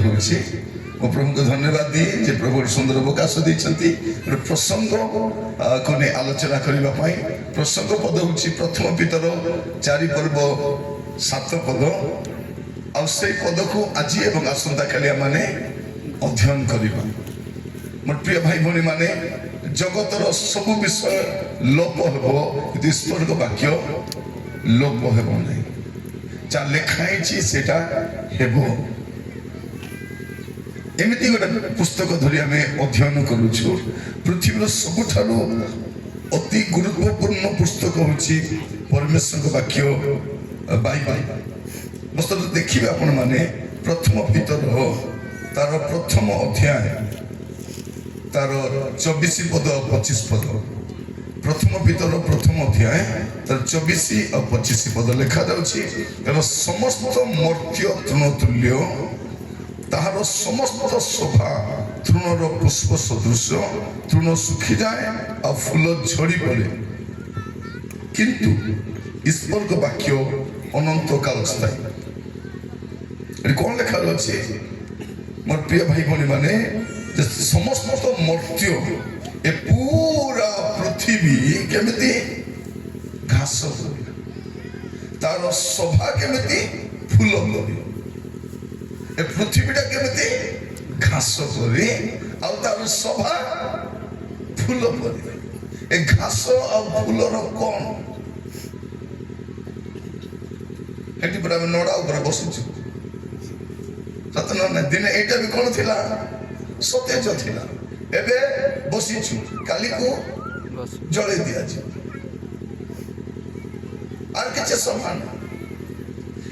होछि मो प्रभु को धन्यवाद दिए जे प्रभु सुंदर अवकाश देछंती प्रसंग कोने आलोचना करबा पई प्रसंग पद होछि प्रथम पितर 4 पर्व 7 पद आ से पद को आज एवं आसंता कालिया माने अध्ययन करबा मोर प्रिय भाई भनी माने जगतर सब विषय लोप हेबो किंतु ईश्वर को वाक्य लोप हेबो नहीं जा लेखाई छी सेटा हेबो एमिति गोटे पुस्तक धरी आम अध्ययन करुछु पृथ्वीर सबुठारु अति गुरुत्वपूर्ण पुस्तक होछि परमेश्वर वाक्य बाइबल बस्तु देखिबे आपण माने प्रथम पितर तार प्रथम अध्याय तार 24 पद 25 पद प्रथम पितर प्रथम अध्याय तार 24 और 25 पद लिखा जाउछि समस्त मर्त्य तृणतुल्य ताहार समस्त शोभा तृणर पुष्प सदृश तृण सुखी जाए और फूल झड़ी पड़े किंतु ईश्वर का वाक्य अनंत काल स्थायी कौन लिखा अच्छे मोर प्रिय भाई भनी माने समस्त मर्त्य ए पूरा पृथ्वी केमिति घास तार शोभा केमिति फूल ए पृथ्वीटा केमिति घास परी आ तार शोभा फूल परी ए घास आ फूलर कौन हेटी पर हम नोड़ा ऊपर बसिछु सतन ना दिन एटा भी कौन थिला सतेज थिला एबे बसिछु काली को जळे दिया छी आर किछ समान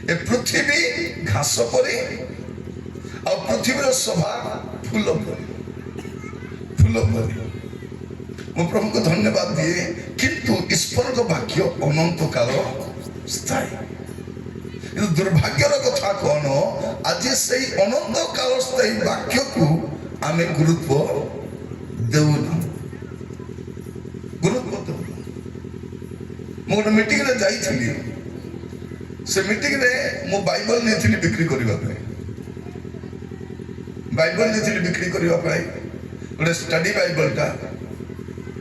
ए पृथ्वी घास परी और पृथ्वीर शोभा फूल परी मो प्रभु को धन्यवाद दिए किंतु ईश्वर का वाक्य अनंत काल स्थायी दुर्भाग्यर कथा कौन आज से अनंत काल स्थायी वाक्य को आम गुरुत्व देउना गुरुत्व मोर मीटिंग रे जाइथिली से मीटिंग रे मो बाइबल नेथिली बिक्री करबा पे बाइबल नेथिली बिक्री करबा पे गोटे स्टडी बाइबलटा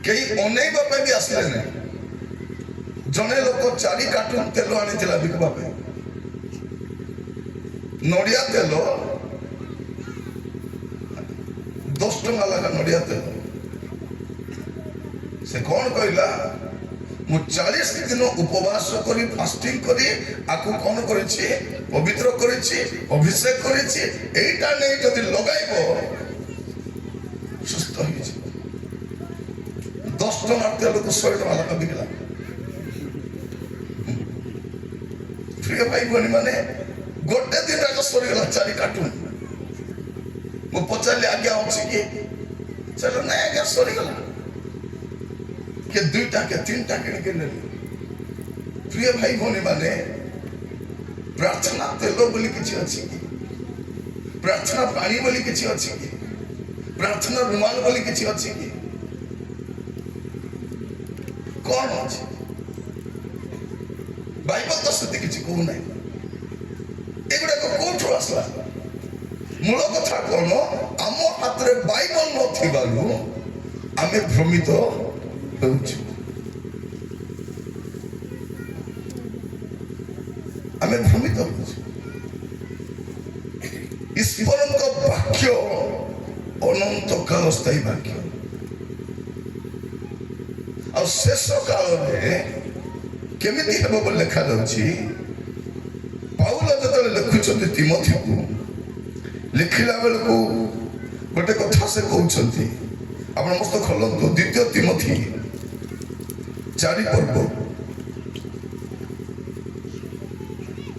कई अनेक पे भी आसले ना जने लोक 4 कार्टून तेल आनी बिकवा पे नड़िया तेल 10 टंका लगा नड़िया तेल से कौन कहला मु 40 दिन उपवास करी फास्टिंग करी आकु कौन करिछि पवित्र करिछि अभिषेक करिछि एटा नै जदि लगाइबो सुस्त होई छै 10 टंका तेल को 100 टंका लगा बिकला प्रिय भाई बहनी माने गोटे दिन रात सरी गला 4 कार्टून मु पचारले आज्ञा अछि कि चलो ना आज्ञा सरी गला के 2टा के 3टा के ले प्रिय भाई भनी माने प्रार्थना तेल बोली किछि अछि कि प्रार्थना पानी बोली किछि अछि कि प्रार्थना रुमाल बोली किछि अछि कि कौन अछि बाइबल तो सत्य किछि कहू नै एगुड़ा को कोठो आसला मूल कथा कौन आम हाथ रे बाइबल न थिबालु आमे भ्रमित होउछु आमे भ्रमित होउछु ईश्वर का वाक्य अनंत काल स्थायी वाक्य और शेष काल में केमिति हेबो बोल लिखा जाउछि पाउल जतले लिखुछन्ति तिमोथी को लिखिला बेल को गोटे कथा से कहउछन्ति आपण मस्त खोलंतु द्वितीय तिमोथी 4 पर्व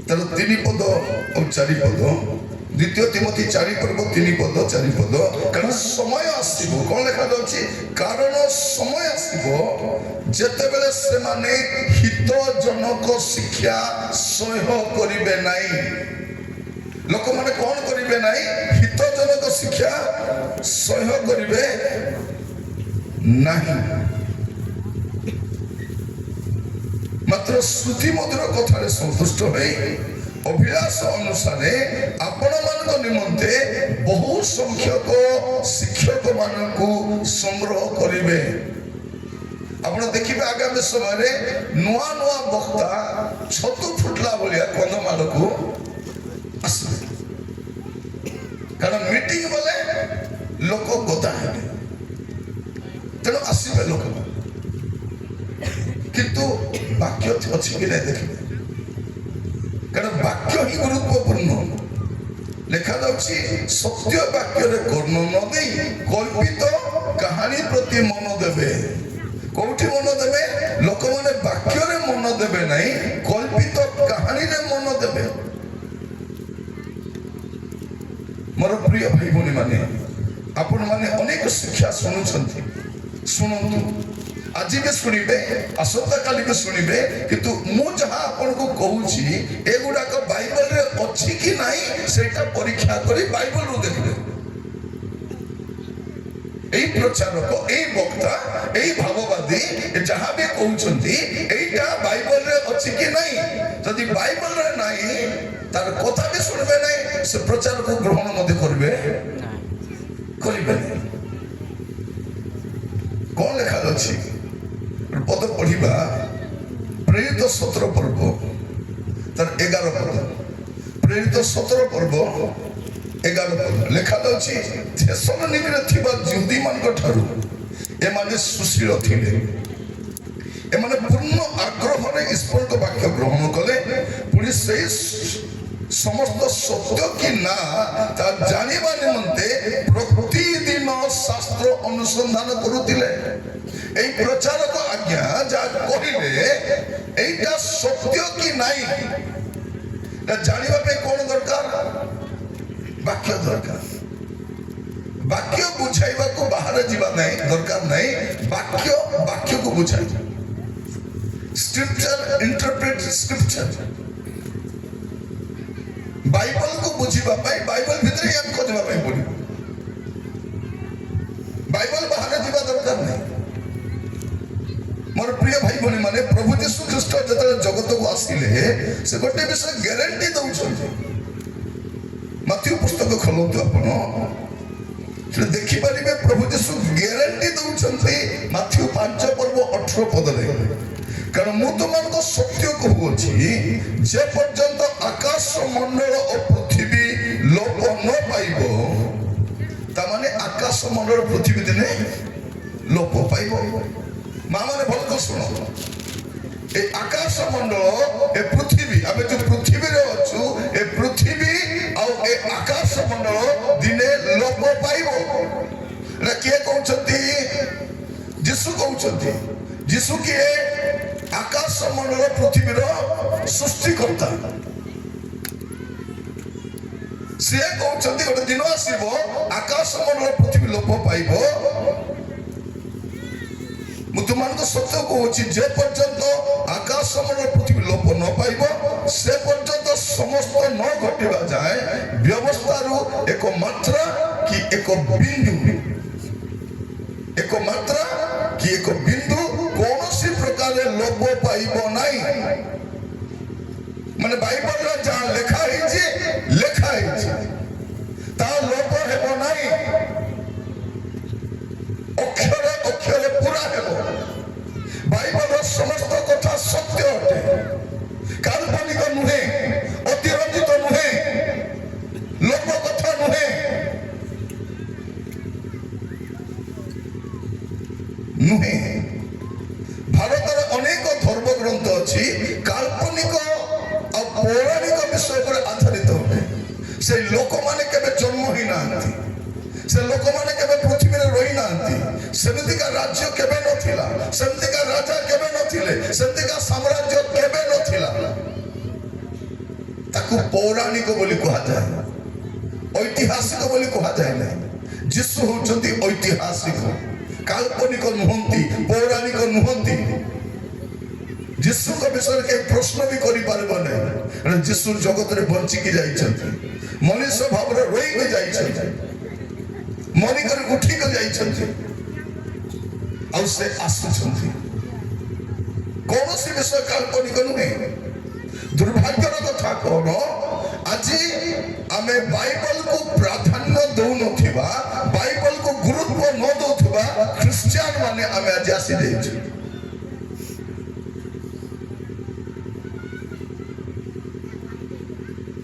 तर 3 पद और 4 पद द्वितीय तिमोथी 4 पर्व 3 पद 4 पद कारण समय आसीबो कोन लिखा जाउछि कारण समय आसीबो जेतेबेले से माने हितजनक शिक्षा सह्य करिबे नाही लोक माने कोन करिबे नाही हितजनक शिक्षा सह्य करिबे नाही मात्र श्रुति मधुर कथारे संतुष्ट होई अभिलाष अनुसार आपण मान निमंते बहु संख्यक शिक्षक मानक संग्रह करेंगे। आपण देखिए आगामी समय नुआ नुआ वक्ता छतु फुटला भाया कंधमाल को आसवे, कारण मीटिंग बोले लोक गदा है तेणु आसवे लोक, किंतु वाक्य अच्छी कि नहीं देखिए, कारण वाक्य ही गुरुत्वपूर्ण। लिखा जाउछि सत्य वाक्य रे कर्ण न दे कल्पित कहानी प्रति मन देवे। कोठी मन देवे? लोक माने वाक्य रे मन देवे नहीं, कल्पित कहानी रे मन देवे। मोर प्रिय भाई भनी माने आपण माने अनेक शिक्षा सुनुछंती, सुनंतु आज भी शुणिबे, आसंता काली भी शुणिबे, किंतु मु जहा आपन को कहूची एगुडा को बाइबल रे अछि कि नाही सेटा परीक्षा करी बाइबल रो देखबे। एई प्रचारक, एई वक्ता, एई भाववादी जहा भी कहउछंती एटा बाइबल रे अछि कि नाही, जदि बाइबल रे नाही तार कथा भी सुनबे नाही, से प्रचार को ग्रहण मते करबे करिबे। कोन लेखा अछि पद पढ़िबा प्रेरित 17 पर्व तार 11 पद, प्रेरित 17 पर्व 11 पद लेखा जाउछि थेसलोनिके थिबा यहूदी मानक ठारू एमाने सुशील थिले, एमाने पूर्ण आग्रह रे ईश्वर को वाक्य ग्रहण कले, पुणी से समस्त सत्य कि ना ता जानिबा निमंते प्रतिदिन शास्त्र अनुसंधान करुतिले। এই প্রচারক আজ্ঞা যা কহিলে এইটা সত্য কি নাই তা জানিবা পে কোন দরকার? বাক্য দরকার। বাক্য বুঝাইবাকু বাহারে ଯିବା নাই দরকার নাই, বাক্য বাক্যକୁ বুঝাই। স্ক্রিপচার ইন্টারপ্রেট স্ক্রিপচার, বাইবেলକୁ বুঝিবা পাই বাইবেল ভিতরে ইয়াক খোঁজবা পাই পড়িব। বাইবেল বাহারে ଯିବା দরকার নাই। मोर प्रिय भाई भनी माने प्रभु यीशु ख्रीस्ट जत जगत को आसिले से गोटे विषय ग्यारंटी दउछन्ते। माथ्यू पुस्तक खोलंतु आपण से देखि परिबे प्रभु यीशु ग्यारंटी दउछन्ते माथ्यू 5 पर्व 18 पद रे, कारण मु तुमन को सत्य कहूछि जे पर्यंत आकाश मंडल और पृथ्वी लोप न पाइबो, ता माने आकाश मंडल पृथ्वी दिने लोप पाइबो। माँ मैंने भल को सुनो, ए आकाश मंडल ए पृथ्वी आमे जो पृथ्वी रे अछु ए पृथ्वी आ ए आकाश मंडल दिने लोप पाइबो। रे के कहउछंती? यीशु कहउछंती। यीशु के आकाश मंडल पृथ्वी रो सृष्टिकर्ता। से कहउछंती गोटे दिन आसीबो आकाश मंडल पृथ्वी लोप पाइबो। मुतमान को सत्य कहूछि जे पर्यंत आकाश मंडल पृथ्वी लोप न पाइबो से पर्यंत समस्त न घटिबा जाए व्यवस्था रु एक मात्रा कि एक बिंदु, एक मात्रा कि एक बिंदु कौनसी प्रकार लोप पाइबो नाही। माने बाइबल रा जहां लेखा है ता लोप हेबो नाही। अक्षर अक्षर पूरा हेबो। बाइबल समस्त कथा सत्य अटे, काल्पनिक नुहे, अतिरंजित नुहे, लोक कथा नुहे। नुहे भारत अनेक धर्म ग्रंथ अच्छी काल्पनिक और पौराणिक विषय पर आधारित अटे। से लोक माने केबे जन्म ही नांती, से लोक माने केबे पृथ्वी रे रही नांती, सेमितिका राज्य केबे नथिला, सेमितिका राजा केबे नथिले, सेमितिका साम्राज्य केबे नथिला। ताकू पौराणिक बोली कहा जाए, ऐतिहासिक बोली कहा जाए ना। यीशु होचंती ऐतिहासिक, काल्पनिक नुहंती, पौराणिक नुहंती। यीशु को विषय के प्रश्न भी करि पारबो नै। यीशु जगत रे बंची के जाइछंती, मनुष्य भाव रे रोई के जाइछंती, मरी कर उठी के जाइछंती, और से आसुछंती। कौन सी विषय काल्पनिक नुहे। दुर्भाग्यर କଥା कौन आज आम बाइबल को प्राधान्य दौ नथिबा बाइबल को गुरुत्व न दौथबा ख्रिस्टियन माने आम आज आसी जाइछे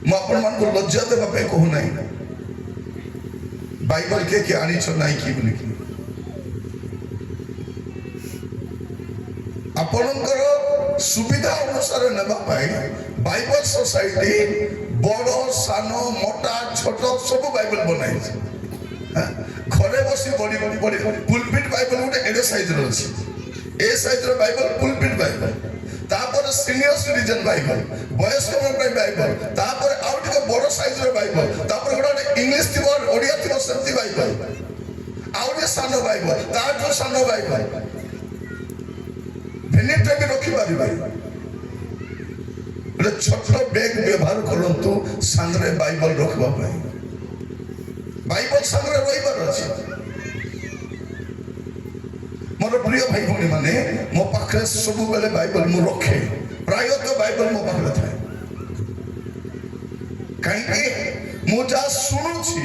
मैं अपन मान को लज्जा देबा पे कहू नहीं बाइबल के आनी छ नहीं कि बोली आपणकर सुविधा अनुसार नेबा पाई बाइबल सोसाइटी बड़ सान मोटा छोट सब बाइबल बनाई घरे बसी बड़ी बड़ी पुलपिट बाइबल गोटे एडे साइज रो अछि ए साइज रो बाइबल पुलपिट बाइबल तापर सीनियर सिटीजन बाइबल वयस्क मन बाइबल तापर आउ टिके बड़ साइज रो बाइबल तापर गोटे इंग्लिश थिबो ओडिया थिबो सेमती बाइबल आउ टिके सान बाइबल तार सान बाइबल भेनेट भी रखी पारिबे गोटे छोट बैग व्यवहार करंतु संगरे बाइबल रखबा पई बाइबल संगरे रहिबार अछि मोर प्रिय भाई भौणी माने मो पाखे सब बेले बाइबल मु रखे प्रायतः बाइबल मो पाखे थाए कहीं मु जा सुनुछि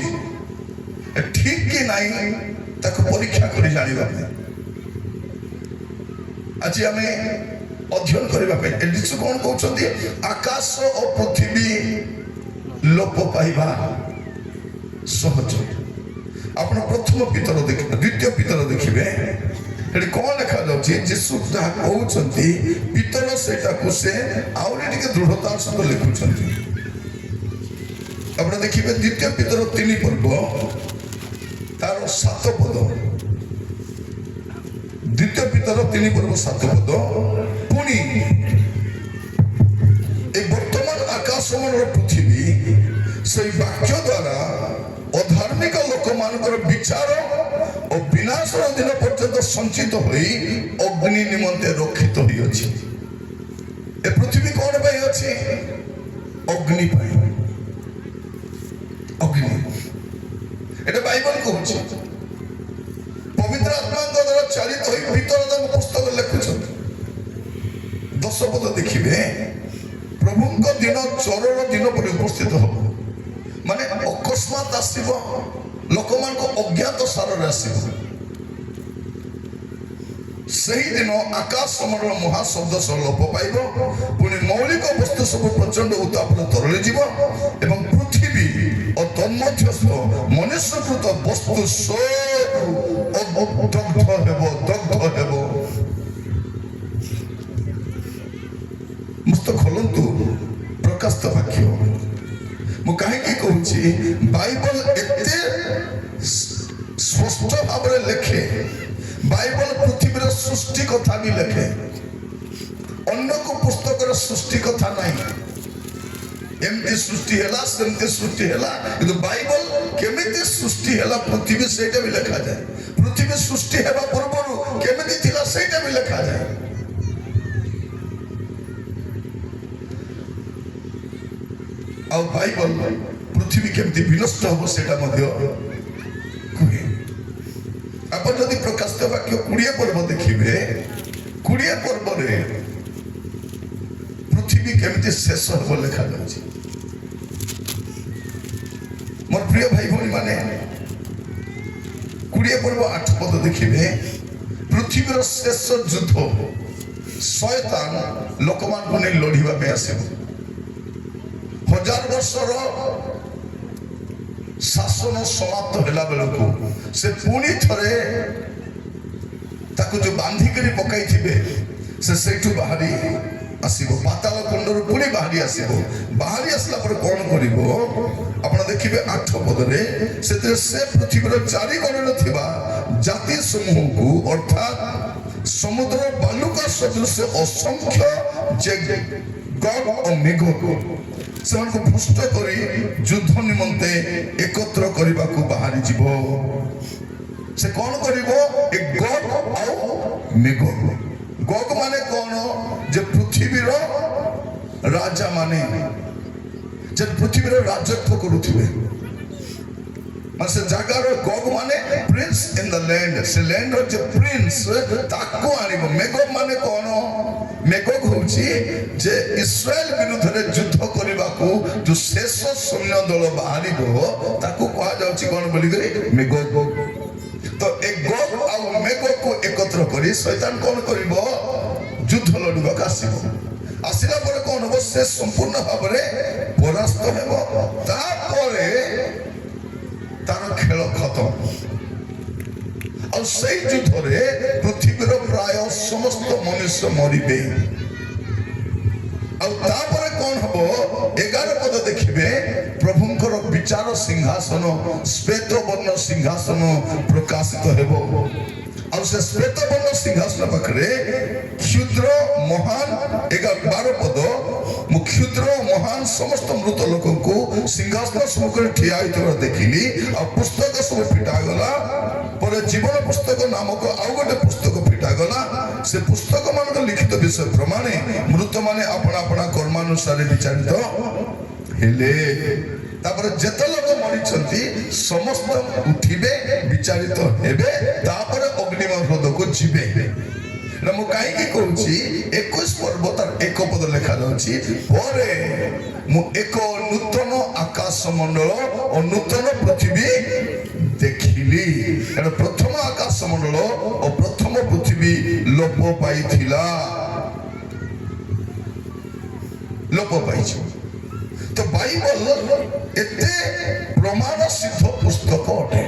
ठीक कि नहीं ताको परीक्षा करी जानिबा आज आम अध्ययन करने कौन कहते आकाश और पृथ्वी लोप पाइबा सहज आप प्रथम पितर देखिए द्वितीय पितर देखिए कौन लिखा जाऊँगी जीशु जहाँ कहते पितर से दृढ़तार सहित लिखुंट आप देखिए द्वितीय पितर 3 पर्व तार 7 पद द्वितीय पितर 3 पर्व 7 पद पुणी वर्तमान आकाश पृथ्वी से वाक्य द्वारा अधार्मिक लोक मान विचार और विनाश दिन पर्यंत संचित होई अग्नि निमंते रक्षित होई अछि ए पृथ्वी कौन पाई अछि अग्नि पाई अग्नि एटा बाइबल कहूछि पवित्र आत्मा द्वारा चालित होई भीतर पुस्तक लिखुछन 10 पद देखिबे प्रभुଙ୍କ दिन चोरर दिन पर उपस्थित हो माने अकस्मात आसीबो लोक मान को अज्ञात सार आसीबो सही दिन आकाश समर महाशब्द लोप पाइब पुणी मौलिक वस्तु सब प्रचंड उत्तापन तरली जीव एवं पृथ्वी और तन्मध्यस्थ मनुष्यकृत वस्तु सब दग्ध हेबो मस्त खोलंतु प्रकाशित वाक्य मु कहीं कहूँ बाइबल एते स्पष्ट भाव में लिखे बाइबल पृथ्वीर सृष्टि कथा भी लिखे अन्य को पुस्तक सृष्टि कथा नहीं एमती सृष्टि है सेमती सृष्टि है कि बाइबल केमिति सृष्टि है पृथ्वी सेटा भी लिखा जाए पृथ्वी सृष्टि हेबा पूर्व केमिति थिला सेटा भी लिखा जाए और बाइबल पृथ्वी केमिति विनष्ट हो सेटा मध्य कहे अपन जदि प्रकाशित वाक्य 20 पर्व देखिबे 20 पर्व रे पृथ्वी केमिति शेष हो लिखा जाउछि मोर प्रिय भाई भौणी माने 20 पर्व 8 पद देखिबे पृथ्वीर शेष युद्ध शैतान लोकमान को नहीं लड़िबा पे आसीबो 1000 वर्षर शासन समाप्त होला बेलको से पुणी थरे ताको जो बांधी करी पकाई थिबे से सेठू बाहरी आसीबो पाताल कुंडर पुणी बाहरी आसीबो बाहरी आसला पर कोन करिवो आपण देखिबे 8 पद रे से पृथ्वीर चारि कोणर थिबा जाति समूह को अर्थात समुद्र बालुका सदृश असंख्य जे गॉड और मेघ को को पुष्ट करी युद्ध निमंते एकत्र करबा को बाहरी जीवो से कौन करिवो एक गॉग आउ मेघ गॉग माने कौन जे पृथ्वीर राजा माने जे पृथ्वीर राजत्व करुथिबे ମାନେ ସେ ଜାଗାର ଗଗ ମାନେ ପ୍ରିନ୍ସ ଇନ୍ ଦ ଲ୍ୟାଣ୍ଡ, ସେ ଲ୍ୟାଣ୍ଡର ଯେ ପ୍ରିନ୍ସ ତାକୁ ଆଣିବ। ମେଗୋଗ ମାନେ କଣ? ମେଗୋଗ ହଉଛି ଯେ ଇସ୍ରାଏଲ ବିରୁଦ୍ଧରେ ଯୁଦ୍ଧ କରିବାକୁ ଯୋଉ ଶେଷ ସୈନ୍ୟ ଦଳ ବାହାରିବ ତାକୁ କୁହାଯାଉଛି କଣ ବୋଲିକରି? ମେଗୋଗ। ତ ଏ ଗୋଗ ଆଉ ମେଗୋଗକୁ ଏକତ୍ର କରି ଶୈତାନ କଣ କରିବ? ଯୁଦ୍ଧ ଲଢିବାକୁ ଆସିବ। ଆସିଲା ପରେ କଣ ହବ? ସେ ସମ୍ପୂର୍ଣ୍ଣ ଭାବରେ ପରାସ୍ତ ହେବ। ତାପରେ ତାର ଖେଳ ଖତମ। ଆଉ ସେଇ ଯୁଦ୍ଧରେ ପୃଥିବୀର ପ୍ରାୟ ସମସ୍ତ ମନୁଷ୍ୟ ମରିବେ। ଆଉ ତାପରେ କଣ ହବ? 11 ପଦ ଦେଖିବେ, ପ୍ରଭୁଙ୍କର ବିଚାର ସିଂହାସନ, ଶ୍ଵେତ ବର୍ଣ୍ଣ ସିଂହାସନ ପ୍ରକାଶିତ ହେବ। ଆଉ ସେ ଶ୍ଵେତ ବର୍ଣ୍ଣ ସିଂହାସନ ପାଖରେ କ୍ଷୁଦ୍ର ମହାନ, 12 ପଦ, ମୁଁ କ୍ଷୁଦ୍ର ମହାନ ସମସ୍ତ ମୃତ ଲୋକଙ୍କୁ ସିଂହାସନ ସମ୍ମୁଖରେ ଠିଆ ହୋଇଥିବାର ଦେଖିଲି। ଆଉ ପୁସ୍ତକ ସବୁ ଫିଟାଗଲା। ପରେ ଜୀବନ ପୁସ୍ତକ ନାମକ ଆଉ ଗୋଟେ ପୁସ୍ତକ ଫିଟାଗଲା। ସେ ପୁସ୍ତକ ମାନଙ୍କ ଲିଖିତ ବିଷୟ ପ୍ରମାଣେ ମୃତମାନେ ଆପଣା ଆପଣା କର୍ମାନୁସାରେ ବିଚାରିତ ହେଲେ। ତାପରେ ଯେତେ ଲୋକ ମରିଛନ୍ତି ସମସ୍ତ ଉଠିବେ, ବିଚାରିତ ହେବେ, ତାପରେ ଅଗ୍ନିମୟ ହ୍ରଦକୁ ଯିବେ। ମୁଁ କାହିଁକି କହୁଛି? 21 ପର୍ବ ତାର 1 ପଦ ଲେଖା ଯାଉଛି, ପରେ ମୁଁ ଏକ ନୂତନ ଆକାଶ ମଣ୍ଡଳ ଓ ନୂତନ ପୃଥିବୀ ଦେଖିଲି। ପ୍ରଥମ ଆକାଶ ମଣ୍ଡଳ ଓ ପ୍ରଥମ ପୃଥିବୀ ଲୋପ ପାଇଥିଲା, ଲୋପ ପାଇଛି। ତ ବାଇବଲ ଏତେ ପ୍ରମାଣ ସିଦ୍ଧ ପୁସ୍ତକ ଅଟେ।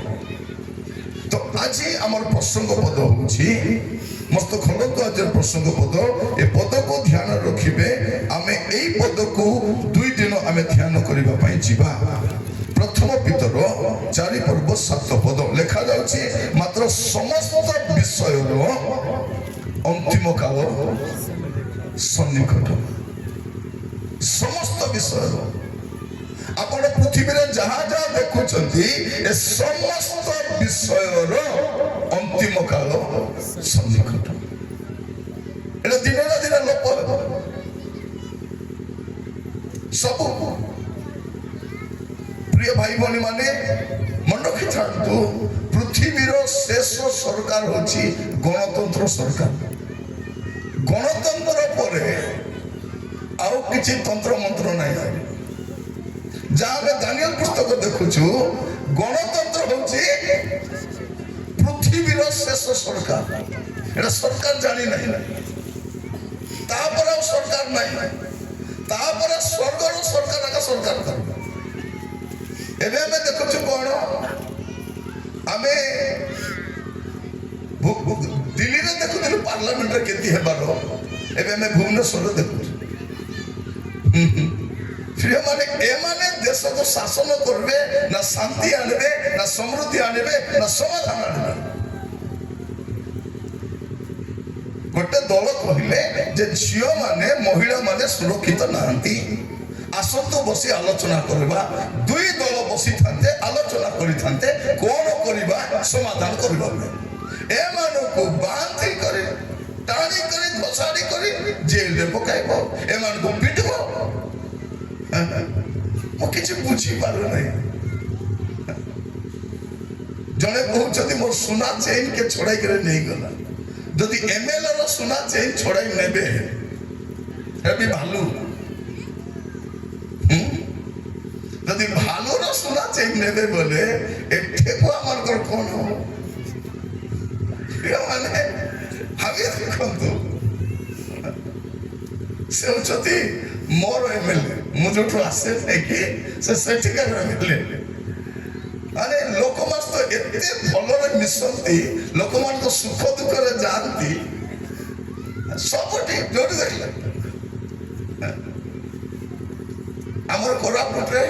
ତ ଆଜି ଆମର ପ୍ରସଙ୍ଗ ପଦ ହଉଛି, ମସ୍ତ ଖଣ୍ଡକ ଆଜିର ପ୍ରସଙ୍ଗ ପଦ। ଏ ପଦକୁ ଧ୍ୟାନ ରଖିବେ। ଆମେ ଏଇ ପଦକୁ 2 ଦିନ ଆମେ ଧ୍ୟାନ କରିବା ପାଇଁ ଯିବା। ପ୍ରଥମ ପିତର 4 ପର୍ବ 7 ପଦ ଲେଖା ଯାଉଛି, ମାତ୍ର ସମସ୍ତ ବିଷୟର ଅନ୍ତିମ କାଳ ସନ୍ନିକଟ। ସମସ୍ତ ବିଷୟର, ଆପଣ ପୃଥିବୀରେ ଯାହା ଯାହା ଦେଖୁଛନ୍ତି ଏ ସମସ୍ତ ବିଷୟର ଅନ୍ତିମ କାଳ ସନ୍ନିକଟ। ଏଟା ଦିନେ ନା ଦିନେ ଲୋପ ହେବ ସବୁ। ପ୍ରିୟ ଭାଇ ଭଉଣୀ ମାନେ ମନେ ରଖିଥାନ୍ତୁ, ପୃଥିବୀର ଶେଷ ସରକାର ହଉଛି ଗଣତନ୍ତ୍ର ସରକାର। ଗଣତନ୍ତ୍ର ପରେ ଆଉ କିଛି ତନ୍ତ୍ର ମନ୍ତ୍ର ନାହିଁ। ଯାହା ଆମେ ଦାନିଏଲ ପୁସ୍ତକ ଦେଖୁଛୁ, ଗଣତନ୍ତ୍ର ହଉଛି ପୃଥିବୀର ଶେଷ ସରକାର। ଏଟା ସରକାର ଜାଣି ନାହିଁ, ତାପରେ ଆଉ ସରକାର ନାହିଁ, ତାପରେ ସ୍ୱର୍ଗର ସରକାର ଏକା ସରକାର କରିବ। ଏବେ ଆମେ ଦେଖୁଛୁ କଣ? ଆମେ ଦିଲ୍ଲୀରେ ଦେଖୁଥିଲୁ ପାର୍ଲାମେଣ୍ଟରେ କେତେ ହେବାର, ଏବେ ଆମେ ଭୁବନେଶ୍ୱରରେ ଦେଖୁଛୁ। ପ୍ରିୟମାନେ, ଏମାନେ ଦେଶକୁ ଶାସନ କରିବେ ନା ଶାନ୍ତି ଆଣିବେ, ନା ସମୃଦ୍ଧି ଆଣିବେ, ନା ସମାଧାନ ଆଣିବେ? ଗୋଟେ ଦଳ କହିଲେ ଯେ ଝିଅ ମାନେ, ମହିଳା ମାନେ ସୁରକ୍ଷିତ ନାହାନ୍ତି, ଆସନ୍ତୁ ବସି ଆଲୋଚନା କରିବା। 2 ଦଳ ବସିଥାନ୍ତେ, ଆଲୋଚନା କରିଥାନ୍ତେ କଣ କରିବା, ସମାଧାନ କରିବା। ଏମାନଙ୍କୁ ବାନ୍ଧି କରି, ଟାଣି କରି, ଘୋଷାଡ଼ି କରି ଜେଲରେ ପକାଇବ, ଏମାନଙ୍କୁ ପିଟିବ। ମୁଁ କିଛି ବୁଝିପାରୁନାହିଁ। ଜଣେ କହୁଛନ୍ତି ମୋର ସୁନା ଚେନ୍ କେ ଛଡାଇକି ନେଇଗଲା। ଯଦି MLA ର ସୁନା ଚେନ୍ ଛଡାଇ ନେବେ, ହେବି ଭାଲୁ। ଯଦି ଭାଲୁର ସୁନା ଚେନ୍ ନେବେ ବୋଲେ ଏ ଠେକୁଆ ମାନଙ୍କର କଣ ହବ? ମାନେ ଭାବି ଦେଖନ୍ତୁ, ସେ ହଉଛନ୍ତି ମୋର MLA। ମୁଁ ଯୋଉଠୁ ଆସେ ନାଇକି ସେ ସେଠିକାର MLA। ମାନେ ଲୋକମାନେ ତ ଏତେ ଭଲରେ ମିଶନ୍ତି, ଲୋକମାନଙ୍କ ସୁଖ ଦୁଃଖରେ ଯାଆନ୍ତି, ସବୁଠି ଯୋଉଠି ଦେଖିଲେ। ଆମର କୋରାପୁଟରେ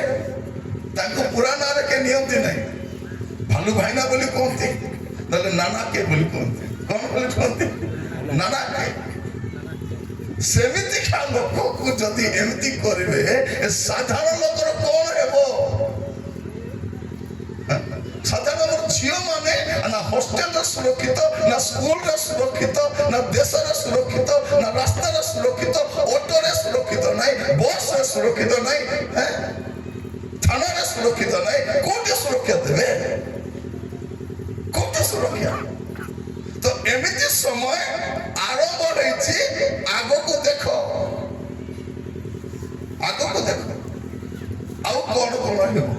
ତାଙ୍କ ପୁରା ନାଁରେ କେ ନିଅନ୍ତି ନାହିଁ, ଭାଲୁ ଭାଇନା ବୋଲି କୁହନ୍ତି, ନହେଲେ ନାନା କେ ବୋଲି କୁହନ୍ତି। କଣ ବୋଲି କୁହନ୍ତି? ନାନା କେ। ସେମିତିକା ଲୋକକୁ ଯଦି ଏମିତି କରିବେ, ସାଧାରଣ ଲୋକର କଣ ହେବ? ସାଧାରଣ ଝିଅ ମାନେ ନା ହଷ୍ଟେଲରେ ସୁରକ୍ଷିତ, ନା ସ୍କୁଲରେ ସୁରକ୍ଷିତ, ନା ଦେଶରେ ସୁରକ୍ଷିତ, ନା ରାସ୍ତାରେ ସୁରକ୍ଷିତ, ଅଟୋରେ ସୁରକ୍ଷିତ ନାହିଁ, ବସରେ ସୁରକ୍ଷିତ ନାହିଁ, ଥାନାରେ ସୁରକ୍ଷିତ ନାହିଁ, କୋଉଠି ସୁରକ୍ଷା ଦେବେ? সময় আরম্ভ হয়েছে। আগକୁ ଦେଖ, ଆଗକୁ ଦେଖ ଆଉ କଣ କଣ ହେବ।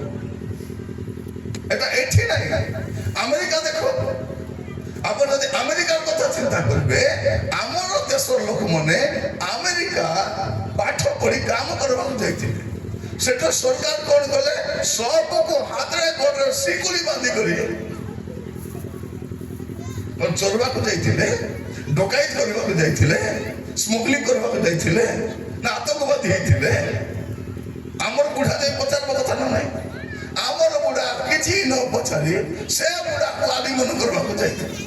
এটা এଠି নাই। আমেরিকা দেখো, ଆପଣ ଯଦି ଆମେରିକାର କଥା ଚିନ୍ତା କରିବେ, ଆମର ଦେଶର ଲୋକମାନେ ଆମେରିକା ପାଠ ପଢି କାମ କରିବାକୁ ଯାଇଥିଲେ। ସେଠା ସରକାର କଣ କଲେ, ସବୁକୁ ହାତରେ ଗୋଡରେ ଶିକୁଳି ବାନ୍ଧି କରି ଚୋରବାକୁ ଯାଇଥିଲେ, ଡକାୟତ କରିବାକୁ ଯାଇଥିଲେ, ସ୍ମଗଲିଂ କରିବାକୁ ଯାଇଥିଲେ ନା ଆତଙ୍କବାଦୀ ହେଇଥିଲେ। ଆମର ବୁଢା ଯାଇ ପଚାରିବା କଥା ନା ନାହିଁ। ଆମର ବୁଢା କିଛି ନ ପଚାରି ସେ ବୁଢାକୁ ଆଲିଙ୍ଗନ କରିବାକୁ ଯାଇଥିଲେ।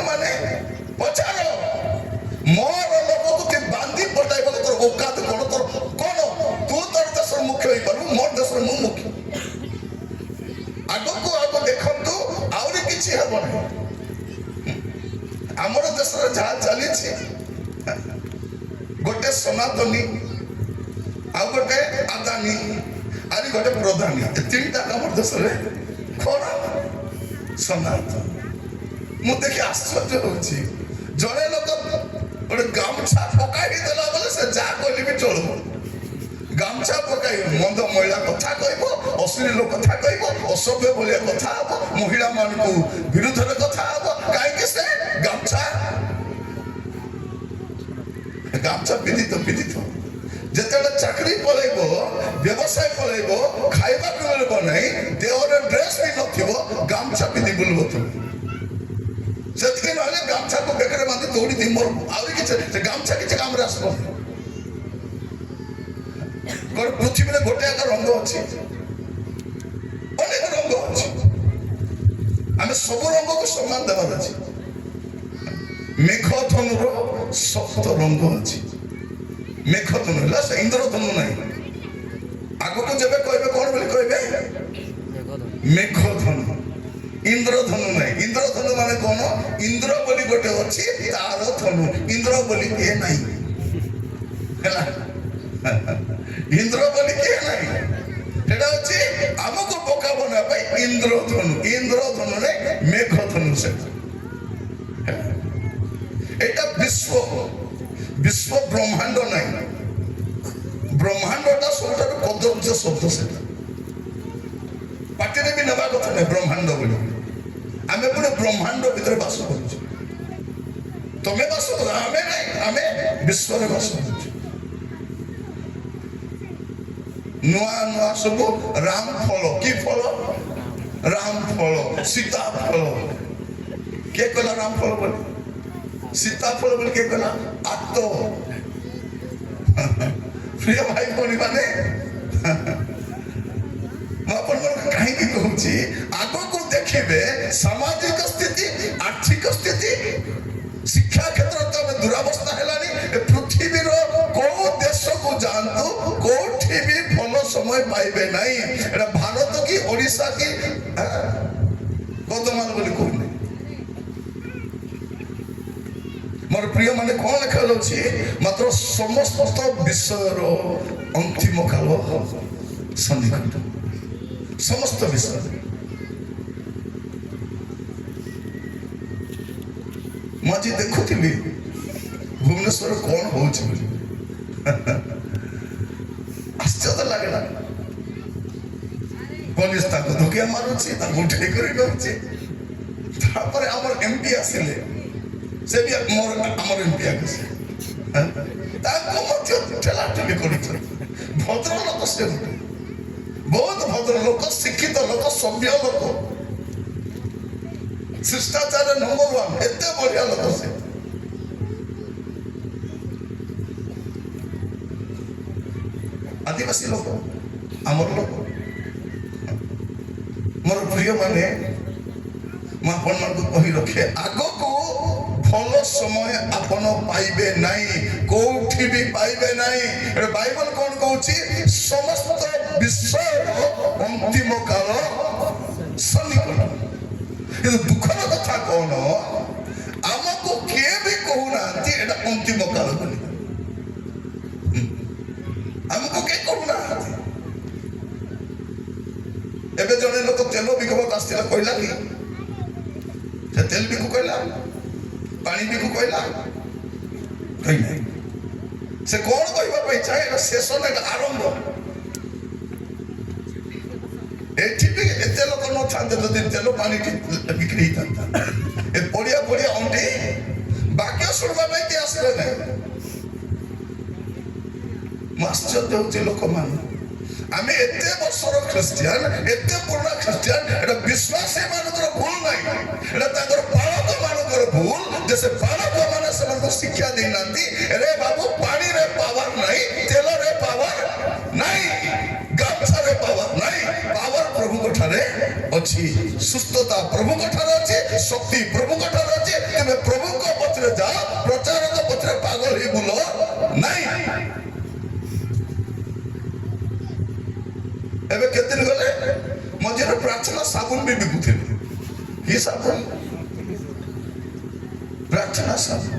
ମାନେ ପଚାର, ମୋର ଲୋକକୁ ତୁ ବାନ୍ଧି ପଟାଇବ, ତୋର ଔକାତ କଣ, ତୋର କଣ, ତୁ ତୋର ଦେଶର ମୁଖ୍ୟ ହେଇପାରିବୁ, ମୋର ଦେଶର ମୁଁ ମୁଖ୍ୟ। ଆଗକୁ ଆଗ ଦେଖନ୍ତୁ, ଆହୁରି କିଛି ହେବ ନାହିଁ। ଆମର ଦେଶରେ ଯାହା ଚାଲିଛି, ଗୋଟେ ସନାତନୀ, ଆଉ ଗୋଟେ ଆଦାନୀ, ଆରି ଗୋଟେ ପ୍ରଧାନୀ, ଏ ତିନିଟା ଆମର ଦେଶରେ କଣ ସନାତନ। ମୁଁ ଦେଖି ଆଶ୍ଚର୍ଯ୍ୟ ହଉଛି। ଜଣେ ଲୋକ ଗୋଟେ ଗାମୁଛା ପକାଇ ଦେଲା ବୋଲେ ସେ ଯାହା କହିଲେ ବି ଚଳିବ। ଗାମୁଛା ପକାଇ ମନ୍ଦ ମହିଳା କଥା କହିବ, ଅଶ୍ଳୀଳ କଥା କହିବ, ଅସଭ୍ୟ ଭଳିଆ କଥା ହବ, ମହିଳା ମାନଙ୍କୁ ବିରୁଦ୍ଧରେ କଥା ହବ। କାହିଁକି ସେ ଗାମୁଛା ପିନ୍ଧିତ ଯେତେବେଳେ ଚାକିରି ପଳେଇବ, ବ୍ୟବସାୟ ପଳେଇବ, ଖାଇବାକୁ ମିଳିବ ନାହିଁ, ଦେହରେ ଡ୍ରେସ ବି ନଥିବ, ଗାମୁଛା ପିନ୍ଧି ବୁଲିବ ତୁମେ। ସେତିକି ନହେଲେ ଗାମୁଛାକୁ ବେକରେ ବାନ୍ଧି ଦୌଡ଼ି ମୋର ଆହୁରି କିଛି, ସେ ଗାମୁଛା କିଛି କାମରେ ଆସିବ। ପୃଥିବୀରେ ଗୋଟେ ଏକା ରଙ୍ଗ ଅଛି, ଅନେକ ରଙ୍ଗ ଅଛି। ଆମେ ସବୁ ରଙ୍ଗକୁ ସମ୍ମାନ ଦେବାର ଅଛି। ମେଘ ଧନୁର 7 ରଙ୍ଗ ଅଛି। ମେଘ ଧନୁ ହେଲା, ସେ ଇନ୍ଦ୍ରଧନୁ ନାହିଁ। ଆଗକୁ ଯେବେ କହିବେ କଣ ବୋଲି କହିବେ, ମେଘ ଧନୁ। ଇନ୍ଦ୍ରଧନୁ ନାହିଁ। ଇନ୍ଦ୍ରଧନୁ ମାନେ କଣ, ଇନ୍ଦ୍ର ବୋଲି ଗୋଟେ ଅଛି, ତାର ଧନୁ। ଇନ୍ଦ୍ର ବୋଲି କିଏ ନାହିଁ ହେଲା, ଇନ୍ଦ୍ର ବୋଲି କିଏ ନାହିଁ। ସେଟା ହଉଛି ଆମକୁ ବୋକା ବନେଇବା ପାଇଁ ଇନ୍ଦ୍ରଧନୁ। ଇନ୍ଦ୍ରଧନୁରେ ମେଘ ଧନୁ। ସେଟା এটা বিশ্ব ব্রহ্মাণ্ড নাই। ব্রহ্মাণ্ডটা ସବୁଠାରୁ କଦର୍ଯ୍ୟ ଶବ୍ଦ। ସେଟା ପାଟିରେ ବି ନେବା କଥା ନାହିଁ ବ୍ରହ୍ମାଣ୍ଡ ବୋଲି। ଆମେ ପୁଣି ବ୍ରହ୍ମାଣ୍ଡ ଭିତରେ ବାସ କରୁଛୁ। ତମେ ବାସ କର, ଆମେ ନାହିଁ, ଆମେ ବିଶ୍ୱରେ ବାସ କରୁଛୁ। ନୂଆ ନୂଆ ସବୁ ରାମ ଫଳ, କି ଫଳ, ରାମ ଫଳ, ସୀତା ଫଳ। କିଏ କହିଲା ରାମ ଫଳ ବୋଲି? ସୀତାଫଳ ବୋଲି କିଏ କହିଲା? ଆତ। ପ୍ରିୟ ଭାଇ ଭଉଣୀ ମାନେ, ମୁଁ ଆପଣମାନଙ୍କୁ କାହିଁକି କହୁଛି, ଆଗକୁ ଦେଖିବେ ସାମାଜିକ ସ୍ଥିତି, ଆର୍ଥିକ ସ୍ଥିତି, ଶିକ୍ଷା କ୍ଷେତ୍ରରେ ତ ଦୁରାବସ୍ଥା ହେଲାଣି। ପୃଥିବୀର କୋଉ ଦେଶକୁ ଯାଆନ୍ତୁ, କୋଉଠି ବି ଭଲ ସମୟ ପାଇବେ ନାହିଁ। ଏଟା ଭାରତ କି ଓଡ଼ିଶା କି କନ୍ଧମାଳ ବୋଲି କହୁନି। ମୋର ପ୍ରିୟ ମାନେ, କଣ ଲେଖାଯାଉଛି, ମାତ୍ର ସମସ୍ତ ବିଷୟର ଅନ୍ତିମ କାଳ ସନ୍ନିକଟ। ସମସ୍ତ ବିଷୟ। ମୁଁ ଆଜି ଦେଖୁଥିଲି ଭୁବନେଶ୍ୱର କଣ ହଉଛି ବୋଲି, ଆଶ୍ଚର୍ଯ୍ୟ ଲାଗିଲା। ପୋଲିସ ତାକୁ ଧୋକିଆ ମାରୁଛି, ତାକୁ ଉଠେଇ କରି ନେଉଛି। ତାପରେ ଆମର MP ଆସିଲେ, ସେ ବି ଆମର MP ଆସିଲେ, ତାଙ୍କୁ ମଧ୍ୟ ଠେଲାଠେଲି କରିଛନ୍ତି। ଭଦ୍ର ଲୋକ, ସେ ବହୁତ ଭଦ୍ର ଲୋକ, ଶିକ୍ଷିତ ଲୋକ, ସଭ୍ୟ ଲୋକ, ଶିଷ୍ଟାଚାର ନମ୍ବର 1, ଏତେ ବଢିଆ ଲୋକ ସେ। ଆଦିବାସୀ ଲୋକ, ଆମର ଲୋକ। ମୋର ପ୍ରିୟ ମାନେ, ମୁଁ ଆପଣମାନଙ୍କୁ କହି ରଖେ, ଆଗକୁ ଭଲ ସମୟ ଆପଣ ପାଇବେ ନାହିଁ, କୋଉଠି ବି ପାଇବେ ନାହିଁ। ବାଇବଲ କଣ କହୁଛି, ସମସ୍ତ ବିଷୟର ଅନ୍ତିମ କାଳ ସନ୍ନିକଟ। କିନ୍ତୁ ଦୁଃଖର କଥା କଣ, ଆମକୁ କିଏ ବି କହୁନାହାନ୍ତି ଏଟା ଅନ୍ତିମ କାଳ ବୋଲି। ଆମକୁ କିଏ କହୁନାହାନ୍ତି। ଏବେ ଜଣେ ଲୋକ ତେଲ ବିକିବାକୁ ଆସିଥିଲା, କହିଲା କି ସେ ତେଲ ବିକୁ କହିଲା, ପାଣି ବିକୁ କହିଲା କହି ନାହିଁ ସେ କଣ କହିବା ପାଇଁ ଚାହେଁ ଏଟା ଶେଷ ନା ଏଟା ଆରମ୍ଭ ଏଠି ବି ଏତେ ଲୋକ ନଥାନ୍ତେ ଯଦି ତେଲ ପାଣି ବିକ୍ରି ହେଇଥାନ୍ତା ଏ ପଡିଆ ପଡିଆ ଅଣ୍ଟି ବାକ୍ୟ ଶୁଣିବା ପାଇଁ କିଏ ଆସିଲେ ନାହିଁ ମୁଁ ଆଶ୍ଚର୍ଯ୍ୟ ହଉଛି ଲୋକମାନେ ଆମେ ଏତେ ବର୍ଷର ଖ୍ରୀଷ୍ଟିଆନ ଏତେ ପୁରୁଣା ଖ୍ରୀଷ୍ଟିଆନ ଏଟା ବିଶ୍ୱାସୀ ମାନଙ୍କର ଭୁଲ ନାହିଁ ଏଟା ତାଙ୍କର ପାଳକ ମାନଙ୍କର ଭୁଲ ଯେ ସେ ପାଳକ ମାନେ ସେମାନଙ୍କୁ ଶିକ୍ଷା ଦେଇନାହାନ୍ତି ରେ ବାବୁ ପାଣିରେ ପାୱାର ନାହିଁ ତେଲରେ ପାୱାର ନାହିଁ ଗାମଛାରେ ପାୱାର ନାହିଁ ପାୱାର ପ୍ରଭୁଙ୍କ ଠାରେ ଅଛି ସୁସ୍ଥତା ପ୍ରଭୁଙ୍କ ଠାରେ ଅଛି ଶକ୍ତି ପ୍ରଭୁଙ୍କ ଠାରେ ଅଛି ତେବେ ପ୍ରଭୁଙ୍କ ପଛରେ ଯାଅ ପ୍ରଚାରକ ପଛରେ ପାଗଳ ହେଇ ବୁଲ ନାହିଁ ଏବେ କେତେ ଦିନ ଗଲେ ମଝିରେ ପ୍ରାର୍ଥନା ସାବୁନ ବି ବିକୁଥିଲେ କି ସାବୁନ ପ୍ରାର୍ଥନା ସାବୁନ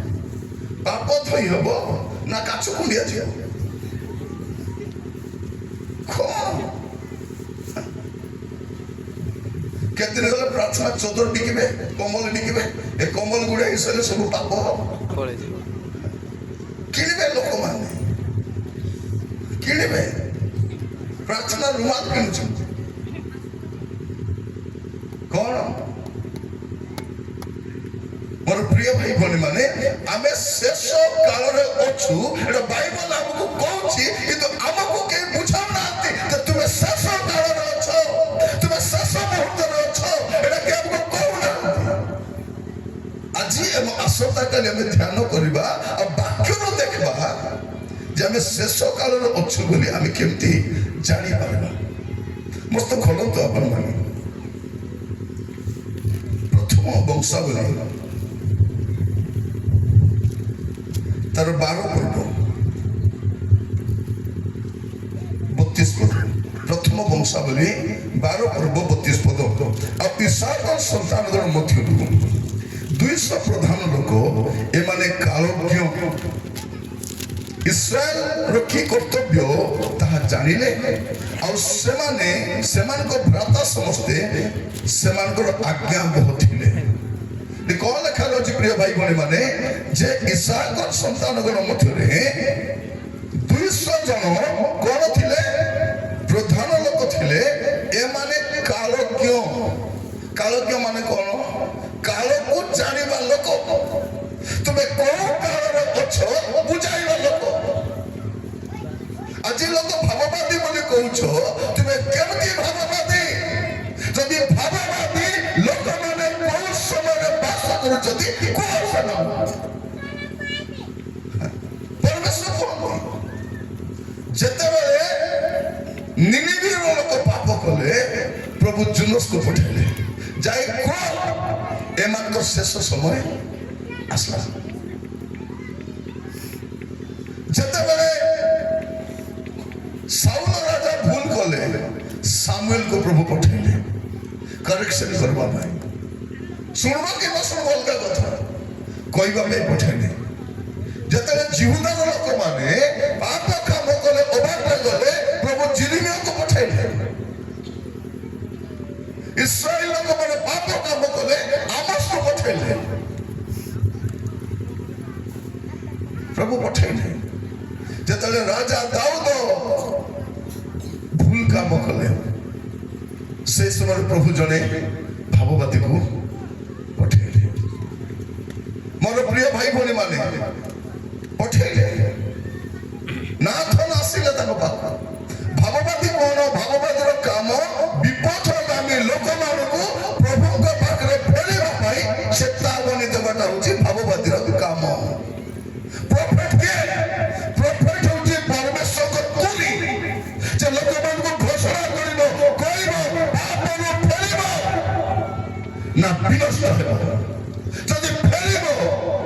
ପାପ ଧୋଇ ହବ ନା କାଛୁ କୁଣ୍ଡିଆ ଯିବ କେତେ ଦିନ ଗଲେ ପ୍ରାର୍ଥନା ଚଦର ବିକିବେ କମଲ ବିକିବେ ଏ କମଲ ଗୁଡା ହିସାବରେ ସବୁ ପାପ କିଣିବେ ଲୋକମାନେ କିଣିବେ ପ୍ରାର୍ଥନା ରୁମାଲ କିଣୁଛନ୍ତି କଣ ମୋର ପ୍ରିୟ ଭାଇ ଭଉଣୀ ମାନେ ଆମେ ଶେଷ କାଳରେ ଅଛୁ ଏଟା ବାଇବଲ ଆମକୁ କହୁଛି କିନ୍ତୁ ଆମକୁ କେହି ବୁଝାଉନାହାନ୍ତି ଯେ ତୁମେ ଶେଷ କାଳରେ ଅଛ ତୁମେ ଶେଷ ମୁହୂର୍ତ୍ତରେ ଅଛ ଏଟା କେହି ଆମକୁ କହୁନାହାନ୍ତି ଆଜି ଆମ ଆସନ୍ତାକାଲି ଆମେ ଧ୍ୟାନ କରିବା ଆଉ ବାକ୍ୟରୁ ଦେଖିବା ଯେ ଆମେ ଶେଷ କାଳରେ ଅଛୁ ବୋଲି ଆମେ କେମିତି ଜାଣିପାରିବା ମସ୍ତ ଖୋଲନ୍ତୁ ଆପଣମାନେ ପ୍ରଥମ ବଂଶାବଳୀ ତାର 12 ପର୍ବ 32 ପଦ ପ୍ରଥମ ବଂଶାବଳୀ 12 ପର୍ବ 32 ପଦ ଆଉ ଇସାକ ସନ୍ତାନଗଣ ମଧ୍ୟରୁ 200 ପ୍ରଧାନ ଲୋକ ଏମାନେ କାଳଜ୍ଞ ଇସ୍ରାଏଲର କି କର୍ତ୍ତବ୍ୟ ତାହା ଜାଣିଲେ ଆଉ ସେମାନେ ସେମାନଙ୍କ ଭ୍ରାତା ସମସ୍ତେ ସେମାନଙ୍କର ଆଜ୍ଞାବହ ଥିଲେ କଣ ଲେଖା ଅଛି ପ୍ରିୟ ଭାଇ ଭଉଣୀ ମାନେ ଯେ ଇସାକ ସନ୍ତାନଗଣ ମଧ୍ୟରେ 200 ଜଣ କଣ ଥିଲେ ପ୍ରଧାନ ଲୋକ ଥିଲେ ଏମାନେ କାଳଜ୍ଞ କାଳଜ୍ଞ ମାନେ କଣ କାଳକୁ ଜାଣିବା ଲୋକ ତୁମେ କୋଉ କାଳରେ ଅଛ ବୁଝାଇବା ଲୋକ ଆଜି ଲୋକ ଭାବବାଦୀ ବୋଲି କହୁଛ ତୁମେ କେମିତି ଭାବବାଦୀ ଯଦି ଭାବବାଦୀ ଲୋକମାନେ କୋଉ ସମୟରେ ବାସ କରୁଛନ୍ତି କୋଉ ସମୟ ପରମେଶ୍ୱର କଣ ଯେତେବେଳେ ନିନିବେର ଲୋକ ପାପ କଲେ ପ୍ରଭୁ ଜୁନସକୁ ପଠାଇଲେ ଯାଇ କୁହ ଏମାନଙ୍କର ଶେଷ ସମୟ ଆସିଲା ଯେତେବେଳେ ସାଉଲ ରାଜା ଭୁଲ କଲେ ସାମୁଏଲକୁ ପ୍ରଭୁ ପଠାଇଲେ କରେକ୍ସନ କରିବା ପାଇଁ ଶୁଣବା କି ନ ଶୁଣବା ଅଲଗା କଥା କହିବା ପାଇଁ ପଠାଇଲେ ଯେତେବେଳେ ଜିହୁଦାର ଲୋକମାନେ ପାପ କାମ କଲେ ଅବାଟରେ ଗଲେ ପ୍ରଭୁ ଜିରିମିୟାକୁ ପଠାଇଲେ ଇସ୍ରାଏଲ ଲୋକମାନେ ପାପ କାମ କଲେ ଆମସକୁ ପଠାଇଲେ ପ୍ରଭୁ ପଠାଇଲେ ଯେତେବେଳେ ରାଜା ଦାଉଦ ଭୁଲ କାମ କଲେ ସେ ସମୟରେ ପ୍ରଭୁ ଜଣେ ଭାବବାଦୀକୁ ପଠାଇଲେ ମୋର ପ୍ରିୟ ଭାଇ ଭଉଣୀ ମାନେ ପଠାଇଲେ ନାଥନ ଆସିଲେ ତାଙ୍କ ପାଖ ଭାବବାଦୀ କଣ ଭାବବାଦୀର କାମ ବିପଥଗାମୀ ଲୋକମାନଙ୍କୁ ପ୍ରଭୁଙ୍କ ପାଖରେ ଫେରିବା ପାଇଁ ଚେତାବନୀ ଦେବାଟା ହଉଛି ଭାବବାଦୀର କାମ ପ୍ରଫେଟ କିଏ ପ୍ରଫେଟ ହଉଛି ପରମେଶ୍ୱରଙ୍କ ତୁନି ଯେ ଲୋକମାନଙ୍କୁ ଘୋଷଣା କରିବ କହିବ ପାପରୁ ଫେରିବ ନା ବିନଷ୍ଟ ହେବ ଯଦି ଫେରିବ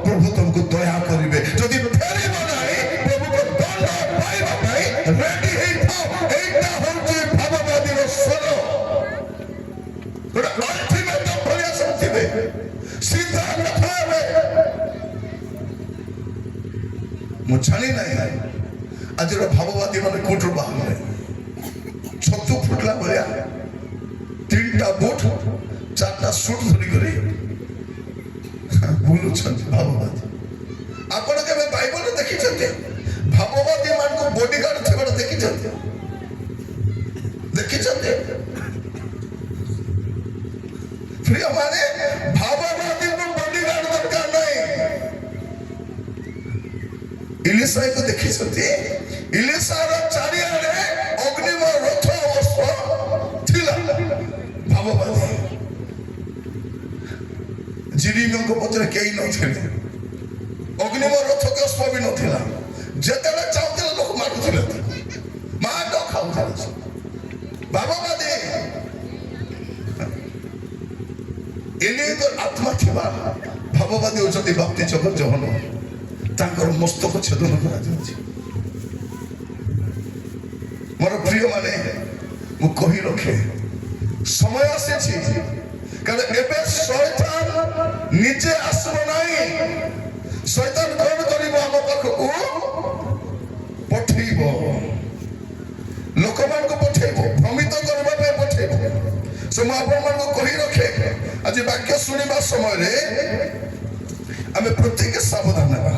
ପ୍ରଭୁ ତମକୁ ଦୟା କରିବେ ଯଦି ଫେରିବ ନାହିଁ ପ୍ରଭୁଙ୍କ ଦଣ୍ଡ ପାଇବା ପାଇଁ ରେଡି ହେଇଥାଅ ଏଇଟା ହଉଛି ଭାବବାଦୀର ସ୍ୱର ଗୋଟେ ଅଲ୍ଟିମେଟମ୍ ଭଳିଆ ଶୁଣିଥିବେ ସିଧା କଥା ହେବେ ମୁଁ ଜାଣି ନାହିଁ ଆଜିର ଭାବବାଦୀ ମାନେ କୋଉଠୁ ବାହାରିଲେ ଛତୁ ଫୁଟିଲା ଭଳିଆ 3ଟା ବୁଟ 4ଟା ସୁଟ ଧରିକରି ଭୁଲ ବୁଲୁଛନ୍ତି ଭାବବାଦୀ। ଆପଣ କେବେ ବାଇବଲ ଦେଖିଛନ୍ତି ଭାବବାଦୀ ମାନଙ୍କୁ ବଡିଗାର୍ଡ ଥିବାର ଦେଖିଛନ୍ତି? ଦେଖିଛନ୍ତି? ପ୍ରିୟ ମାନେ ଭାବବାଦୀଙ୍କୁ ବଡିଗାର୍ଡ ଦରକାର ନାହିଁ। ଇଲିଶାକୁ ଦେଖିଛନ୍ତି? ଇଲିଶାର ଚାରିଆଡେ ଅଗ୍ନିମୟ ରଥ ଅଶ୍ଵ ଥିଲା। ଭାବବାଦୀ ଜିରିମିଙ୍କ ପଛରେ କେହି ନଥିଲେ, ଅଗ୍ନିମୟ ରଥ ଅଶ୍ଵ ବି ନଥିଲା। ଯେତେବେଳେ ଚାହୁଁଥିଲେ ଲୋକ ମାରୁଥିଲେ, ମାଡ଼ ଖାଉଥିଲେ। ଭାବବାଦୀ ଏଲିଙ୍କର ଆତ୍ମା ଥିବା ଭାବବାଦୀ ହେଉଛନ୍ତି ବାପ୍ତିଜକ ଯୋହନ। ତାଙ୍କର ମସ୍ତକ ଛେଦନ କରାଯାଉଛି। ମୋର ପ୍ରିୟ ମାନେ ମୁଁ କହି ରଖେ, ସମୟ ଆସିଛି, କାରଣ ଏବେ ଶୈତାନ ନିଜେ ଆସିବ ନାହିଁ। ଶୈତାନ କଣ କରିବ? ଆମ ପାଖକୁ ପଠେଇବ, ଲୋକମାନଙ୍କୁ ପଠେଇବ, ଭ୍ରମିତ କରିବା ପାଇଁ ପଠେଇବ। ସେ ମୁଁ ଆପଣମାନଙ୍କୁ କହି ରଖେ, ଆଜି ବାକ୍ୟ ଶୁଣିବା ସମୟରେ ଆମେ ପ୍ରତ୍ୟେକ ସାବଧାନ ହେବା।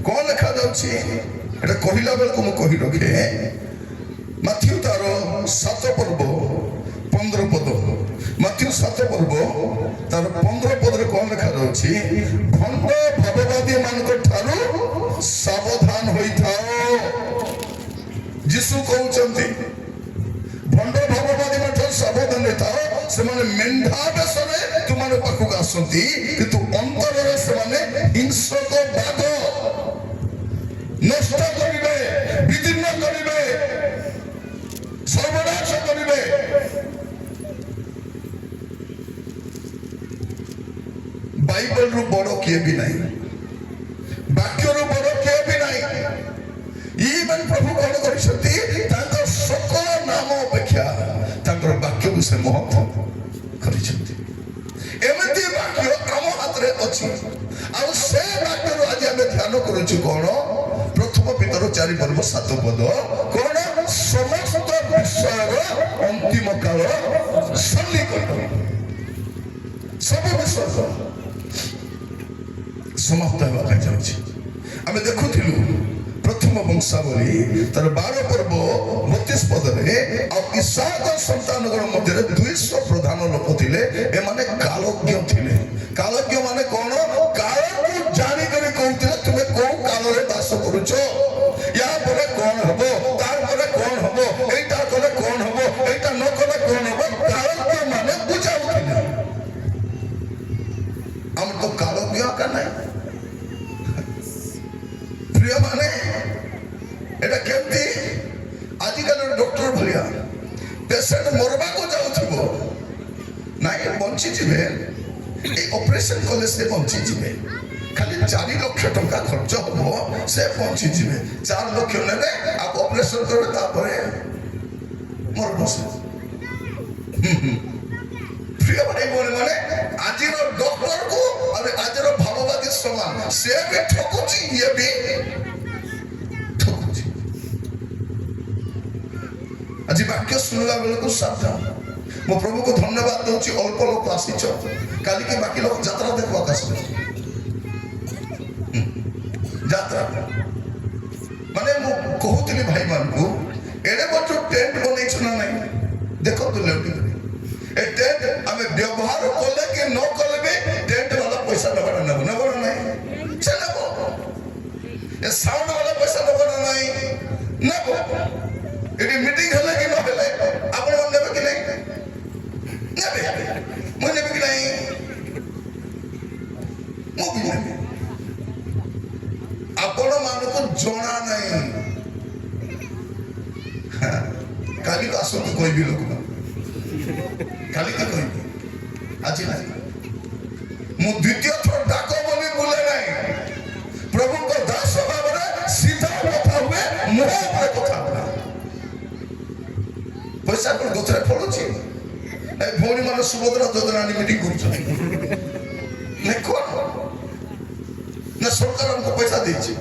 କଣ ଲେଖାଯାଉଛି ଏଟା କହିଲା ବେଳକୁ ମୁଁ କହି ରଖେ, ମାଥ୍ୟୁ ତାର 7 ପର୍ବ 15 ପଦ, ମାଥ୍ୟୁ 7 ପର୍ବ ତାର 15 ପଦରେ କଣ ଲେଖାଯାଉଛି? ଭଣ୍ଡ ଭାବବାଦୀ ମାନଙ୍କ ଠାରୁ ସାବଧାନ ହୋଇଥାଅ। ଯୀଶୁ କହୁଛନ୍ତି ଭଣ୍ଡ ଭାବବାଦୀ ଠାରୁ ସାବଧାନ ହୋଇଥାଅ। ସେମାନେ ମେଣ୍ଢା ବେଶରେ ତୁମମାନଙ୍କ ପାଖକୁ ଆସନ୍ତି, କିନ୍ତୁ ଅନ୍ତରରେ ସେମାନେ ହିଂସକ ବାଦ, ନଷ୍ଟ କରିବେ, ବିଦୀର୍ଣ୍ଣ କରିବେ, ସର୍ବନାଶ କରିବେ। ବାଇବଲରୁ ବଡ କିଏ ବି ନାହିଁ, ବାକ୍ୟରୁ ବଡ କିଏ ବି ନାହିଁ। ଇଭେନ୍ ପ୍ରଭୁ କଣ କରିଛନ୍ତି? ତାଙ୍କ ସକଳ ନାମ ଅପେକ୍ଷା ତାଙ୍କର ବାକ୍ୟକୁ ସେ ମହତ୍ଵ କରିଛନ୍ତି। ଏମିତି ବାକ୍ୟ ଆମ ହାତରେ ଅଛି, ଆଉ ସେ ବାକ୍ୟରୁ ଆଜି ଆମେ ଧ୍ୟାନ କରୁଛୁ କଣ? ପ୍ରଥମ ପିତର 4 ପର୍ବ 7 ପଦ କଣ? ସମସ୍ତ ବିଷୟର ଅନ୍ତିମ କାଳ ସନ୍ନିକଟ। ସବୁ ବିଷୟ ସମାପ୍ତ ହେବା ପାଇଁ ଯାଉଛି। ଆମେ ଦେଖୁଥିଲୁ ପ୍ରଥମ ବଂଶାବଳୀ ତାର 12 ପର୍ବ 32 ପଦରେ, ଆଉ ଇସାକ ସନ୍ତାନଗଣ ମଧ୍ୟରେ 200 ପ୍ରଧାନ ଲୋକ ଥିଲେ। ଏମାନେ କାଳଜ୍ଞ ଥିଲେ। କାଳଜ୍ଞ ମାନେ କଣ? କାଳକୁ ଜାଣିକରି କହୁଥିଲେ ତୁମେ କୋଉ କାଳରେ ବାସ କରୁଛ, ୟା ପରେ କଣ ହବ, ତାପରେ କଣ ହବ, ଏଇଟା କଲେ କଣ ହବ, ଏଇଟା ନ କଲେ କଣ ହବ। କାଳଜ୍ଞ ମାନେ ବୁଝାଉଥିଲେ। ଆମର ତ କାଳଜ୍ଞ ଆକା ନାହିଁ। ପ୍ରିୟ ମାନେ এটা କେମିତି? ଆଜିକାଲି ଡକ୍ଟର ଭଳିଆ ପେସେଣ୍ଟ ମରବାକୁ ଯାଉଥିବ, ନାଇଁ ବଞ୍ଚିଯିବେ, এই অপারেশন কলে সে বঞ্চিଯିবে, খালি 4 লক্ষ টଙ୍କା খরচ হব, সে বঞ্চিଯିবে। 4 লক্ষ নেবে আর অপারেশন করবে, তারপরে মরব সে। প্রিয় ভাই বোন মানে আজির ডক্টরକୁ আর আজির ভাববাদী সমান, সে ବି ঠকুଛି, ইয়ে ବି ঠকুଛି। ଆଜି ବାକ୍ୟ ଶୁଣିଲା ବେଳକୁ ସାବଧାନ। ମୁଁ ପ୍ରଭୁକୁ ଧନ୍ୟବାଦ ଦଉଛି, ଅଳ୍ପ ଲୋକ ଆସିଛ, କାଲିକି ବାକି ଲୋକ ଯାତ୍ରା ଦେଖିବାକୁ ଆସିବେ। ଯାତ୍ରା ମାନେ ମୁଁ କହୁଥିଲି ଭାଇମାନଙ୍କୁ, ଏଡ଼େ ବଡ଼ ଟେଣ୍ଟ ବନେଇଛ ନା ନାହିଁ ଦେଖନ୍ତୁ। ଏ ଟେଣ୍ଟ ଆମେ ବ୍ୟବହାର କଲେ କି ନ କଲେ ବି ଟେଣ୍ଟ ବାଲା ପଇସା ନେବାଟା ନେବ ନା ନାହିଁ? ସେ ନେବ। ଏ ସାଉଣ୍ଡ ବାଲା ପଇସା ନେବ ନା ନାହିଁ? ନେବ। ଏଠି ମିଟିଂ ହେଲେ କି ନ ହେଲେ ଆପଣ ନେବେ କି ନାହିଁ? ନେବେ। ମୁଁ ନେବି କି ନାହିଁ? ମୁଁ ବି ନେବି। ଆପଣ ମାନଙ୍କୁ ଜଣା ନାହିଁ। କାଲି ଆସନ୍ତୁ କହିବି, ଲୋକ କାଲି ତ କହିବି, ଆଜି ନାହିଁ। ମୁଁ ଦ୍ୱିତୀୟ ଥର ଡାକ ବୋଲି ବୁଲେ ନାହିଁ। ପ୍ରଭୁଙ୍କ ଦାସ ଭାବରେ ସିଧା କଥା ହୁଏ, ମୁହଁ ଉପରେ କଥା ହୁଏ। ପଇସା କଣ ଗଛରେ ଫଳୁଛି? ଭଉଣୀ ମାନେ ସୁଭଦ୍ରା ଯୋଜନା ମିଟିଂ କରୁଛନ୍ତି କଣ ନା ସରକାର ଆମକୁ ପଇସା ଦେଇଛି,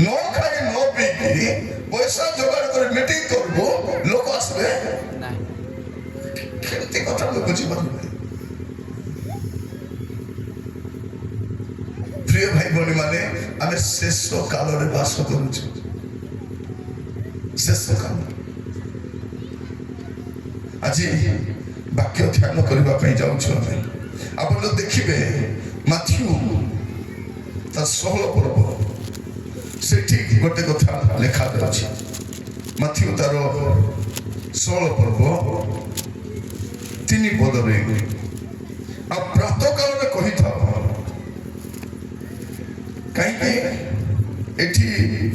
ନ ଖାଇ ନ ପିଇକି ପଇସା ଯୋଗାଡ଼ କରି ମିଟିଂ କରିବୁ, ଲୋକ ଆସିବେ। କେମିତି କଥା ମୁଁ ବୁଝିପାରୁନି। प्रिय भाई भौणी माने आमे शेष काल रे वास करूछु शेष काल आज वाक्य ध्यान करबा पई जाउछु आमे आपण तो देखिबे माथ्यू ता 16 पर्व सेठी गोटे कथा लेखा अछि माथ्यू तार 16 पर्व 3 पद रे आ प्रातः काल रे कहि था कहीं एठी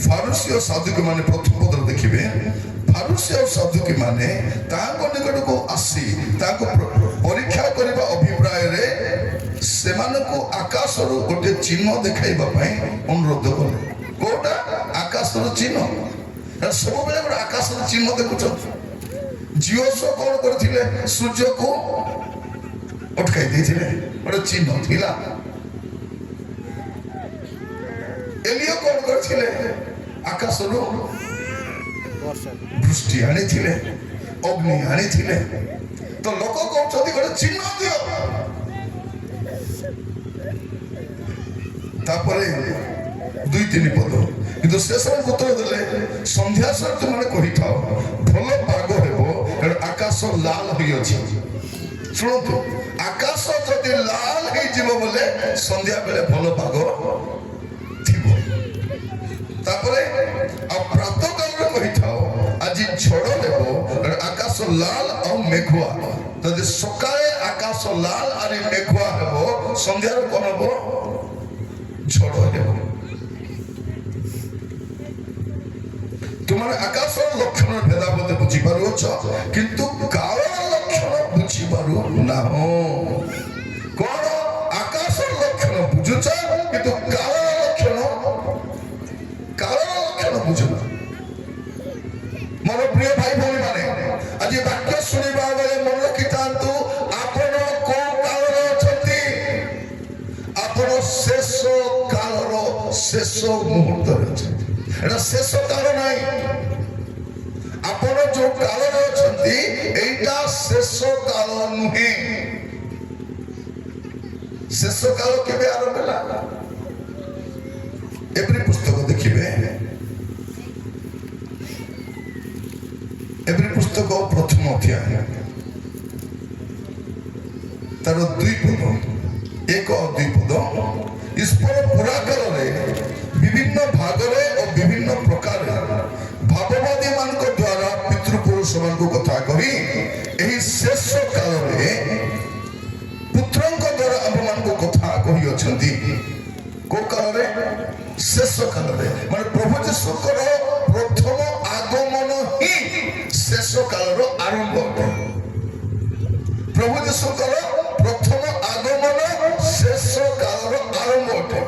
फारूसी और साधुक माने प्रथम पद देखिबे फारूसी और साधुक माने ताको निकट को आसी ताको परीक्षा करबा अभिप्राय रे सेमान को आकाश रो गोटे चिन्ह देखाइबा पई अनुरोध कले कोटा आकाश रो चिन्ह सब बेले गोटे आकाश रो चिन्ह देखुछ जियोस कोन करथिले सूर्य को अटकाई देथिले गोटे चिन्ह थिला एलियो कोन करथिले आकाश रो वृष्टि आनी थिले अग्नि आनी थिले तो लोक कहउछथि गोटे चिन्ह दियो तापरे 2-3 पद किंतु शेष उत्तर देले संध्या सर तुम कही थाओ भल पाग हेबो कारण आकाश लाल होई अछि सुनतु आकाश जदि लाल होई जिवो बोले संध्या बेले भल पाग थिबो तापरे आ प्रातः काल रे कही थाओ आज झड़ हेबो कारण आकाश लाल और मेघुआ जदि सकाळे आकाश लाल आरि मेघुआ हेबो संध्या रे कोन हेबो झड़ हेबो तुम्हारे आकाश लक्षण भेदाभेद बुझी पारुछ किंतु काल लक्षण बुझी पारु ना हो कौन आकाश लक्षण बुझुछ किंतु काल लक्षण बुझुना मोर प्रिय भाई भौणी माने आज वाक्य सुनिबा बेले मन रखितांतु आपण को काल रे अछंती आपण शेष काल रो शेष मुहूर्त रे अछंती एटा शेष काल नाही आपण जो काल रे अछंती एटा शेष काल नुहे शेष काल केबे आरंभ होला एप्री पुस्तक देखिबे एप्री पुस्तक प्रथम अध्याय तार 2 पद 1 और 2 पद ईश्वर पुरा काल रे विभिन्न भागरे और विभिन्न प्रकार भाववादी मान द्वारा पितृपुरुष मान को कथा कही एही शेष काल रे पुत्रन को द्वारा हम मान को कथा कही अछंती को काल रे शेष काल रे माने प्रभु यीशु कर प्रथम आगमन ही शेष काल रो आरंभ अटे प्रभु यीशु कर प्रथम आगमन शेष काल रो आरंभ अटे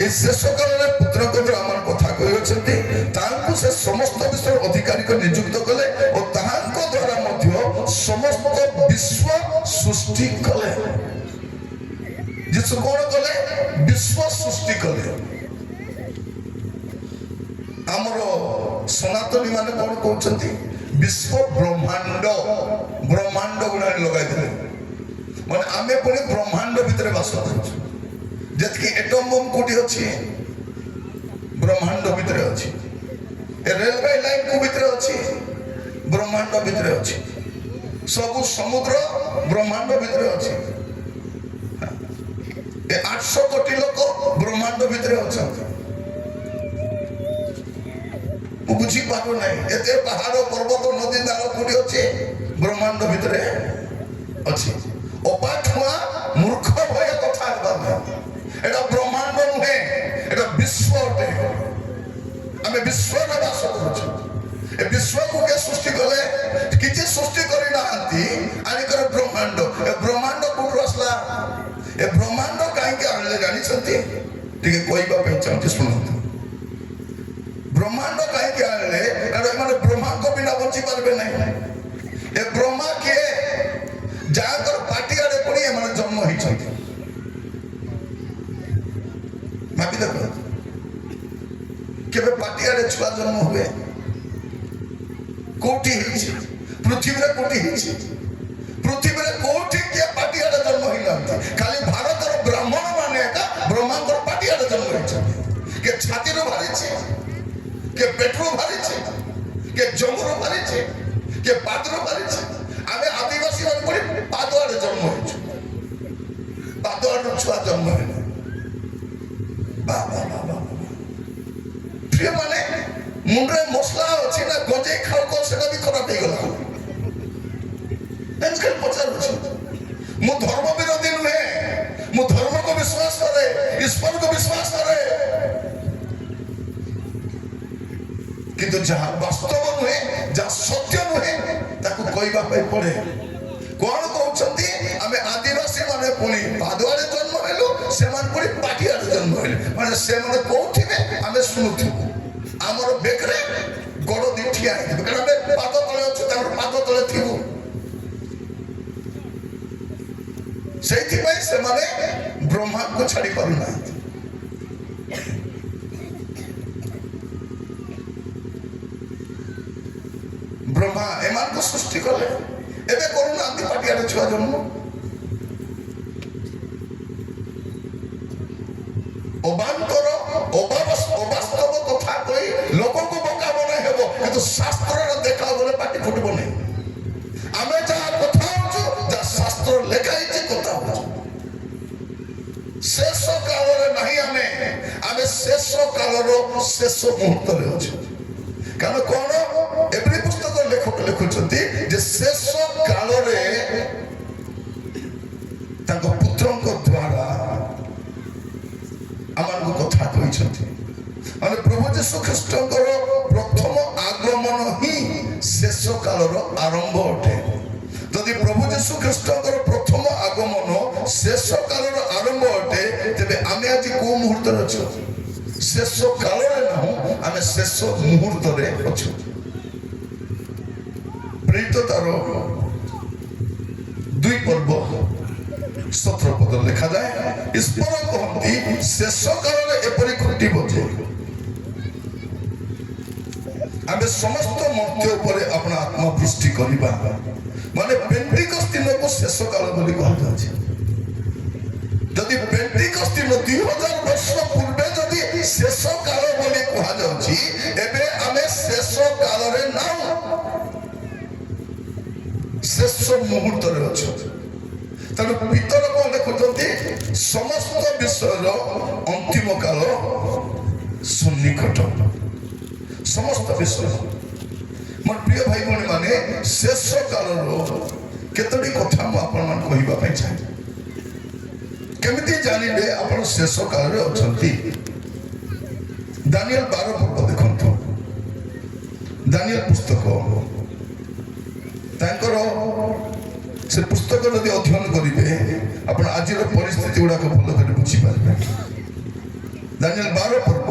ए शेष काल रे पुत्र को आमान कथा कहि अछंती तांको से समस्त विषय अधिकारी को नियुक्त कले और तांको द्वारा मध्य समस्त विश्व सृष्टि कले जिसु कोन कले विश्व सृष्टि कले हमरो सनातनी माने कोन कहउछंती विश्व ब्रह्मांड गुणा लगाइ देले माने आमे पुनी ब्रह्मांड भितरे वास करू जतकी एटम बम कोटी अछि ब्रह्मांड भितरे अछि ए रेलवे लाइन को भितरे अछि ब्रह्मांड भितरे अछि सब समुद्र ब्रह्मांड भितरे अछि ए 800 कोटी लोक ब्रह्मांड भितरे अछंती बुझी पारो नाही एते पहाड़ पर्वत नदी नाल कोटी अछि ब्रह्मांड भितरे अछि अपाठुआ मूर्ख भय कथा करबा एटा ब्रह्मांड नुहे एटा विश्व अटे आमे विश्व रे वास करू ए विश्व को के सृष्टि कले किछि सृष्टि करि नांती आनी कर ब्रह्मांड ए ब्रह्मांड कोठु असला ए ब्रह्मांड काहे के आले जानि छथि ठीक है कोई बा पहचान सुनत ब्रह्मांड काहे के आले अरे माने ब्रह्मा को बिना बंची पारबे नहीं ए ब्रह्मा के जाकर पार्टी आड़े पड़ी माने जन्म ही छथि भाभी देखो केबे पार्टी आड़े छुआ जन्म हुए कोठी हिची पृथ्वी रे कोठी हिची पृथ्वी रे कोठी के पार्टी आड़े जन्म हिला କେଠୁରୁ ବାହାରିଛେ, କେ ଜଙ୍ଗରୁ ବାହାରିଛେ, କେ ପାଦରୁ ବାହାରିଛେ। ଆମେ ଆଦିବାସୀ ମାନେ ପରି ପାଦୁଆରେ ଜନ୍ମ ହେଇଛୁ, ପାଦୁଆର ଛୁଆ ଜନ୍ମ ହେଲେ। ପ୍ରିୟ ମାନେ, ମୁଣ୍ଡରେ ମସଲା ଅଛି ନା ଗଞ୍ଜେଇ ଖାଉ ଖାଉ ସେଟା ବି ଖରାପ ହେଇଗଲା। ପଚାରୁଛି, ମୁଁ ଧର୍ମ ବିରୋଧୀ ନୁହେଁ, ମୁଁ ଧର୍ମକୁ ବିଶ୍ୱାସ କରେ, ଈଶ୍ୱରକୁ ବିଶ୍ୱାସ କରେ, କିନ୍ତୁ ଯାହା ବାସ୍ତବ ନୁହେଁ, ଯାହା ସତ୍ୟ ନୁହେଁ, ତାକୁ କହିବା ପାଇଁ ପଡେ। କଣ କହୁଛନ୍ତି? ଆମେ ଆଦିବାସୀ ମାନେ ପୁଣି ପାଦୁଆରେ ଜନ୍ମ ହେଲୁ, ସେମାନେ ପୁଣି ପାଟିଆରେ ଜନ୍ମ ହେଲେ। ମାନେ ସେମାନେ କହୁଥିବେ, ଆମେ ଶୁଣୁଥିବୁ, ଆମର ବେକରେ ଗୋଡ ଦି ଠିଆ ହେଇଥିବ, କାରଣ ଆମେ ପାଦ ତଳେ ଅଛୁ, ତାଙ୍କର ପାଦ ତଳେ ଥିବୁ। ସେଇଥିପାଇଁ ସେମାନେ ବ୍ରହ୍ମାକୁ ଛାଡି ପାରୁନାହାନ୍ତି। ବ୍ରହ୍ମା ଏମାନଙ୍କୁ ସୃଷ୍ଟି କଲେ, ଏବେ କରୁନାହାନ୍ତି ପାଟିଆରେ ଛୁଆ ଜନ୍ମ। ଅବାସ୍ତବ କଥା କହି ଲୋକଙ୍କୁ ବୋକା ବନାଇ ହେବ, କିନ୍ତୁ ଶାସ୍ତ୍ରରେ ଦେଖା ଗଲେ ପାଟି ଫୁଟିବ ନାହିଁ। ଆମେ ଯାହା କଥା ହଉଛୁ, ଯାହା ଶାସ୍ତ୍ର ଲେଖା ହେଇଛି କଥା ହଉଛୁ। ଶେଷ କାଳରେ ନାହିଁ, ଆମେ ଶେଷ କାଳର ଶେଷ ମୁହୂର୍ତ୍ତରେ ଅଛୁ। କାରଣ କଣ? ଏଭଳି ପୁସ୍ତକ ଲେଖକ ଲେଖୁଛନ୍ତି ଯେ ଶେଷ କାଳରେ ତାଙ୍କ ପୁତ୍ରଙ୍କ ଦ୍ୱାରା ଆମମାନଙ୍କୁ କଥା କହିଛନ୍ତି। ମାନେ ପ୍ରଭୁ ଯୀଶୁ ଖ୍ରୀଷ୍ଟଙ୍କର ପ୍ରଥମ ଆଗମନ ହିଁ ଶେଷ କାଳର ଆରମ୍ଭ ଅଟେ। ଯଦି ପ୍ରଭୁ ଯୀଶୁ ଖ୍ରୀଷ୍ଟଙ୍କର ପ୍ରଥମ ଆଗମନ ଶେଷ କାଳର ଆରମ୍ଭ ଅଟେ, ତେବେ ଆମେ ଆଜି କୋଉ ମୁହୂର୍ତ୍ତରେ ଅଛୁ? ଶେଷ କାଳରେ ନାହୁଁ, ଆମେ ଶେଷ ମୁହୂର୍ତ୍ତରେ ଅଛୁ। ପ୍ରେରିତ ତାର 2 ପର୍ବ 17 ପଦ ଲେଖାଯାଏ, ଈଶ୍ୱର କହନ୍ତି ଶେଷ କାଳରେ ଏପରି ଘଟିବ ଯେ ଆମେ ସମସ୍ତ ମର୍ତ୍ତ୍ୟ ଉପରେ ଆପଣ ଆତ୍ମା ବୃଷ୍ଟି କରିବା। ମାନେ ପେଣ୍ଟିକୋସ୍ତ ଦିନକୁ ଶେଷ କାଳ ବୋଲି କୁହାଯାଉଛି। ଯଦି ପେଣ୍ଟିକୋସ୍ତ ଦିନ 2000 ବର୍ଷ ପୂର୍ବେ ଯଦି ଶେଷ କାଳ ବୋଲି କୁହାଯାଉଛି, ଏବେ ଆମେ ଶେଷ କାଳରେ ନାହୁଁ, ଶେଷ ମୁହୂର୍ତ୍ତରେ ଅଛୁ। ତେଣୁ ପିତର କଣ ଲେଖୁଛନ୍ତି? ସମସ୍ତ ବିଷୟର ଅନ୍ତିମ କାଳ ସନ୍ନିକଟ। ସମସ୍ତ ବିଷୟ। ମୋର ପ୍ରିୟ ଭାଇ ଭଉଣୀ ମାନେ, ଶେଷ କାଳର କେତୋଟି କଥା ମୁଁ ଆପଣମାନଙ୍କୁ କହିବା ପାଇଁ ଚାହେଁ। କେମିତି ଜାଣିବେ ଆପଣ ଶେଷ କାଳରେ ଅଛନ୍ତି? ଦାନିଏଲ 12 ପର୍ବ ଦେଖନ୍ତୁ। ଦାନିଏଲ ପୁସ୍ତକ, ତାଙ୍କର ସେ ପୁସ୍ତକ ଯଦି ଅଧ୍ୟୟନ କରିବେ, ଆପଣ ଆଜିର ପରିସ୍ଥିତି ଗୁଡାକ ଭଲ କରି ବୁଝିପାରିବେ। ଦାନିଏଲ 12 ପର୍ବ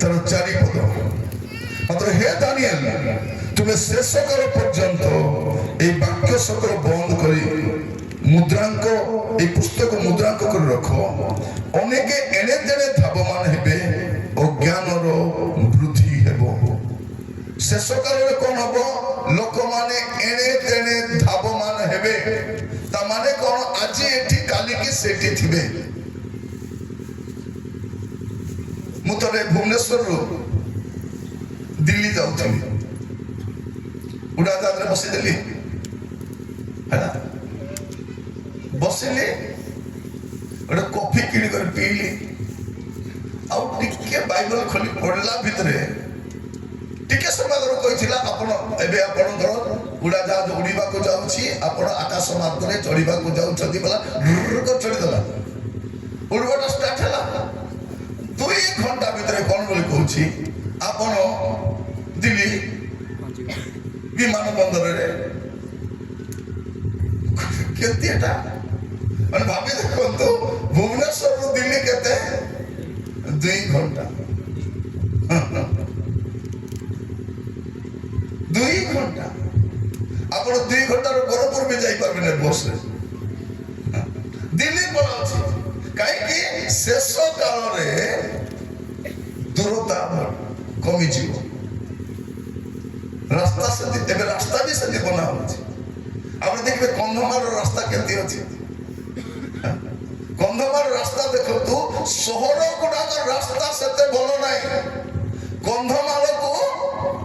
ତାର 4 ପଦ। ମାତ୍ର ହେ ଦାନିଏଲ, ତୁମେ ଶେଷ କାଳ ପର୍ଯ୍ୟନ୍ତ এই বাক্য সকল বন্ধ করে মুদ্রাঙ্ক, এই পুস্তক মুদ্রাঙ্ক করে রখ। অনেকে এনে তেনে ধাবমান হেবে, অজ্ঞানর বৃদ্ধি ହେବ। ଶେଷ କାଳରେ କଣ ହବ? ଲୋକମାନେ ଏଣେ ତେଣେ ଧାବମାନ ହେବେ। ତା ମାନେ କଣ? ଆଜି ଏଠି କାଲିକି ସେଠି ଥିବେ। ମୁଁ ଥରେ ଭୁବନେଶ୍ୱରରୁ ଦିଲ୍ଲୀ ଯାଉଥିଲି, ଉଡାଜାହାଜରେ ବସିଦେଲି ହେଲା, ବସିଲି, ଗୋଟେ କଫି କିଣିକରି ପିଇଲି, ଆଉ ଟିକେ ବାଇବଲ ଖୋଲି ପଢିଲା ଭିତରେ ଟିକେ ସମୟ କହିଥିଲା, ଆପଣ ଏବେ ଆପଣଙ୍କର ଉଡାଜାହାଜ ଉଡିବାକୁ ଯାଉଛି, ଆପଣ ଆକାଶ ମାର୍ଗରେ ଚଢିବାକୁ ଯାଉଛନ୍ତି ବୋଲା ଚଢିଦେଲା। ଉଡିବାଟା ଷ୍ଟାର୍ଟ ହେଲା। 2 ଘଣ୍ଟା ଭିତରେ କଣ ବୋଲି କହୁଛି, ଆପଣ ଦିଲ୍ଲୀ ବିମାନ ବନ୍ଦରରେ। କେତେ ଏଟା ମାନେ ଭାବି ଦେଖନ୍ତୁ, ଭୁବନେଶ୍ୱରରୁ ଦିଲ୍ଲୀ କେତେ? 2 ଘଣ୍ଟା। 2 ଘଣ୍ଟା। ଆପଣ 2 ଘଣ୍ଟାରୁ ବରପୁର ବି ଯାଇପାରିବେନି ବସରେ। ଦିଲ୍ଲୀ ପଳାଉଛି କାହିଁକି? ଶେଷ କାଳରେ ଦୂରତା କମିଯିବ। ରାସ୍ତା ସେଠି, ଏବେ ରାସ୍ତା ବି ସେଠି ବନା ହଉଛି। ଆପଣ ଦେଖିବେ କନ୍ଧମାଳର ରାସ୍ତା କେମିତି ଅଛି। କନ୍ଧମାଳ ରାସ୍ତା ଦେଖନ୍ତୁ, ସହର ଗୁଡାକ ରାସ୍ତା ସେତେ ଭଲ ନାହିଁ, କନ୍ଧମାଳକୁ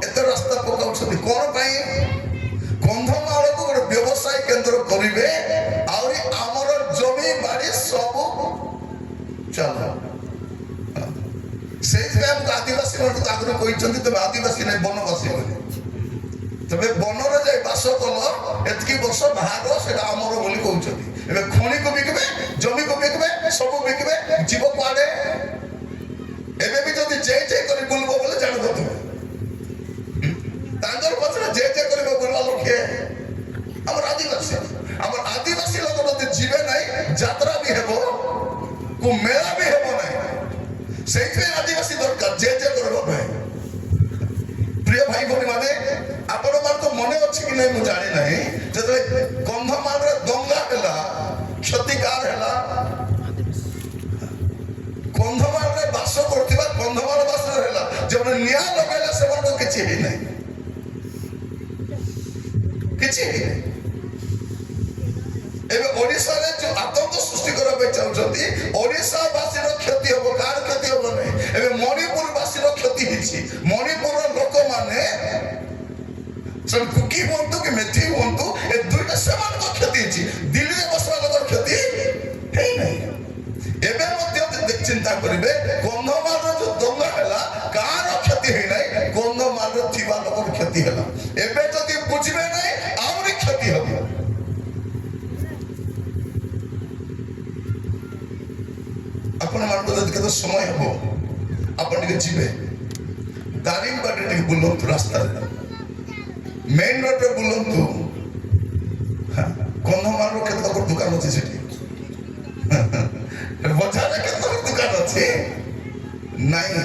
ଏତେ ରାସ୍ତା ପକାଉଛନ୍ତି କଣ ପାଇଁ? କନ୍ଧମାଳକୁ ଗୋଟେ ବ୍ୟବସାୟ କେନ୍ଦ୍ର କରିବେ, ଆହୁରି ଆମର ଜମି ବାଡି ସବୁ ଚାଲ। ସେଇଥିପାଇଁ ଆମକୁ ଆଦିବାସୀ ମାନଙ୍କୁ ଆଗରୁ କହିଛନ୍ତି ତମେ ଆଦିବାସୀ ନାହିଁ ବନବାସୀ ବୋଲି। ତମେ ବନରେ ଯାଇ ବାସ କଲ, ଏତିକି ବର୍ଷ ଭାଗ ସେଟା ଆମର ବୋଲି କହୁଛନ୍ତି। ଏବେ ଖଣିକୁ ବିକିବେ, ଜମିକୁ ବିକିବେ, ସବୁ ବିକିବେ, ଯିବ କୁଆଡେ? ଏବେ ବି ଯଦି ଜେ ଜେ କରି ବୁଲବ ବୋଲେ ଜାଣିବ ତୁମେ, ତାଙ୍କର ପଛରେ ଜେ ଜେ କରିବ ବୁଲବା ଲୋକେ ଆମର ଆଦିବାସୀ। ଆମର ଆଦିବାସୀ ଲୋକ ଯଦି ଯିବେ ନାହିଁ, ଯାତ୍ରା ବି ହେବ, କୋ ମେଳା ବି ହେବ ନାହିଁ। ସେଇଥିପାଇଁ ଆଦିବାସୀ ଦରକାର, ଜେ ଜେ କରିବା ପାଇଁ। ପ୍ରିୟ ଭାଇ ଭଉଣୀ ମାନେ, ଆପଣ ମାନଙ୍କୁ ମନେ ଅଛି କି ନାହିଁ ମୁଁ ଜାଣି ନାହିଁ, ଯେତେବେଳେ କନ୍ଧମାଳରେ ଦଙ୍ଗା ହେଲା, କ୍ଷତିକାର ହେଲା, କନ୍ଧମାଳରେ ବାସ କରୁଥିବା କନ୍ଧମାଳ ବାସରେ ହେଲା, ଯେଉଁମାନେ ନିଆଁ ଲଗାଇଲା ସେମାନଙ୍କୁ କିଛି ହେଇନାହିଁ, କିଛି ହେଇନାହିଁ। ଏବେ ଓଡ଼ିଶାରେ ଯୋଉ ଆତଙ୍କ ସୃଷ୍ଟି କରିବା ପାଇଁ ଚାହୁଁଛନ୍ତି, ଓଡ଼ିଶା ବାସୀର କ୍ଷତି ହବ, କାହାର କ୍ଷତି ହବ ନାହିଁ। ଏବେ ମଣିପୁର ବାସୀର କ୍ଷତି ହେଇଛି। ମଣିପୁରର ଲୋକମାନେ କୁକି ହୁଅନ୍ତୁ କି ମେଥି ହୁଅନ୍ତୁ, ଏ ଦୁଇଟା ସେମାନଙ୍କ କ୍ଷତି ହେଇଛି। ଦିଲ୍ଲୀରେ ବସିବା ଲୋକର କ୍ଷତି ହେଇନାହିଁ। ଏବେ ମଧ୍ୟ ଚିନ୍ତା କରିବେ, କନ୍ଧମାଳର ଯୋଉ ଦଙ୍ଗା ହେଲା କାହାର କ୍ଷତି ହେଇନାହିଁ, କନ୍ଧମାଳରେ ଥିବା ଲୋକର କ୍ଷତି ହେଲା। ଏବେ ଯଦି ବୁଝିବେ ନାହିଁ, ଆହୁରି କ୍ଷତି ହବ। ଆପଣ ମାନଙ୍କୁ ଯଦି କେତେ ସମୟ ହବ, ଆପଣ ଟିକେ ଯିବେ ଦାରିଙ୍ଗବାଡ଼ି ଟିକେ ବୁଲନ୍ତୁ, ରାସ୍ତାରେ ମେନ୍ ରୋଡରେ ବୁଲନ୍ତୁ। କନ୍ଧମାଳର କେତେ ଦୋକାନ ଅଛି ସେଠି, ବଜାରରେ କେତେ ଦୋକାନ ଅଛି ନାଇଁ।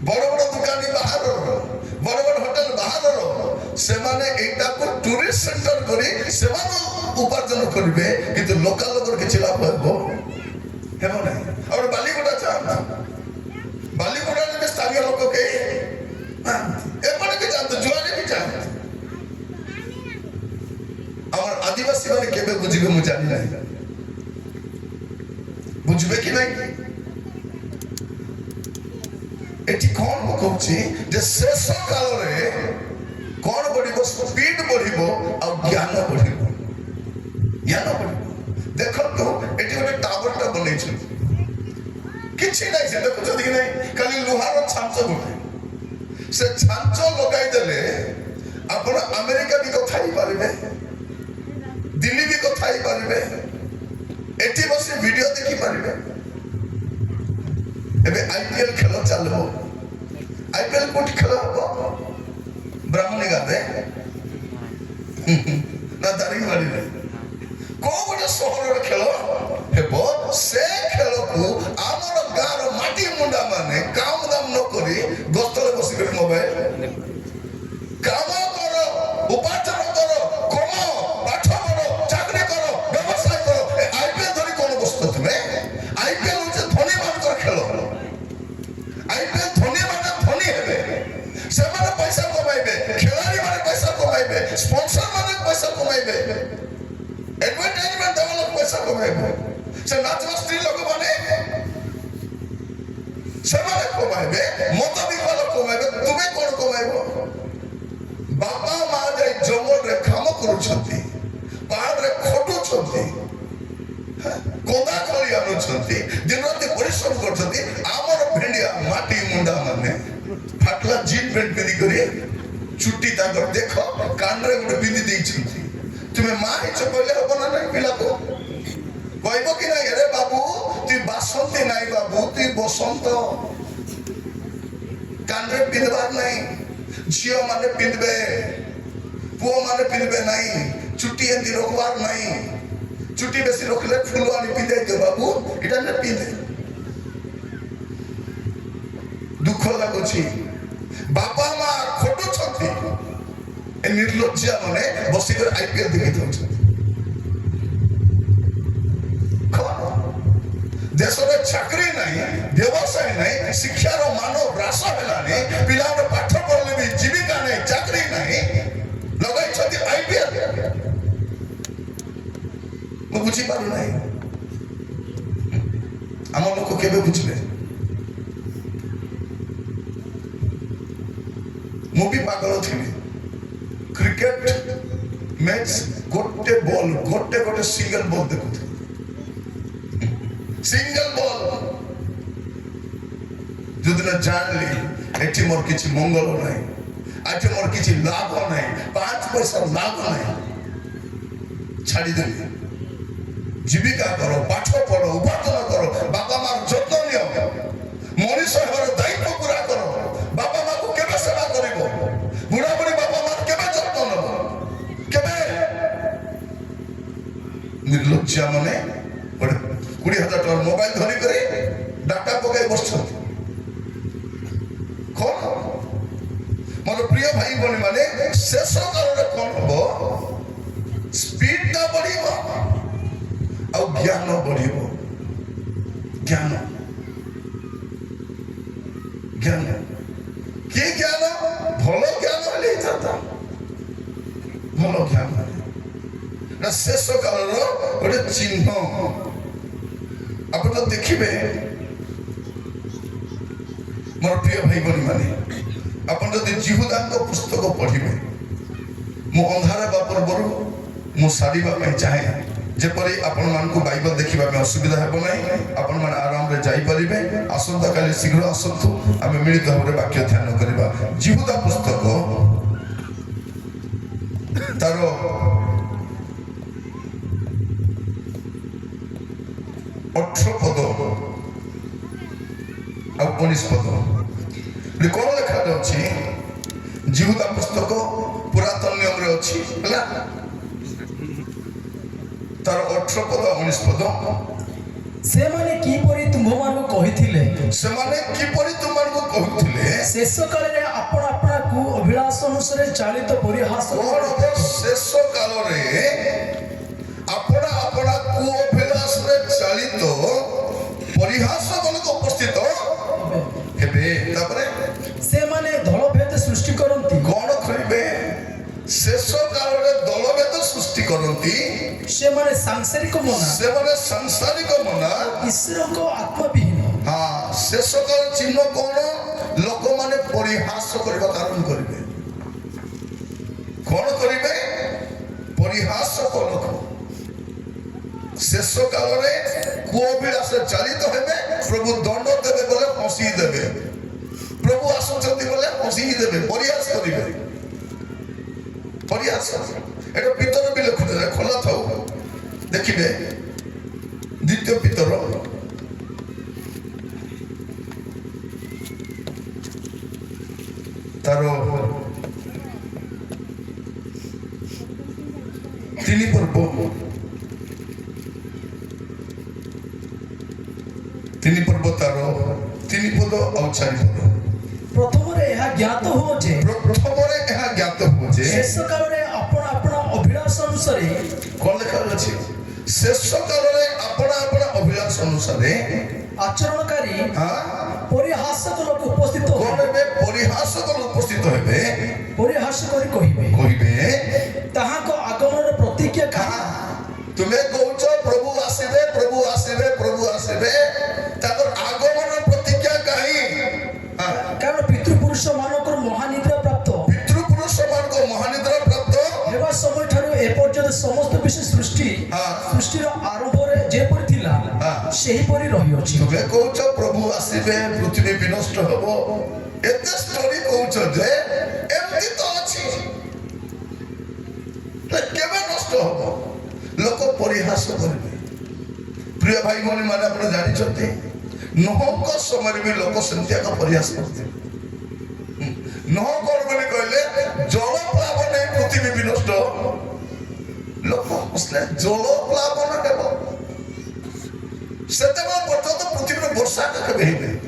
ବଡ ବଡ ଦୋକାନୀ ବାହାରର, ବଡ ବଡ ହୋଟେଲ ବାହାରର, ସେମାନେ ଏଇଟାକୁ ଟୁରିଷ୍ଟ ସେଣ୍ଟର କରି ସେମାନେ ଉପାର୍ଜନ କରିବେ, କିନ୍ତୁ ଲୋକାଲ ଲୋକର କିଛି ଲାଭ ହେବ ନାହିଁ। ଆଉ ବାଲିଗୁଡା ଯାଆନ୍ତୁ, ବାଲିଗୁଡାରେ ବି ସ୍ଥାନୀୟ ଲୋକ କେହି ଏପଟେ ବି ଯାଆନ୍ତୁ, ଯୁଆଡେ ବି ଯାଆନ୍ତୁ। ଆମର ଆଦିବାସୀ ମାନେ କେବେ ବୁଝିବେ ମୁଁ ଜାଣି ନାହିଁ, ବୁଝିବେ କି ନାହିଁ? ଏଠି କଣ ମୁଁ କହୁଛି ଯେ ଶେଷ କାଳରେ କଣ ବଢିବ? ସ୍ପିଡ ବଢିବ ଆଉ ଜ୍ଞାନ ବଢିବ, ଜ୍ଞାନ ବଢିବ। ଦେଖନ୍ତୁ ଏଠି ଗୋଟେ ଟାୱାରଟା ବନେଇଛନ୍ତି, କିଛି ନାହିଁ, ସେ ଦେଖୁଛନ୍ତି କି ନାହିଁ, ଖାଲି ଲୁହାର ଛାଞ୍ଚ ଗୋଟେ। ସେ ଛାଞ୍ଚ ଲଗାଇଦେଲେ ଆପଣ ଆମେରିକା ବି କଥା ହେଇପାରିବେ, ଦିଲ୍ଲୀ ବି କଥା ହେଇପାରିବେ, ଏଠି ବସି ଭିଡିଓ ଦେଖିପାରିବେ। ଏବେ IPL ଖେଳ ଚାଲିବ। IPL କୋଉଠି ଖେଳ ହବ? ବ୍ରାହ୍ମଣୀ ଗାଁରେ ନା ଦାରିଙ୍ଗବାଡ଼ିରେ? କୋଉ ଗୋଟେ ସହରରେ ଖେଳ ହେବ। ସେ ଖେଳକୁ ଆମର ଗାଁର ମାଟି ମୁଣ୍ଡା ମାନେ କାମ ଦାମ ନ କରି ଗସ୍ତରେ ବସିକରି ମୋବାଇଲ କାମ କର, ଉପାର୍ଜନ କର, କମାଅ, ପାଠ ପଢ, ଚାକରି କର, ବ୍ୟବସାୟ କର। IPL ଧରି କଣ ବସୁଛ ତୁମେ? IPL ହଉଛି ଧନୀ ମାନଙ୍କର ଖେଳ। IPL ଧନୀ ମାନେ ଧନୀ ହେବେ, ସେମାନେ ପଇସା କମାଇବେ, ଖେଳାଳି ମାନେ ପଇସା କମାଇବେ, ସ୍ପନ୍ସର ମାନେ ପଇସା କମାଇବେ, ଏଡଭର୍ଟାଇଜମେଣ୍ଟ ଦେବା ଲୋକ ପଇସା କମାଇବେ, ସେ ନାଚୁଆ ସ୍ତ୍ରୀ ଲୋକମାନେ ସେମାନେ କମାଇବେ, ମଦ ବିକା ଲୋକ କମାଇବେ। ତୁମେ କଣ କମାଇବ? ବାପା ମା ଯାଇ ଜଙ୍ଗଲରେ କାମ କରୁଛନ୍ତି, ପାହାଡରେ ଖଟୁଛନ୍ତି, କୋଦା ଖଳି ଆଣୁଛନ୍ତି, ଦିନ ରାତି ପରିଶ୍ରମ କରୁଛନ୍ତି। ଆମର ଭେଣ୍ଡିଆ ମାଟି ମୁଣ୍ଡା ମାନେ ଫାଟଲା ଜିନ୍ ପ୍ୟାଣ୍ଟ ପିନ୍ଧିକରି, ଚୁଟି ତାଙ୍କର ଦେଖ କାନରେ ଗୋଟେ ପିନ୍ଧି ଦେଇଛନ୍ତି। ତୁମେ ମା ହେଇଛ କହିଲେ ହବ ନା ନାଇଁ? ପିଲାକୁ କହିବ କି ନାଇଁ, ରେ ବାବୁ ତୁଇ ବାସନ୍ତୀ ନାଇଁ, ବାବୁ ତୁଇ ବସନ୍ତ। କାନରେ ପିନ୍ଧବାର ନାହିଁ, ଝିଅ ମାନେ ପିନ୍ଧବେ, ପୁଅ ମାନେ ପିନ୍ଧବେ ନାହିଁ, ଚୁଟି ଏମିତି ରଖବାର ନାହିଁ। ଚୁଟି বেশি রখলে ফুল আনি পিঁধাই দিও বাবু, এটা না পিঁধে। দুঃখ লাগুছি, বাপা মা খটুଛନ୍ତି, ଏ ନିର୍ଲଜ୍ଜା ମାନେ ବସିକରି IPL ଦେଖି ଦଉଛନ୍ତି। ଦେଶରେ ଚାକରି ନାହିଁ, ବ୍ୟବସାୟ ନାହିଁ, ଶିକ୍ଷାର ମାନ ହ୍ରାସ ହେଲାନି, ପିଲାମାନେ ପାଠ ପଢିଲେ ବି ଜୀବିକା ନାହିଁ, ଚାକରି ନାହିଁ, ଲଗାଇଛନ୍ତି IPL। ମୁଁ ବୁଝିପାରୁ ନାହିଁ। ପାଗଳ ଥିଲେ କ୍ରିକେଟ ମ୍ୟାଚ୍ ଗୋଟେ ବଲ୍ ଗୋଟେ ସିଙ୍ଗଲ ବଲ୍ ଦେଖୁଥିଲେ ସିଙ୍ଗଲ ବଲ୍ ଯୋଉଦିନ ଜାଣିଲି ଏଠି ମୋର କିଛି ମଙ୍ଗଳ ନାହିଁ ଏଠି ମୋର କିଛି ଲାଭ ନାହିଁ 5 ପଇସା ଲାଭ ନାହିଁ ଛାଡ଼ିଦେଲି ଜୀବିକା କର ପାଠ ପଢ ଉପାର୍ଜନ କର ବାପା ମାର ଯତ୍ନ ନିଅ ମଣିଷ ହେବାର ଦାୟିତ୍ୱ ପୁରା କର ବାପା ମାକୁ କେବେ ସେବା କରିବ ବୁଢା ବୁଢୀ ବାପା ମାର କେବେ ଯତ୍ନ ନେବ କେବେ ନିର୍ଲଜ୍ଜା ମାନେ 20,000 ଟଙ୍କା ମୋବାଇଲ ଧରିକରି ଡାଟା ପକାଇ ବସିଛନ୍ତି କଣ ମୋର ପ୍ରିୟ ଭାଇ ଭଉଣୀ ମାନେ ଶେଷ କାଳରେ କଣ ହବ ସ୍ପିଡ ଟା ବଢିବ ଆଉ ଜ୍ଞାନ ବଢିବ ଜ୍ଞାନ ଜ୍ଞାନ କି ଜ୍ଞାନ ଭଲ ଜ୍ଞାନ ହେଲେ ହେଇଥାନ୍ତା ଭଲ ଜ୍ଞାନ ନା ଶେଷ କାଳର ଗୋଟେ ଚିହ୍ନ ଆପଣ ଦେଖିବେ ମୋର ପ୍ରିୟ ଭାଇ ଭଉଣୀ ମାନେ ଆପଣ ଯଦି ଜିହୁଦାଙ୍କ ପୁସ୍ତକ ପଢିବେ ମୁଁ ଅନ୍ଧାର ହେବା ପୂର୍ବରୁ ମୁଁ ସାରିବା ପାଇଁ ଚାହେଁ ଯେପରି ଆପଣମାନଙ୍କୁ ବାଇବଲ ଦେଖିବା ପାଇଁ ଅସୁବିଧା ହେବ ନାହିଁ ଆପଣମାନେ ଆରାମରେ ଯାଇପାରିବେ ଆସନ୍ତାକାଲି ଶୀଘ୍ର ଆସନ୍ତୁ ଆମେ ମିଳିତ ଭାବରେ ବାକ୍ୟ ଧ୍ୟାନ କରିବା ଜିହୁଦା ପୁସ୍ତକ ତାର 18 ପଦ ଆଉ 19 ପଦ କଣ ଲେଖାଯାଉଛି ଜିହୁଦା ପୁସ୍ତକ ପୁରାତନ ନିୟମରେ ଅଛି ହେଲା ତାର 18 ପଦ 19 ପଦ ସେମାନେ କିପରି ତୁମ୍ଭମାନଙ୍କୁ କହିଥିଲେ ଶେଷ କାଳରେ ଆପଣ ଆପଣାକୁ ଅଭିଳାଷ ଅନୁସାରେ ଚାଳିତ ପରିହାସ ଶେଷ କାଳରେ ଆପଣ ଆପଣାକୁ ଅଭିଳାଷରେ ଚାଳିତ ପରିହାସ ମାନଙ୍କୁ ଉପସ୍ଥିତ ହେବେ ତାପରେ ସେମାନେ ଦଳଭେଦ ସୃଷ୍ଟି କରନ୍ତି କଣ କରିବେ ଶେଷ କାଳରେ ଦଳଭେଦ ସୃଷ୍ଟି କରନ୍ତି ସେମାନେ ସାଂସାରିକ ମନା ଈଶ୍ୱରଙ୍କ ଆତ୍ମବିହୀନ ଶେଷ କାଳ ଚିହ୍ନ କଣ ଲୋକମାନେ ପରିହାସ କରିବା କାରଣ କରିବେ କଣ କରିବେ ପରିହାସ ଲୋକ ଶେଷ କାଳରେ କୁଅଭିଳାଷ ଚାଳିତ ହେବେ ପ୍ରଭୁ ଦଣ୍ଡ ଦେବେ ବୋଲେ ହସି ଦେବେ ପ୍ରଭୁ ଆସୁଛନ୍ତି ବୋଲେ ହସି ଦେବେ ପରିହାସ କରିବେ ପରିହାସ এটা পিতর ବି ଲେଖୁଥିଲେ ଖୋଲା ଥାଉ ଦେଖିବେ ଦ୍ୱିତୀୟ ପିତର ତାର 3 ପର୍ବ 3 ପର୍ବ ତାର 3 ପଦ ଆଉ 4 ପଦ ପ୍ରଥମରେ ଏହା ଜ୍ଞାତ ହୁଅ ଯେ ଶେଷ କାଳରେ ଆପଣ ଆପଣା ଅଭିଳାଷ ଅନୁସାରେ କଣ ଲେଖା ଅଛି ଶେଷ କାଳରେ ଆପଣ ଅଭିଳାଷ ଅନୁସାରେ ଆଚରଣକାରୀ ପରିହାସକ ଲୋକ ଉପସ୍ଥିତ ହେବେ ପରିହାସ କରି କହିବେ ତାହାଙ୍କ ଆଗମନର ପ୍ରତିକ୍ରିୟା କାହା ତୁମେ କହୁଛ ପ୍ରଭୁ ଆସିବେ ତାଙ୍କର ଆଗମନ ପ୍ରତିକ୍ରିୟା କାହିଁ କାରଣ ପିତୃପୁରୁଷ ମାନଙ୍କର ମହାନିଦ୍ରା ପ୍ରାପ୍ତ ହେବା ସମୟ ଠାରୁ ଏପର୍ଯ୍ୟନ୍ତ ସମସ୍ତ ବିଷୟ ସୃଷ୍ଟିର ଆରମ୍ଭରେ ଯେପରି ଥିଲା ସେହିପରି ରହିଅଛି ତୁମେ କହୁଛ ପ୍ରଭୁ ଆସିବେ ପୃଥିବୀ ବିନଷ୍ଟ ହେବ ଏତେ ଷ୍ଟୋରି କହୁଛ ଯେ ଏମିତି ତ ଅଛି କେବେ ନଷ୍ଟ ହବ ଲୋକ ପରିହାସ କରିବେ ପ୍ରିୟ ଭାଇ ଭଉଣୀ ମାନେ ଆପଣ ଜାଣିଛନ୍ତି ନୋହଙ୍କ ସମୟରେ ବି ଲୋକ ସେମିତି ଏକ ପରିହାସ କରୁଥିଲେ ନୋହ କଣ ବୋଲି କହିଲେ ଜଳ ପ୍ଲାବନ ପୃଥିବୀ ବିନଷ୍ଟ ଲୋକ ହସିଲେ ଜଳ ପ୍ଲାବନ ହେବ ସେତେବେଳେ ପର୍ଯ୍ୟନ୍ତ ପୃଥିବୀରେ ବର୍ଷା କେବେ ହେଇନାହିଁ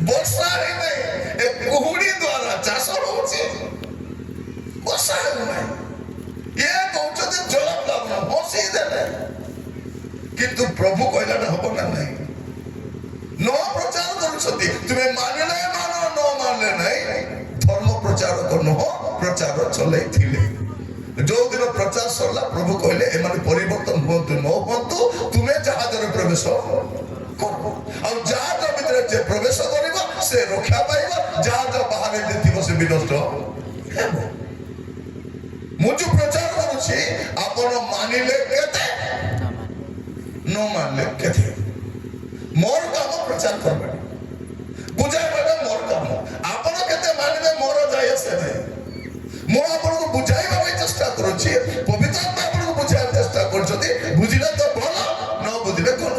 ବର୍ଷା ହେଇନାହିଁ ଏ କୁହୁଡି ଦ୍ୱାରା ଚାଷ ହଉଛି ବର୍ଷା ହେଉନାହିଁ ଇଏ କହୁଛନ୍ତି ଜଳ ପ୍ଲାବନ ବସେଇ ଦେଲେ କିନ୍ତୁ ପ୍ରଭୁ କହିଲାଟା ହବ ନା ନାହିଁ ନ ପ୍ରଚାର କରୁଛନ୍ତି ତୁମେ ମାନିଲେ ମାନ ନ ମାନିଲେ ନାହିଁ ଧର୍ମ ପ୍ରଚାରକ ନୁହ ପ୍ରଚାର ଚଲେଇଥିଲେ ଯୋଉଦିନ ପ୍ରଚାର ସରିଲା ପ୍ରଭୁ କହିଲେ ଏମାନେ ପରିବର୍ତ୍ତନ ହୁଅନ୍ତୁ ନ ହୁଅନ୍ତୁ ତୁମେ ଜାହାଜରେ ପ୍ରବେଶ କର ଆଉ ଜାହାଜ ଭିତରେ ଯେ ପ୍ରବେଶ କରିବ ସେ ରକ୍ଷା ପାଇବ ଜାହାଜ ବାହାରେ ବିନଷ୍ଟ ହେବ। ମୁଁ ଯୋଉ ପ୍ରଚାର କରୁଛି ଆପଣ ମାନିଲେ କେତେ ନ ମାନିଲେ କେତେ। ମୋର କାମ ପ୍ରଚାର କରିବାଟା ବୁଝାଇବାଟା ମୋର କାମ। ଆପଣ କେତେ ମାନିବେ ମୋର ଯାଏ ଆସେ ନାହିଁ। ମୁଁ ଆପଣଙ୍କୁ ବୁଝାଇବା ପାଇଁ ଚେଷ୍ଟା କରୁଛି। ପବିତ୍ର ଆତ୍ମା ଆପଣଙ୍କୁ ବୁଝାଇବା ଚେଷ୍ଟା କରୁଛନ୍ତି। ବୁଝିଲେ ତ ଭଲ, ନ ବୁଝିଲେ କଣ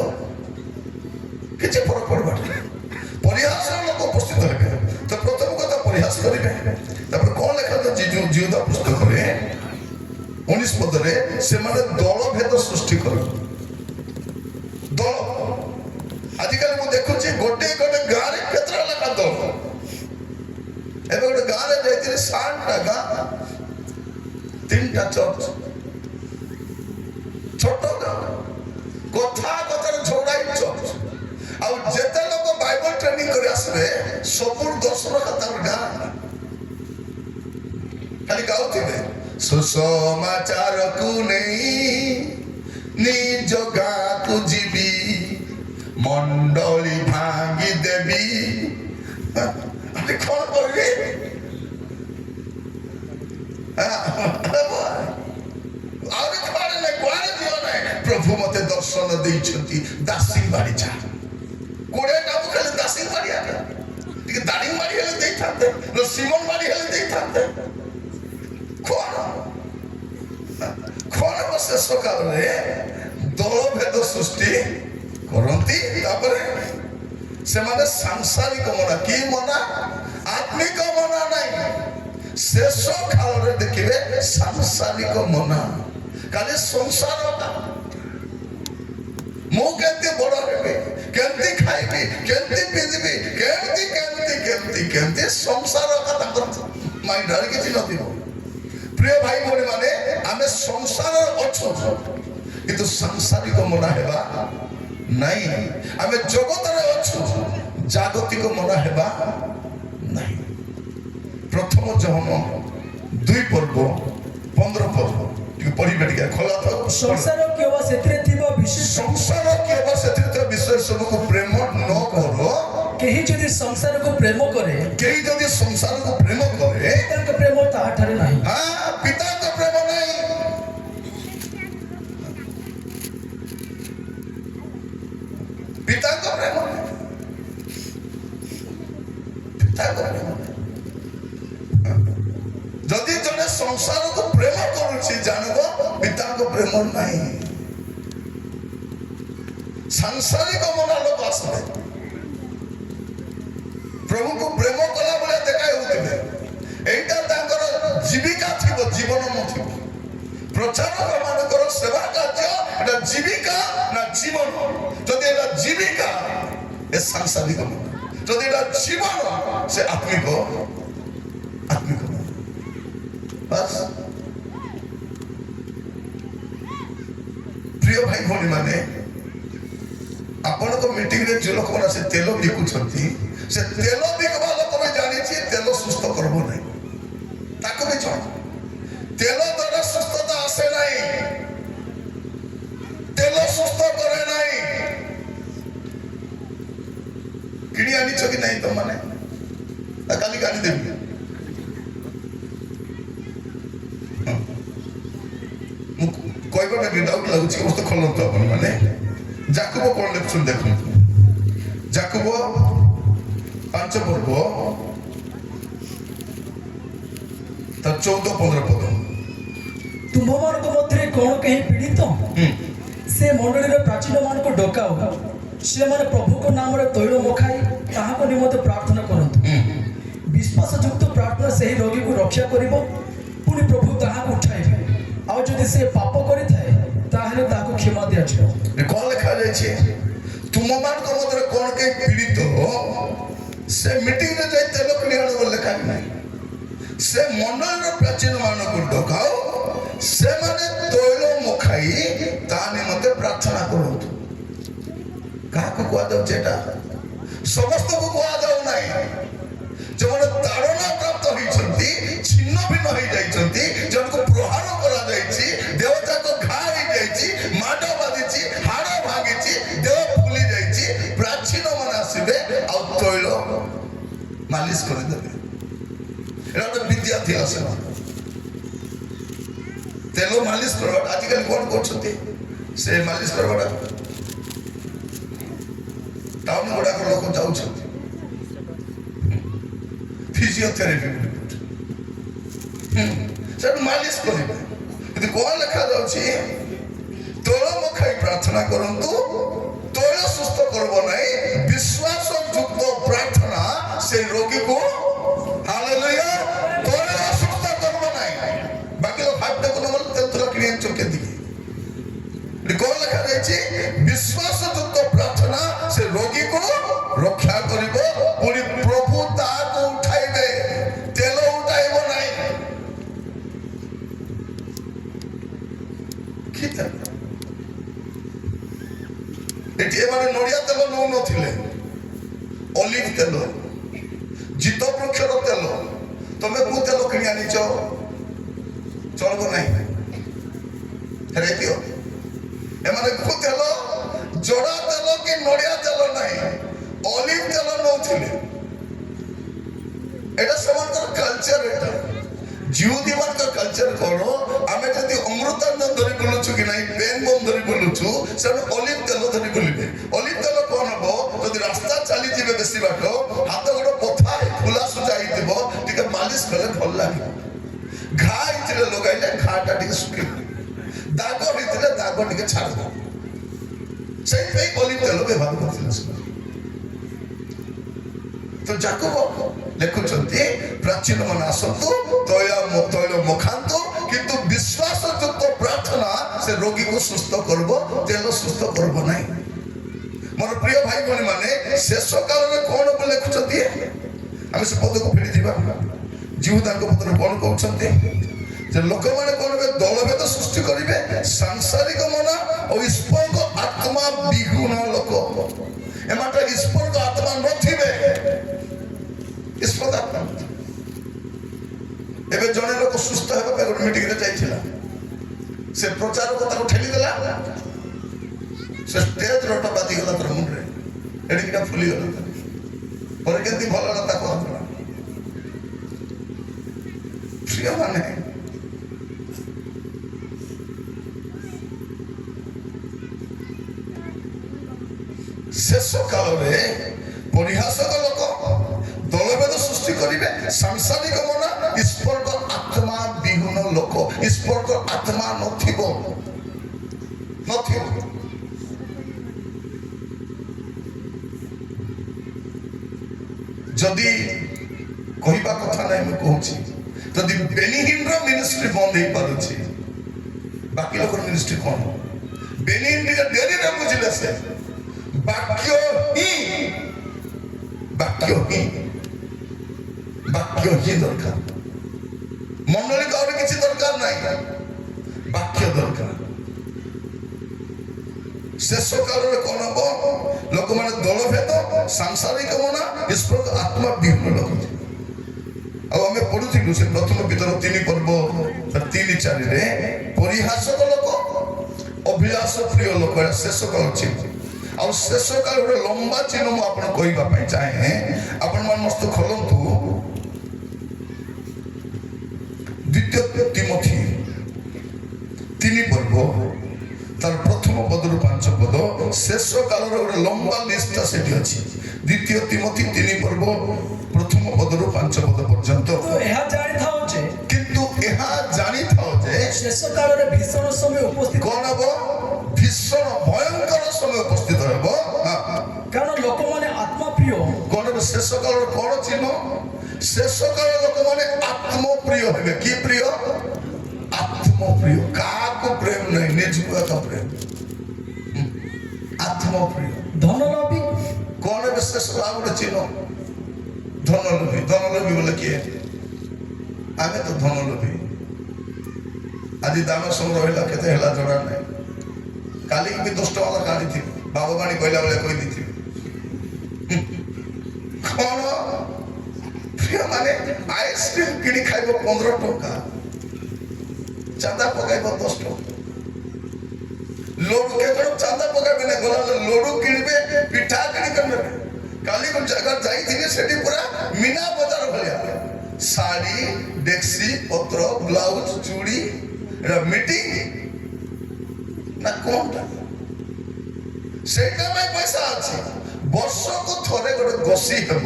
କିଛି ଫରକ ପଡିବାର ନାହିଁ। ପରିହାସ ଲୋକ ଉପସ୍ଥିତ ହେବେ ତ ପ୍ରଥମ କଥା ପରିହାସ କରିବେ। ତାପରେ କଣ ଲେଖାଯାଉଛି ଜିହୁଦା ପୁସ୍ତକରେ 19 ପଦରେ ସେମାନେ ଦଳ ଭେଦ ସୃଷ୍ଟି କରନ୍ତି। ଦଳ ଆଜିକାଲି ମୁଁ ଦେଖୁଛି ଗୋଟେ ଗୋଟେ ଗାଁରେ କେତେଟା ଲେଖା ଦଳ। ଏବେ ଗୋଟେ ଗାଁରେ ଯାଇଥିଲି 60ଟା ଗାଁ 3ଟା ଚର୍ଚ୍ଚ ଛୋଟ ଗାଁ କଥା କଥାରେ ଝଗଡ଼ା ଚର୍ଚ୍ଚ। ଆଉ ଯେତେ ଲୋକ ବାଇବଲ ଟ୍ରେନିଂ କରି ଆସିବେ ସବୁ 10 ହାତର ଗାଁ ଖାଲି ଗାଉଥିବେ ସୁସମାଚାରକୁ ନେଇ ନିଜ ଗାଁକୁ ଯିବି ମଣ୍ଡଳୀ ଭାଙ୍ଗି ଦେବି। କଣ କରିବି? ଆହୁରି କୁଆଡେ ନାହିଁ, କୁଆଡେ ଯିବ ନାହିଁ। ପ୍ରଭୁ ମତେ ଦର୍ଶନ ଦେଇଛନ୍ତି ଦାସିଂବାଡ଼ି ଯା। 20ଟା ମୁଁ ଖାଲି ଦାସିଂବାଡ଼ି ଆକା ଟିକେ ଦାରିଂବାଡ଼ି ହେଲେ ଦେଇଥାନ୍ତେ, ସିମନବାଡ଼ି ହେଲେ ଦେଇଥାନ୍ତେ। କଣ ଶେଷ କାଳରେ ଦଳ ଭେଦ ସୃଷ୍ଟି କରନ୍ତି। ତାପରେ ସେମାନେ ସାଂସାରିକ ମନା, କି ମନା? ଆତ୍ମିକ ମନା ନାହିଁ। ଶେଷ କାଳରେ ଦେଖିବେ ସାଂସାରିକ ମନା, ଖାଲି ସଂସାରଟା। ମୁଁ କେମିତି ବଡ ହେବି, କେମିତି ଖାଇବି, କେମିତି ପିନ୍ଧିବି, କେମିତି କେମିତି କେମିତି କେମିତି ସଂସାର ତାଙ୍କର ମାଇଣ୍ଡରେ କିଛି ନଥିବ। ପ୍ରିୟ ଭାଇ ଭଉଣୀ ମାନେ, ଆମେ ସଂସାରରେ ଅଛୁ କିନ୍ତୁ ସାଂସାରିକ ମନା ହେବା ନାହିଁ। ଆମେ ଜଗତରେ ଅଛୁ, ଜାଗତିକ ମନା ହେବା ନାହିଁ। ପ୍ରଥମ ଜହନ 2 ପର୍ବ 15 ପଦ ଟିକେ ପଢିବେ, ଟିକେ ଖୋଲା ଥାଉ। ସଂସାର କେବଳ ସେଥିରେ ଥିବା ବିଶେଷ ସଂସାର କେବଳ ସେଥିରେ ଥିବା ବିଷୟ ସବୁକୁ ପ୍ରେମ ନ କର। କେହି ଯଦି ସଂସାରକୁ ପ୍ରେମ କରେ, କେହି ଯଦି ସଂସାରକୁ ପ୍ରେମ କରେ, ତାଙ୍କ ପ୍ରେମ ତାହାଠାରେ ନାହିଁ। ପିତାଙ୍କ ପ୍ରେମ ନାହିଁ। ପିତାଙ୍କ ପ୍ରେମ ନାହିଁ। ପିତାଙ୍କ ପ୍ରେମ ନାହିଁ। ଯଦି ଜଣେ ସଂସାରକୁ ପ୍ରେମ କରୁଛି ଜାଣିବ ପିତାଙ୍କ ପ୍ରେମ ନାହିଁ। ସାଂସାରିକ ମନା ଲୋକ ଆସିବେ, ପ୍ରଭୁଙ୍କୁ ପ୍ରେମ କଲା ଭଳିଆ ଦେଖା ହେଉଥିବେ। এইটা ତାଙ୍କର ଜୀବିକା ଥିବ, ଜୀବନ ନଥିବ। ପ୍ରଚାରକ ମାନଙ୍କର ସେବା କାର୍ଯ୍ୟ এটা ଜୀବିକା ନା ଜୀବନ। ଯଦି এটা ଜୀବିକା ଏ ସାଂସାରିକ ମନ, ଯଦି এটা ଜୀବନ ସେ ଆତ୍ମିକ ମନ। ବାସ୍ ପ୍ରିୟ ଭାଇ ଭଉଣୀ ମାନେ, ଆପଣଙ୍କ ମିଟିଂରେ ଯୋଉ ଲୋକମାନେ ସେ ତେଲ ବିକୁଛନ୍ତି, ସେ ତେଲ ବିକବା ଲୋକ ବି ଜାଣିଛି ତେଲ ସୁସ୍ଥ କରିବ ନାହିଁ। ତାକୁ ବି ଜଣା ତେଲ ଦ୍ୱାରା ସୁସ୍ଥତା ଆସେ ନାହିଁ, ତେଲ ସୁସ୍ଥ କରେ ନାହିଁ। କିଣି ଆଣିଛ କି ନାହିଁ ତମାନେ? କାଲି ଆଣିଦେବି। ମୁଁ କହିବାଟା ଟିକେ ଡାଉଟ୍ ଲାଗୁଛି, ମତେ ଖୋଲନ୍ତୁ ଆପଣ ମାନେ। ଯାକୁବ କଣ ଲେଖୁଛନ୍ତି ଦେଖନ୍ତୁ। ଯାକୁବ 5 ପର୍ବ ତାର 14-15 ପଦ। ତୁମମାନଙ୍କ ମଧ୍ୟରେ କଣ କେହି ପୀଡ଼ିତ? ସେ ମଣ୍ଡଳୀର ପ୍ରାଚୀନ ମାନଙ୍କୁ ଡକାଅ, ସେମାନେ ପ୍ରଭୁଙ୍କ ନାମରେ ତୈଳ ମଖାଇ ତାହାଙ୍କ ନିମନ୍ତେ ପ୍ରାର୍ଥନା କରନ୍ତୁ। ବିଶ୍ୱାସ ଯୁକ୍ତ ପ୍ରାର୍ଥନା ସେହି ରୋଗୀକୁ ରକ୍ଷା କରିବ, ପୁଣି ପ୍ରଭୁ ତାହାକୁ ଉଠାଇବେ। ଆଉ ଯଦି ସେ ପାପ କରିଥାଏ ତାହେଲେ ତାହାକୁ କ୍ଷମା ଦିଆଯିବ। କଣ ଲେଖାଯାଇଛି? ତୁମମାନଙ୍କ ମଧ୍ୟରେ କଣ କେହି ପୀଡ଼ିତ ସେ ମିଟିଂରେ ଯାଇ ତେଲ କିଣି ଆଣ ବୋଲି ଲେଖା ନାହିଁ। ସେ ମଣ୍ଡଳୀର ପ୍ରାଚୀନ ମାନଙ୍କୁ ଡକାଉ, ସେମାନେ ତୈଳ ମଖାଇ ତା ନିମନ୍ତେ ପ୍ରାର୍ଥନା କରନ୍ତୁ। କାହାକୁ କୁହାଯାଉଛି ଏଟା? ସମସ୍ତଙ୍କୁ କୁହାଯାଉ ନାହିଁ। ଯେଉଁମାନେ ତାଡ଼ନା ପ୍ରାପ୍ତ ହେଇଛନ୍ତି, ଛିନ୍ନ ଭିନ୍ନ ହେଇଯାଇଛନ୍ତି, ଜଣକୁ ପ୍ରହାର କରାଯାଇଛି, ଦେହ ଯାକ ଘା ହେଇଯାଇଛି, ମାଡ଼ ବାଜିଛି, ହାଡ଼ ଭାଙ୍ଗିଛି, ଦେହ ଫୁଲି ଯାଇଛି, ପ୍ରାଚୀନ ମାନେ ଆସିବେ ଆଉ ତୈଳ ମାଲିସ କରିଦେବେ। এটা ଗୋଟେ ବିଦ୍ୟା ଥିଲା ସେମାନେ। ତେଲ ମାଲିସ କରିବାଟା ଆଜିକାଲି କଣ କରୁଛନ୍ତି, ସେ ମାଲିସ କରିବାଟା ଟାଉନ ଗୁଡାକ ଲୋକ ଯାଉଛନ୍ତି ଫିଜିଓଥେରାପି ସେଠୁ ମାଲିସ କରିବେ। କିନ୍ତୁ କଣ ଲେଖାଯାଉଛି, ତୈଳ ମଖାଇ ପ୍ରାର୍ଥନା କରନ୍ତୁ, ତୈଳ ସୁସ୍ଥ କରିବ ନାହିଁ, ବିଶ୍ୱାସ ଯୁକ୍ତ ପ୍ରାର୍ଥନା ସେ ରୋଗୀକୁ ହାଲେଲୁୟା ତୈଳ ସୁସ୍ଥ କରିବ ନାହିଁ। ବାକି ଭାବଟାକୁ ନହେଲେ ତେନ୍ତୁଲା କିଣି ଆଣିଛ କେତିକି କଣ ଲେଖାଯାଇଛି, ବିଶ୍ୱାସ ଯୁକ୍ତ ପ୍ରାର୍ଥନା ସେ ରୋଗୀକୁ ରକ୍ଷା କରିବ, ପୁଣି ପ୍ରଭୁ ତାହାକୁ ଉଠାଇବେ, ତେଲ ଉଠାଇବ ନାହିଁ। ଏଠି ଏମାନେ ନଡ଼ିଆ ତେଲ ନଉନଥିଲେ, ଅଲିଭ ତେଲ, ଜିତ ବୃକ୍ଷର ତେଲ। ତମେ କୋଉ ତେଲ କିଣି ଆଣିଛ ଚଳିବ ନାହିଁ, ଫେରାଇ ଦିଅ। ଏମାନେ କୋଉ ତେଲ, ଜଡ଼ା ତେଲ କି ନଡ଼ିଆ ତେଲ ନାହିଁ, ଅଲିଭ ତେଲ ନଉଥିଲେ। এটা ସେମାନଙ୍କର କଲଚର। ଏଟା ଜିହୁଦୀମାନଙ୍କର କଲଚର କଣ, ଆମେ ଯଦି ଅମୃତାଞ୍ଜନ ଧରି ବୁଲୁଛୁ କି ନାହିଁ, ପେନ୍ ବମ୍ ଧରି ବୁଲୁଛୁ, ସେମାନେ ଅଲିଭ ତେଲ ଧରି ବୁଲିବେ। ଅଲିଭ ତେଲ କଣ ହବ, ଯଦି ରାସ୍ତା ଚାଲିଯିବେ ବେଶୀ ବାଟ, ହାତ ଗୋଡ଼ ବଥା ଫୁଲା ସୁଜା ହେଇଥିବ, ଟିକେ ମାଲିସ କଲେ ଭଲ ଲାଗିବ। ଘା ହେଇଥିଲେ ଲଗାଇଲେ ଘାଟା ଟିକେ ଶୁଖିବ, ଦାଗ ହେଇଥିଲେ ଦାଗ ଟିକେ ଛାଡ଼ିବ। ସେଇଥିପାଇଁ ଅଲିଭ ତେଲ ବ୍ୟବହାର କରିଥିଲେ ସେମାନେ। ତ ଯାକୋବ ଲେଖୁଛନ୍ତି, ପ୍ରାଚୀନ ମାନେ ଆସନ୍ତୁ, ତୈଳ ମଖାନ୍ତୁ, କିନ୍ତୁ ବିଶ୍ୱାସ ଯୁକ୍ତ ପ୍ରାର୍ଥନା ସେ ରୋଗୀକୁ ସୁସ୍ଥ କରିବ, ତେଲ ସୁସ୍ଥ କରିବ ନାହିଁ। ମୋର ପ୍ରିୟ ଭାଇ ଭଉଣୀ ମାନେ, ଶେଷ କାଳରେ କଣ ଲେଖୁଛନ୍ତି, ଆମେ ସେ ପଦକୁ ଫେରିଯିବା। ଜିହୁଦାଙ୍କ ପଦରେ କଣ କହୁଛନ୍ତି, ଯେ ଲୋକମାନେ କଣ ଦଳଭେଦ ସୃଷ୍ଟି କରିବେ, ସାଂସାରିକ ମନ ଓ ଈଶ୍ୱରଙ୍କ ଆତ୍ମା ବିହୁନ ଲୋକ। ଏମାନେ ଈଶ୍ୱରଙ୍କ ଆତ୍ମା ନଥିବେ। ଏବେ ଜଣେ ଲୋକ ସୁସ୍ଥ ହେବା ପାଇଁ ଗୋଟେ ମିଟିଂରେ ଯାଇଥିଲା, ସେ ପ୍ରଚାରକ ତାକୁ ଠେଲିଦେଲା, ସେ ଷ୍ଟେଜ ରଟ ବାଜିଗଲା ତାର ମୁଣ୍ଡରେ, ଏଠିକିଟା ଫୁଲିଗଲା। ପରେ କେମିତି ଭଲ ହେଲା ତାକୁ ହେଲା। ପ୍ରିୟ ମାନେ, ଶେଷ କାଳରେ ପରିହାସକ ଲୋକ ଦଳଭେଦ ସୃଷ୍ଟି କରିବେ, ସାଂସାରିକ ମନ ଈଶ୍ୱରଙ୍କ ଆତ୍ମା ବିହୁନ ଲୋକ। ଈଶ୍ୱରଙ୍କ ଆତ୍ମା ନଥିବ। ଯଦି କହିବା କଥା ନାହିଁ, ମୁଁ କହୁଛି, ଯଦି ବେନିହିନର ମିନିଷ୍ଟ୍ରି ବନ୍ଦ ହେଇପାରୁଛି, ବାକି ଲୋକର ମିନିଷ୍ଟ୍ରି କଣ? ବେନିହିନ ଟିକେ ଡେରିରେ ବୁଝିଲେ, ସେ ବାକ୍ୟ ହିଁ ଦରକାର। ମଣ୍ଡଳୀକୁ ଆହୁରି କିଛି ଦରକାର ନାହିଁ, ବାକ୍ୟ ଦରକାର। ଶେଷ କାଳରେ କଣ ହବ, ଲୋକମାନେ ଦଳଭେଦ, ସାଂସାରିକ ମନ, ଈଶ୍ୱରଙ୍କ ଆତ୍ମା ବିହୁନ ଲୋକ। ଆଉ ଆମେ ପଢୁଥିଲୁ ସେ ପ୍ରଥମ ପିତର 3 ପର୍ବ 3-4ରେ, ପରିହାସକ ଲୋକ, ଅଭିଳାଷ ପ୍ରିୟ ଲୋକ, ଏଟା ଶେଷ କାଳ ଚିହ୍ନ। ଆଉ ଶେଷ କାଳ ଗୋଟେ ଲମ୍ବା ଚିହ୍ନ ମୁଁ ଆପଣ କହିବା ପାଇଁ ଚାହେଁ। ଆପଣ ମସ୍ତ ଖୋଲନ୍ତୁ ଦ୍ୱିତୀୟ ତିମୋଥୀ 3 ପର୍ବ ତାର ପ୍ରଥମ ପଦରୁ 5 ପଦ। ଶେଷ କାଳର ଗୋଟେ ଲମ୍ବା ଲିଷ୍ଟଟା ସେଠି ଅଛି। ଦ୍ୱିତୀୟ ତିମୋଥୀ 3 ପର୍ବ ପ୍ରଥମ ପଦରୁ 5 ପଦ ପର୍ଯ୍ୟନ୍ତ। କିନ୍ତୁ ଏହା ଜାଣିଥାଅ ଯେ ଶେଷ କାଳରେ ଭୀଷଣ ସମୟ ଉପସ୍ଥିତ। କଣ ହବ? ଭୀଷଣ ଭୟଙ୍କର ସମୟ ଉପସ୍ଥିତ ହେବ। କାରଣ ଲୋକମାନେ ଆତ୍ମପ୍ରିୟ। କଣ ଶେଷ କାଳର କଣ ଚିହ୍ନ? ଶେଷ କାଳ ଲୋକମାନେ ଆତ୍ମପ୍ରିୟ ହେବେ। କି ପ୍ରିୟ? ଆତ୍ମପ୍ରିୟ। କାହାକୁ ପ୍ରେମ ନାହିଁ, ନିଜକୁ ଏକା ପ୍ରେମ। ଆତ୍ମପ୍ରିୟ। ଧନଲୋଭୀ। କଣ ଏବେ ଶେଷ ଆଉ ଗୋଟେ ଚିହ୍ନ? ଧନଲୋଭୀ। ଧନଲୋଭୀ ବୋଲେ କିଏ? ଆମେ ତ ଧନଲୋଭୀ। ଆଜି ଦାନ ସଂଗ୍ରହ ହେଲା, କେତେ ହେଲା ଜଣା ନାହିଁ। କାଲି ବି 10 ଟଙ୍କା କାଢିଥିବି, ବାବୁବାଣୀ କହିଲା ବେଳେ କହିଦେଇଥିବି। କଣ ପ୍ରିୟ ମାନେ, ଆଇସ୍କ୍ରିମ କିଣି ଖାଇବ 15 ଟଙ୍କା, ଚାନ୍ଦା ପକାଇବ 10 ଟଙ୍କା। ଲଡୁ କେତେ ଚାନ୍ଦା ପକାଇବେ ନା, ଗଲା ଲଡୁ କିଣିବେ, ପିଠା କିଣିବେ ନେବେ। କାଲି ଗୋଟେ ଜାଗା ଯାଇଥିଲି, ସେଠି ପୁରା ମୀନା ବଜାର ଭଳିଆ শাড়ি ডেক্সি পত্র ব্লাউজ চুড়ি এটা মিটিং না কোনটা ସେଇଟା ପାଇଁ ପଇସା ଅଛି ବର୍ଷକୁ ଥରେ ଗୋଟେ ଗୋଷି ହେବ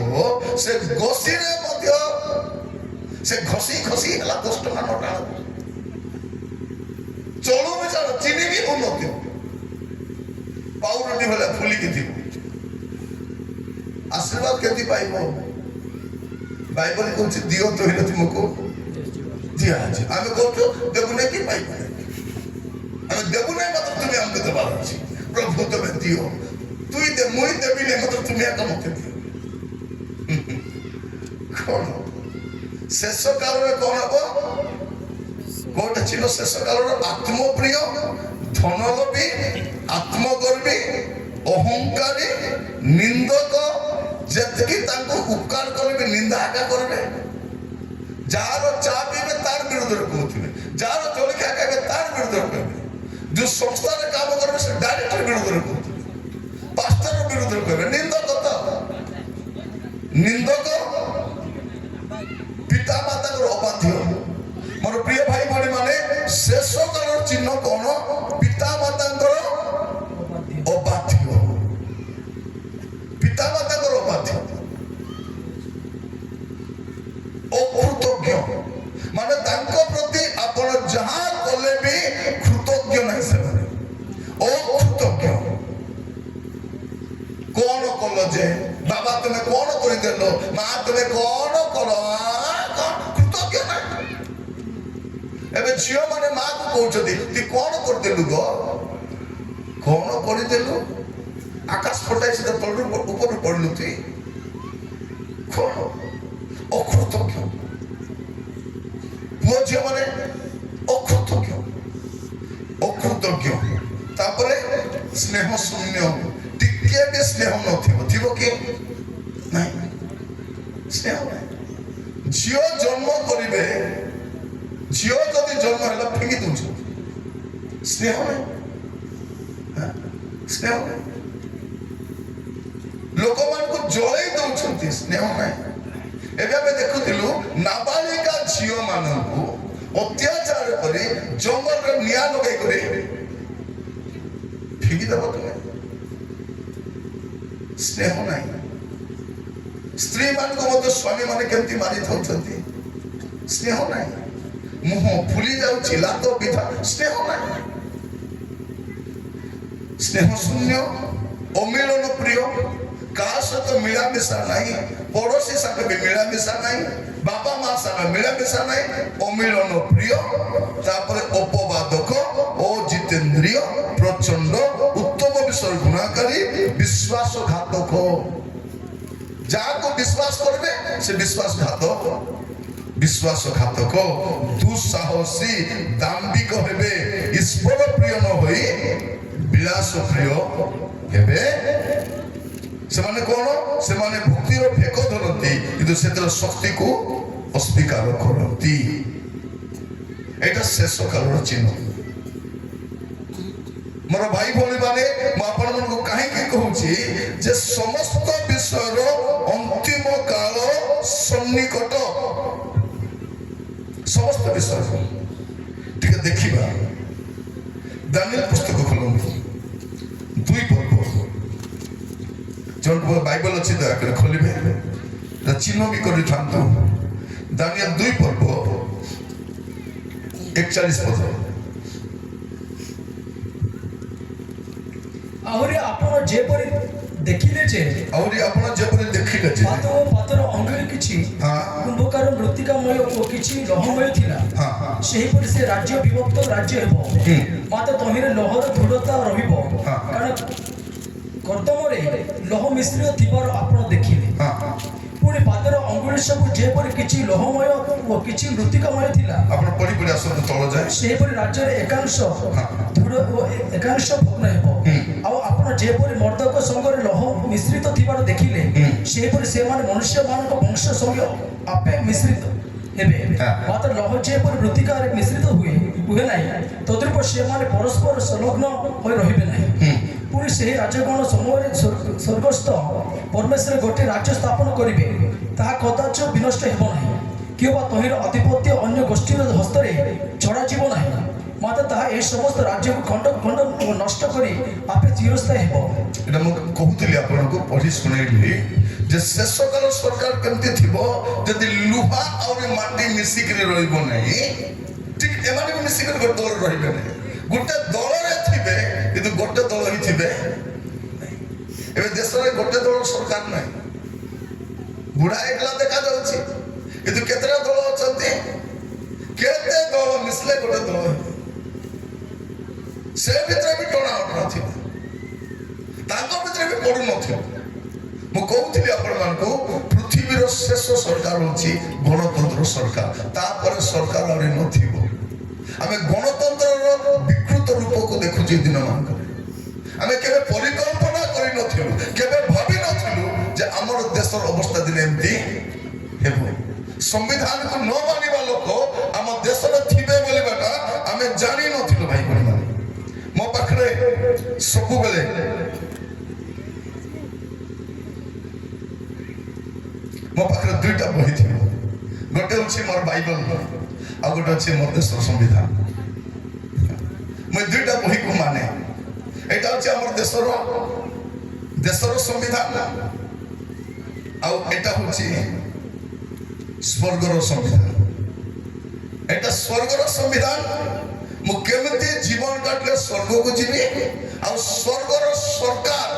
ସେ ଗୋଷିରେ ମଧ୍ୟ ସେ ଘଷି ଘଷି ହେଲା 10 ଟଙ୍କା ନଟା ଚଳୁ ବି ଚାଲ ଚିନି ବି ହଉନଥିବ ପାଉରୁଟି ଭଳିଆ ଫୁଲିକି ଥିବ ଆଶୀର୍ବାଦ କେମିତି ପାଇବ ବାଇବଲ କହୁଛି ଦିଅ ତୋହିଲେ ତୁମକୁ ଦିଆହେଉଛି ଆମେ କହୁଛୁ ଦେବୁ ନାହିଁ କି ପାଇବ ଆମେ ଦେବୁ ନାହିଁ ମାତ୍ର ତୁମେ ଆମକୁ ଦେବାର ଅଛି ପ୍ରଭୁ ତମେ ଦିଅ তুই দে মুই দেবি না মাত্র তুমি একা মতে দিও কোন শেষ কালরে কোন হব কোটা ছিল শেষ কালরে আত্মপ্রিয় ধনলোভী আত্মগর্বী অহংকারী নিন্দক যেতিকি তাଙ୍କୁ উপকার করবে নিন্দা একা করবে যার চা পিবে তার বিরুদ্ধে কହୁଥିବେ যার জলখিয়া খাইবে তার বিরুদ্ধে কইবে যে সংস্থারে কাম করবে সে ডাইরেক্টর বিরুদ্ধে কହୁଥିବେ পাস্টর বিরুদ্ধে কইবে নিন্দক তো নিন্দক পিতা মাতাଙ୍କର অবাধ্য ମୋର প্রিয় ভাই ভଉଣୀ ମାନେ ଶେଷ କାଳର ଚିହ୍ନ କଣ ପିତା ମାତାଙ୍କର ଅବାଧ୍ୟ ପିତା ମାତାଙ୍କର ଅବାଧ୍ୟ ଅକୃତଜ୍ଞ ମାନେ ତାଙ୍କ ପ୍ରତି ଆପଣ ଯାହା କଲେ ବି କୃତଜ୍ଞ ନାହିଁ ସେମାନେ ଅକୃତଜ୍ଞ କଣ କଲ ଯେ ବାବା ତୁମେ କଣ କରିଦେଲ ମା ତୁମେ କଣ କଲ କୃତଜ୍ଞ ନାହିଁ ଏବେ ଝିଅ ମାନେ ମା କୁ କହୁଛନ୍ତି ତୁ କଣ କରିଦେଲୁ ଗୋ କଣ କରିଦେଲୁ ଆକାଶ ଫଟାଇ ସେଟା ତଳରୁ ଉପରୁ ପଡିଲୁ ତୁଇ କଣ ଅକୃତଜ୍ଞ ପୁଅ ଝିଅ ମାନେ ଅକୃତଜ୍ଞ ଅକୃତଜ୍ଞ ତାପରେ ସ୍ନେହ ଶୂନ୍ୟ ଟିକେ ବି ସ୍ନେହ ନଥିବ ଥିବ କି ନାଇଁ ସ୍ନେହ ନାହିଁ ଝିଅ ଜନ୍ମ କରିବେ ଝିଅ ଯଦି ଜନ୍ମ ହେଲା ଫିଙ୍ଗି ଦଉଛନ୍ତି ସ୍ନେହ ନାହିଁ ସ୍ନେହ ନାହିଁ ଲୋକମାନଙ୍କୁ ଜଳେଇ ଦଉଛନ୍ତି ସ୍ନେହ ନାହିଁ ଏବେ ଆମେ ଦେଖୁଥିଲୁ ନାବାଳିକା ଝିଅ ମାନଙ୍କୁ ଅତ୍ୟାଚାର କରି ଜଙ୍ଗଲରେ ନିଆଁ ଲଗାଇ କରି ଫିଙ୍ଗିଦେବ ତୁମେ ସ୍ନେହ ନାହିଁ ସ୍ତ୍ରୀ ମାନଙ୍କୁ ମଧ୍ୟ ସ୍ୱାମୀ ମାନେ କେମିତି ମାରିଥାଉଛନ୍ତି ସ୍ନେହ ନାହିଁ ମୁହଁ ଫୁଲି ଯାଉଛି ଲାତ ବିଧା ସ୍ନେହ ନାହିଁ ସ୍ନେହ ଶୂନ୍ୟ ଅମିଳନ ପ୍ରିୟ କାହା ସହିତ ମିଳାମିଶା ନାହିଁ ପଡୋଶୀ ସାଙ୍ଗେ ବି ମିଳାମିଶା ନାହିଁ ବାପା ମା ସାଙ୍ଗେ ମିଳାମିଶା ନାହିଁ ଅମିଳନ ପ୍ରିୟ ତାପରେ ଅପବାଦକ ଅଜିତେନ୍ଦ୍ରିୟ ପ୍ରଚଣ୍ଡ ଉତ୍ତମ ବିଷୟ ଗୁଣାକାରୀ ବିଶ୍ୱାସଘାତକ ଯାହାକୁ ବିଶ୍ୱାସ କରିବେ ସେ ବିଶ୍ୱାସଘାତକ ଦୁଃସାହସୀ ଦାମ୍ଭିକ ହେବେ ଈଶ୍ୱର ପ୍ରିୟ ନ ହୋଇ ବିଳାସ ପ୍ରିୟ ହେବେ ସେମାନେ କଣ ସେମାନେ ଭକ୍ତିର ଫେକ ଧରନ୍ତି କିନ୍ତୁ ସେଥିର ଶକ୍ତିକୁ ଅସ୍ୱୀକାର କରନ୍ତି ଏଇଟା ଶେଷ କାଳର ଚିହ୍ନ ମୋର ଭାଇ ଭଉଣୀ ମାନେ ମୁଁ ଆପଣମାନଙ୍କୁ କାହିଁକି କହୁଛି ଯେ ସମସ୍ତ ବିଷୟର ଅନ୍ତିମ କାଳ ସନ୍ନିକଟ ସମସ୍ତ ବିଷୟ ଟିକେ ଦେଖିବା ଦାନିଏଲ ପୁସ୍ତକ ଖୋଲନ୍ତୁ 2 ପର୍ବ ଯୋଉ ବାଇବଲ ଅଛି ଦୟାକରି ଖୋଲିବେ ଚିହ୍ନ ବି କରିଥାନ୍ତୁ ଦାନିଏଲ 2 ପର୍ବ 41 ପଦ ଆହୁରି ଆପଣ ଯେପରି ଦେଖିଲେ ଯେ ପାତର ଅଙ୍ଗରେ କିଛି କୁମ୍ଭକାର ମୃତ୍ତିକାମୟ ଓ କିଛି ଲହମୟ ଥିଲା ସେହିପରି ସେ ରାଜ୍ୟ ବିଭକ୍ତ ରାଜ୍ୟ ହେବ ମାତ୍ର ତହିଁରେ ଲହର ଦୃଢ଼ତା ରହିବ କାରଣ କର୍ଦ୍ଦମରେ ଲହ ମିଶ୍ରିତ ଥିବାର ଆପଣ ଦେଖିଲେ ପୁଣି ପାଦର ଅଙ୍ଗୁଳି ସବୁ ଯେପରି କିଛି ଲହମୟ ଓ କିଛି ମୃତ୍ତିକାମୟ ଥିଲା ଆପଣ ପଢି ପଢି ଆସନ୍ତୁ ତଳ ଯାଏ ସେହିପରି ରାଜ୍ୟରେ ଏକାଂଶ ଦୃଢ଼ ଓ ଏକାଂଶ ଭଗ୍ନ ହେବ ଆଉ ଆପଣ ଯେପରି ମର୍ଦ୍ଦକ ସଙ୍ଗରେ ଲହ ମିଶ୍ରିତ ଥିବାର ଦେଖିଲେ ସେହିପରି ସେମାନେ ମନୁଷ୍ୟମାନଙ୍କ ବଂଶ ସଙ୍ଗେ ଆପେ ମିଶ୍ରିତ ହେବେ ମାତ୍ର ଲହ ଯେପରି ମୃତ୍ତିକାରେ ମିଶ୍ରିତ ହୁଏ ନାହିଁ ତଦ୍ରୂପ ସେମାନେ ପରସ୍ପର ସଂଲଗ୍ନ ହୋଇ ରହିବେ ନାହିଁ ପୁଣି ସେହି ରାଜଗଣ ସମୟରେ ସ୍ୱର୍ଗସ୍ଥ ପରମେଶ୍ୱର ଗୋଟିଏ ରାଜ୍ୟ ସ୍ଥାପନ କରିବେ ତାହା କଦାଚ ବିନଷ୍ଟ ହେବ ନାହିଁ କିମ୍ବା ତହିଁର ଆଧିପତ୍ୟ ଅନ୍ୟ ଗୋଷ୍ଠୀର ହସ୍ତରେ ଛଡ଼ାଯିବ ନାହିଁ, ମାତ୍ର ତାହା ଏ ସମସ୍ତ ରାଜ୍ୟକୁ ଖଣ୍ଡ ଖଣ୍ଡ ଓ ନଷ୍ଟ କରି ଆପେ ଚିରସ୍ଥାୟୀ ହେବ। এটা ମୁଁ କହୁଥିଲି ଆପଣଙ୍କୁ ପଢି ଶୁଣେଇଲି ଯେ ଶେଷ କାଳ ସରକାର କେମିତି ଥିବ ଯଦି ଲୁହା ଆଉ ମାଟି ମିଶିକିରି ରହିବ ନାହିଁ, ଠିକ ଏମାନେ ବି ମିଶିକିରି ଗୋଟେ ଦଳରେ ରହିବେ ନାହିଁ। ଗୋଟେ ଦଳରେ ଥିବେ କିନ୍ତୁ ଗୋଟେ ଦଳ ହିଁ ଥିବେ। ଏବେ ଦେଶରେ ଗୋଟେ ଦଳ ସରକାର ନାହିଁ, ବୁଢା ଏକଲା ଦେଖାଯାଉଛି କିନ୍ତୁ କେତେଟା ଦଳ ଅଛନ୍ତି, କେତେ ଦଳ ମିଶିଲେ ଗୋଟେ ଦଳ ହେବ। ସେ ଭିତରେ ବି ଟଣା ଅଟଣା ଥିବ, ତାଙ୍କ ଭିତରେ ବି ପଡୁନଥିବ। ମୁଁ କହୁଥିଲି ଆପଣମାନଙ୍କୁ ପୃଥିବୀର ଶେଷ ସରକାର ହଉଛି ଗଣତନ୍ତ୍ର ସରକାର, ତାପରେ ସରକାର ଆହୁରି ନଥିବ। ଆମେ ଗଣତନ୍ତ୍ରର ବିକୃତ ରୂପକୁ ଦେଖୁଛୁ ଦିନ ମାନଙ୍କରେ। ଆମେ କେବେ ପରିକଳ୍ପନା କରିନଥିଲୁ, କେବେ ଭାବିନଥିଲୁ ଯେ ଆମର ଦେଶର ଅବସ୍ଥା ଦିନେ ଏମିତି ହେବ। ସମ୍ବିଧାନକୁ ନ ମାନିବା ଲୋକ ଆମ ଦେଶରେ ଥିବେ ବୋଲିବାଟା ଆମେ ଜାଣିନଥିଲୁ ଭାଇ ଭଉଣୀମାନେ। ମୋ ପାଖରେ ସବୁବେଳେ ଦୁଇଟା ବହି ଥିବ, ଗୋଟେ ହଉଛି ମୋର ବାଇବଲ ଆଉ ଗୋଟେ ଅଛି ମୋର ଦେଶର ସମ୍ବିଧାନ। ମୁଁ ଦୁଇଟା ବହିକୁ ମାନେ। ଏଇଟା ହଉଛି ଆମର ଦେଶର ସମ୍ବିଧାନ ଆଉ ଏଇଟା ହଉଛି ସ୍ୱର୍ଗର ସମ୍ବିଧାନ। ଏଇଟା ସ୍ୱର୍ଗର ସମ୍ବିଧାନ। ମୁଁ କେମିତି ଜୀବନ କାଟିଲେ ସ୍ୱର୍ଗକୁ ଯିବି ଆଉ ସ୍ୱର୍ଗର ସରକାର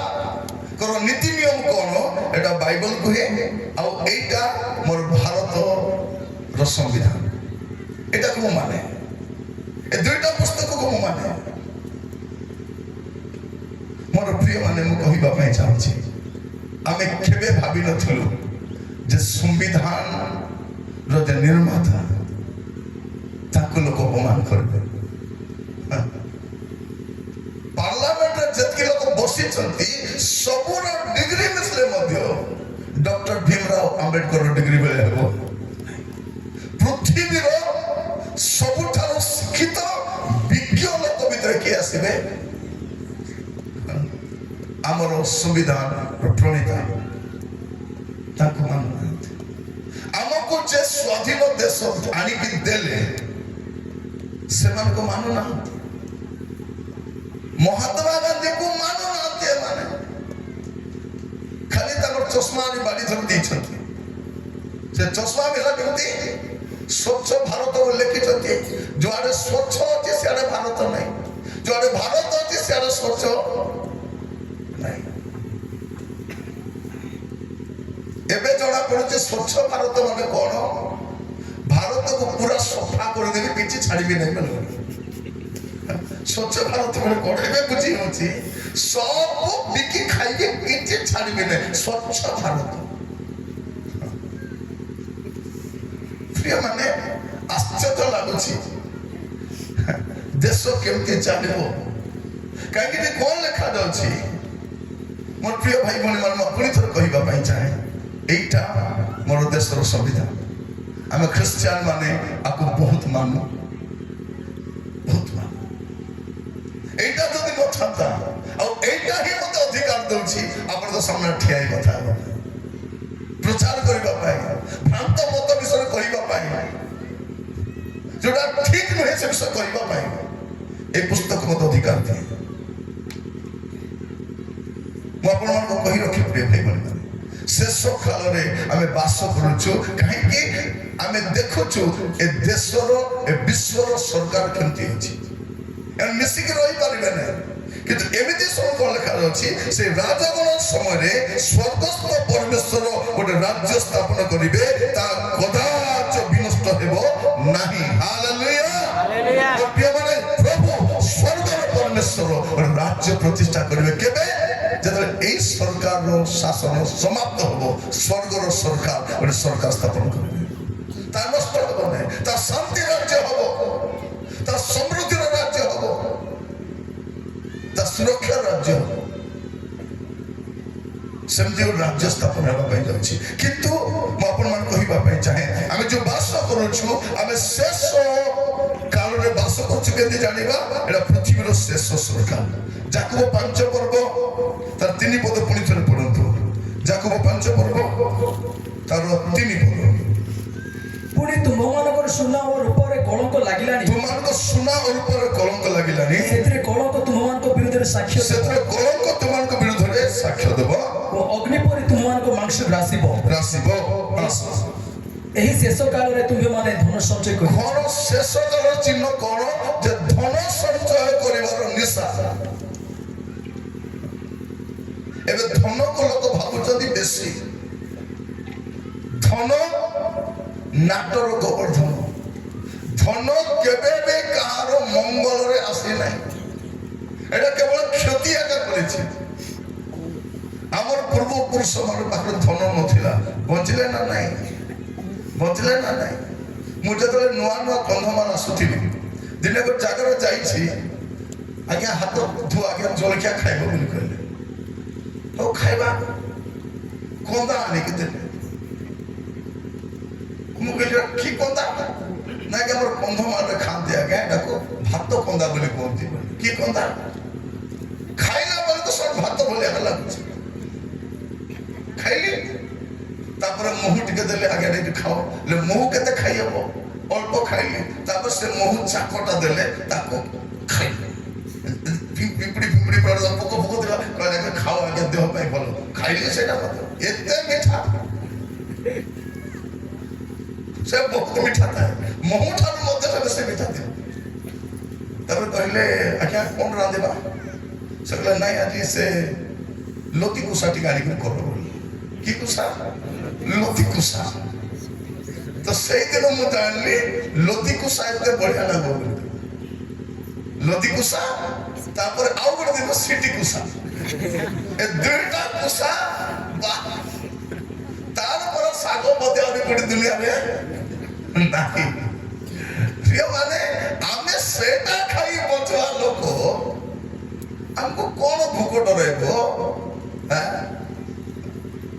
ନୀତି ନିୟମ କଣ ଏଟା ବାଇବଲ କୁହେ, ଆଉ ଏଇଟା ମୋର ଭାରତର ସମ୍ବିଧାନ। ଏଟାକୁ ମୁଁ ମାନେ, ଏ ଦୁଇଟା ପୁସ୍ତକକୁ ମୁଁ ମାନେ। ମୋର ପ୍ରିୟ ମାନେ, ମୁଁ କହିବା ପାଇଁ ଚାହୁଁଛି ଆମେ କେବେ ଭାବିନଥିଲୁ ଯେ ସମ୍ବିଧାନର ଯେ ନିର୍ମାତା ତାକୁ ଲୋକ ଅପମାନ କରିବେ। ପାର୍ଲାମେଣ୍ଟରେ ଯେତିକି ଲୋକ ବସିଛନ୍ତି ସବୁର ଡିଗ୍ରୀ ମିଶିଲେ ମଧ୍ୟ ଡକ୍ଟର ଭୀମରାଓ ଆମ୍ବେଦକର ଡିଗ୍ରୀ ଭଳିଆ ହେବ। ପୃଥିବୀର ସବୁଠାରୁ ଶିକ୍ଷିତ ବିଜ୍ଞ ଲୋକ ଭିତରେ କିଏ ଆସିବେ? ଆମର ସମ୍ବିଧାନର ପ୍ରଣେତା, ତାଙ୍କୁ ମାନୁନାହାନ୍ତି। ଆମକୁ ଯେ ସ୍ୱାଧୀନ ଦେଶ ଆଣିକି ଦେଲେ ସେମାନଙ୍କୁ ମାନୁନାହାନ୍ତି। ମହାତ୍ମା ଗାନ୍ଧୀକୁ ମାନୁନାହାନ୍ତି ଏମାନେ। ଖାଲି ତାଙ୍କର ଚଷମା ଆଣି ବାଡ଼ି ଧରି ଦେଇଛନ୍ତି। ସେ ଚଷମା ହେଲା କେମିତି ସ୍ୱଚ୍ଛ ଭାରତ ଲେଖିଛନ୍ତି। ଯୁଆଡେ ସ୍ୱଚ୍ଛ ଅଛି ସିଆଡେ ଭାରତ ନାହିଁ, ଯୁଆଡେ ଭାରତ ଅଛି ସିଆଡେ ସ୍ୱଚ୍ଛ ନାହିଁ। ଏବେ ଜଣା ପଡୁଛି ସ୍ୱଚ୍ଛ ଭାରତ ମାନେ କଣ? ଭାରତକୁ ପୁରା ସଫା କରିଦେବି, କିଛି ଛାଡ଼ିବି ନାହିଁ ବୋଲି। ସ୍ୱଚ୍ଛ ଭାରତ ମାନେ କଣ ଏବେ ବୁଝି ହଉଛି? ସବୁ ବିକି ଖାଇକି କିଛି ଛାଡ଼ିବି ନାହିଁ, ସ୍ୱଚ୍ଛ ଭାରତ। ପ୍ରିୟ ମାନେ, ଆଶ୍ଚର୍ଯ୍ୟ ଲାଗୁଛି ଦେଶ କେମିତି ଚାଲିବ। କାହିଁକି କଣ ଲେଖାଯାଉଛି? ମୋର ପ୍ରିୟ ଭାଇ ଭଉଣୀ ମାନେ, ମୁଁ ପୁଣି ଥରେ କହିବା ପାଇଁ ଚାହେଁ, এইটা ମୋର ଦେଶର ସମ୍ବିଧାନ। ଆମେ ଖ୍ରୀଷ୍ଟିଆନ ମାନେ ଆକୁ ବହୁତ ମାନୁ। এইটা যদি নথান্তা ଆଉ এইটা ହିଁ ମତେ ଅଧିକାର ଦଉଛି ଆପଣଙ୍କ ସାମ୍ନାରେ ଠିଆ ହେଇ କଥା ହେବା ପାଇଁ, ପ୍ରଚାର କରିବା ପାଇଁ, ଭ୍ରାନ୍ତ ମତ ବିଷୟରେ କହିବା ପାଇଁ, ଯୋଉଟା ଠିକ ନୁହେଁ ସେ ବିଷୟ କହିବା ପାଇଁ এই ପୁସ୍ତକ ମତେ ଅଧିକାର ଦିଏ। ମୁଁ ଆପଣମାନଙ୍କୁ କହି ରଖି ପ୍ରିୟ ଭାଇ ଭଉଣୀ ମାନେ, ଶେଷ କାଳରେ ଆମେ ବାସ କରୁଛୁ। କାହିଁକି? ଆମେ ଦେଖୁଛୁ ଏ ଦେଶର ଏ ବିଶ୍ୱର ସରକାର କେମିତି ଅଛି। ମିଶିକି ରହିପାରିବେ ନାହିଁ, କିନ୍ତୁ ଏମିତି ସବୁ କଣ ଲେଖାଯାଉଛି? ସେ ରାଜଗଣ ସମୟରେ ସ୍ୱର୍ଗସ୍ଥ ପରମେଶ୍ୱର ଗୋଟେ ରାଜ୍ୟ ସ୍ଥାପନ କରିବେ, ତା କଦାଚ ବିନଷ୍ଟ ହେବ ନାହିଁ। ହାଲେଲୁୟା। ପ୍ରିୟମାନେ, ପ୍ରଭୁ ସ୍ୱର୍ଗର ପରମେଶ୍ୱର ଗୋଟେ ରାଜ୍ୟ ପ୍ରତିଷ୍ଠା କରିବେ। କେବେ? ଯେତେବେଳେ এই ସରକାରର ଶାସନ ସମାପ୍ତ ହବ, ସ୍ୱର୍ଗର ସରକାର ଗୋଟେ ସରକାର ସ୍ଥାପନ କରିବେ। ତା ନଷ୍ଟ ହବ ନାହିଁ, ତା ଶାନ୍ତି ରାଜ୍ୟ ହବ, ତା ସମୃଦ୍ଧିର ରାଜ୍ୟ ହବ, ତା ସୁରକ୍ଷା ରାଜ୍ୟ ହବ। ସେମିତି ଗୋଟେ ରାଜ୍ୟ ସ୍ଥାପନ ହେବା ପାଇଁ ଯାଉଛି। କିନ୍ତୁ ମୁଁ ଆପଣମାନଙ୍କୁ କହିବା ପାଇଁ ଚାହେଁ, ଆମେ ଯୋଉ ବାସ କରୁଛୁ, ଆମେ ଶେଷ କାଳରେ ବାସ କରୁଛୁ। କେମିତି ଜାଣିବା? ଏଟା ପୃଥିବୀର ଶେଷ ସରକାର। ଯାକୋବ 5 ପର୍ବ ତାର 3 ପଦ ପୁଣି ଥରେ ପଢନ୍ତୁ। ଯାକୋବ 5 ପର୍ବ ତାର 3 ପଦ ପୁଣି ତୁମମାନଙ୍କର ସୁନା ଓ ରୂପରେ କଳଙ୍କ ଲାଗିଲାଣି, ତୁମମାନଙ୍କ ସୁନା ଉପରେ କଳଙ୍କ ଲାଗିଲାନି, ସେଥିରେ କଳଙ୍କ ତୁମମାନଙ୍କ ବିରୁଦ୍ଧରେ ସାକ୍ଷ୍ୟ ଦେବ ସେଥିରେ କଳଙ୍କ ତୁମମାନଙ୍କ ବିରୁଦ୍ଧରେ ସାକ୍ଷ୍ୟ ଦେବ, ଓ ଅଗ୍ନି ପରି ତୁମମାନଙ୍କ ମାଂସ ଗ୍ରାସିବ। ରାସିବ। ଏହି ଶେଷ କାଳରେ ତୁମେମାନେ ଧନ ସଞ୍ଚୟ କର। କଣ ଶେଷ କାଳର ଚିହ୍ନ କଣ? ଯେ ଧନ ସଞ୍ଚୟ କରିବାର ନିଶା। ଏବେ ଧନକୁ ଲୋକ ଭାବୁଛନ୍ତି ବେଶୀ। ଧନ ନାଟର ଗୋବର୍ଦ୍ଧନ। ଧନ କେବେ ବି କାହାର ମଙ୍ଗଳରେ ଆସିନାହିଁ, এটা କେବଳ କ୍ଷତି ଆକା କରିଛି। ଆମର ପୂର୍ବପୁରୁଷ ମାନଙ୍କ ପାଖରେ ଧନ ନଥିଲା, ବଞ୍ଚିଲେ ନା ନାହିଁ? ବଞ୍ଚିଲେ ନା ନାହିଁ? ମୁଁ ଯେତେବେଳେ ନୂଆ ନୂଆ କନ୍ଧମାଳ ଆସୁଥିଲି, ଦିନେ ଗୋଟେ ଜାଗାରେ ଯାଇଛି, ଆଜ୍ଞା ହାତ ଧୁଆ, ଆଜ୍ଞା ଜଳଖିଆ ଖାଇବ ବୋଲି କହିଲେ। ହଉ ଖାଇବା, କନ୍ଦା ଆଣିକି ଦେଲେ। ମୁଁ କହିଲି କି କନ୍ଦା? ନା ଆଜ୍ଞା ଆମର କନ୍ଧମାଳରେ ଖାଆନ୍ତି ଆଜ୍ଞା, ଏଟାକୁ ଭାତ କନ୍ଦା ବୋଲି କୁହନ୍ତି। କି କନ୍ଦା? ଖାଇଲା ବେଳେ ତ ସବୁ ଭାତ ଭଳିଆ ଲାଗୁଛି। ଖାଇଲି, ତାପରେ ମହୁ ଟିକେ ଦେଲେ, ଆଜ୍ଞା ଟିକେ ଖାଅ। ମହୁ କେତେ ଖାଇ ହବ? ଅଳ୍ପ ଖାଇଲି। ତାପରେ ସେ ମହୁ ଚାକଟା ଦେଲେ, ତାକୁ ଖାଇଲି। ପିମ୍ପୁଡ଼ି ପୋକ ଫୋକ ଦେଲା, କହିଲେ ଆଜ୍ଞା ଖାଅ, ଆଜ୍ଞା ଦେହ ପାଇଁ ଭଲ। ଖାଇଲି ସେଇଟା ଏତେ ମିଠା, ସେ ବହୁତ ମିଠା ଥାଏ। ମହୁ ଠାରୁ ମଧ୍ୟ ସେ ବେଶୀ ମିଠା ଥିବ। ତାପରେ କହିଲେ ଆଜ୍ଞା କଣ ରାନ୍ଧିବା? ସେ କହିଲେ ନାଇଁ ଆଜି ସେ ଲତି କୁଷା ଟିକେ ଆଣିକି କର ବୋଲି। କି କୁଷା? ଲତି କୁଷା। ତ ସେଇଦିନ ମୁଁ ଜାଣିଲି ଲତି କୁଷା ଏତେ ବଢିଆ ଲାଗିବ ବୋଲି। ଲତି କୁଷା, ତାପରେ ଆଉ ଗୋଟେ ଦିନ ସିଟି କୁଷା। ଏ ଦୁଇଟା କୁଷା, ତାପରେ ଶାଗ ମଧ୍ୟ ଆମେ ଗୋଟେ ଦୁନିଆରେ ନାହିଁ। ପ୍ରିୟମାନେ, ଆମେ ସେଟା ଖାଇ ବଞ୍ଚୁଆ ଲୋକ, ଆମକୁ କଣ ଭୋକ ଡରେଇବ?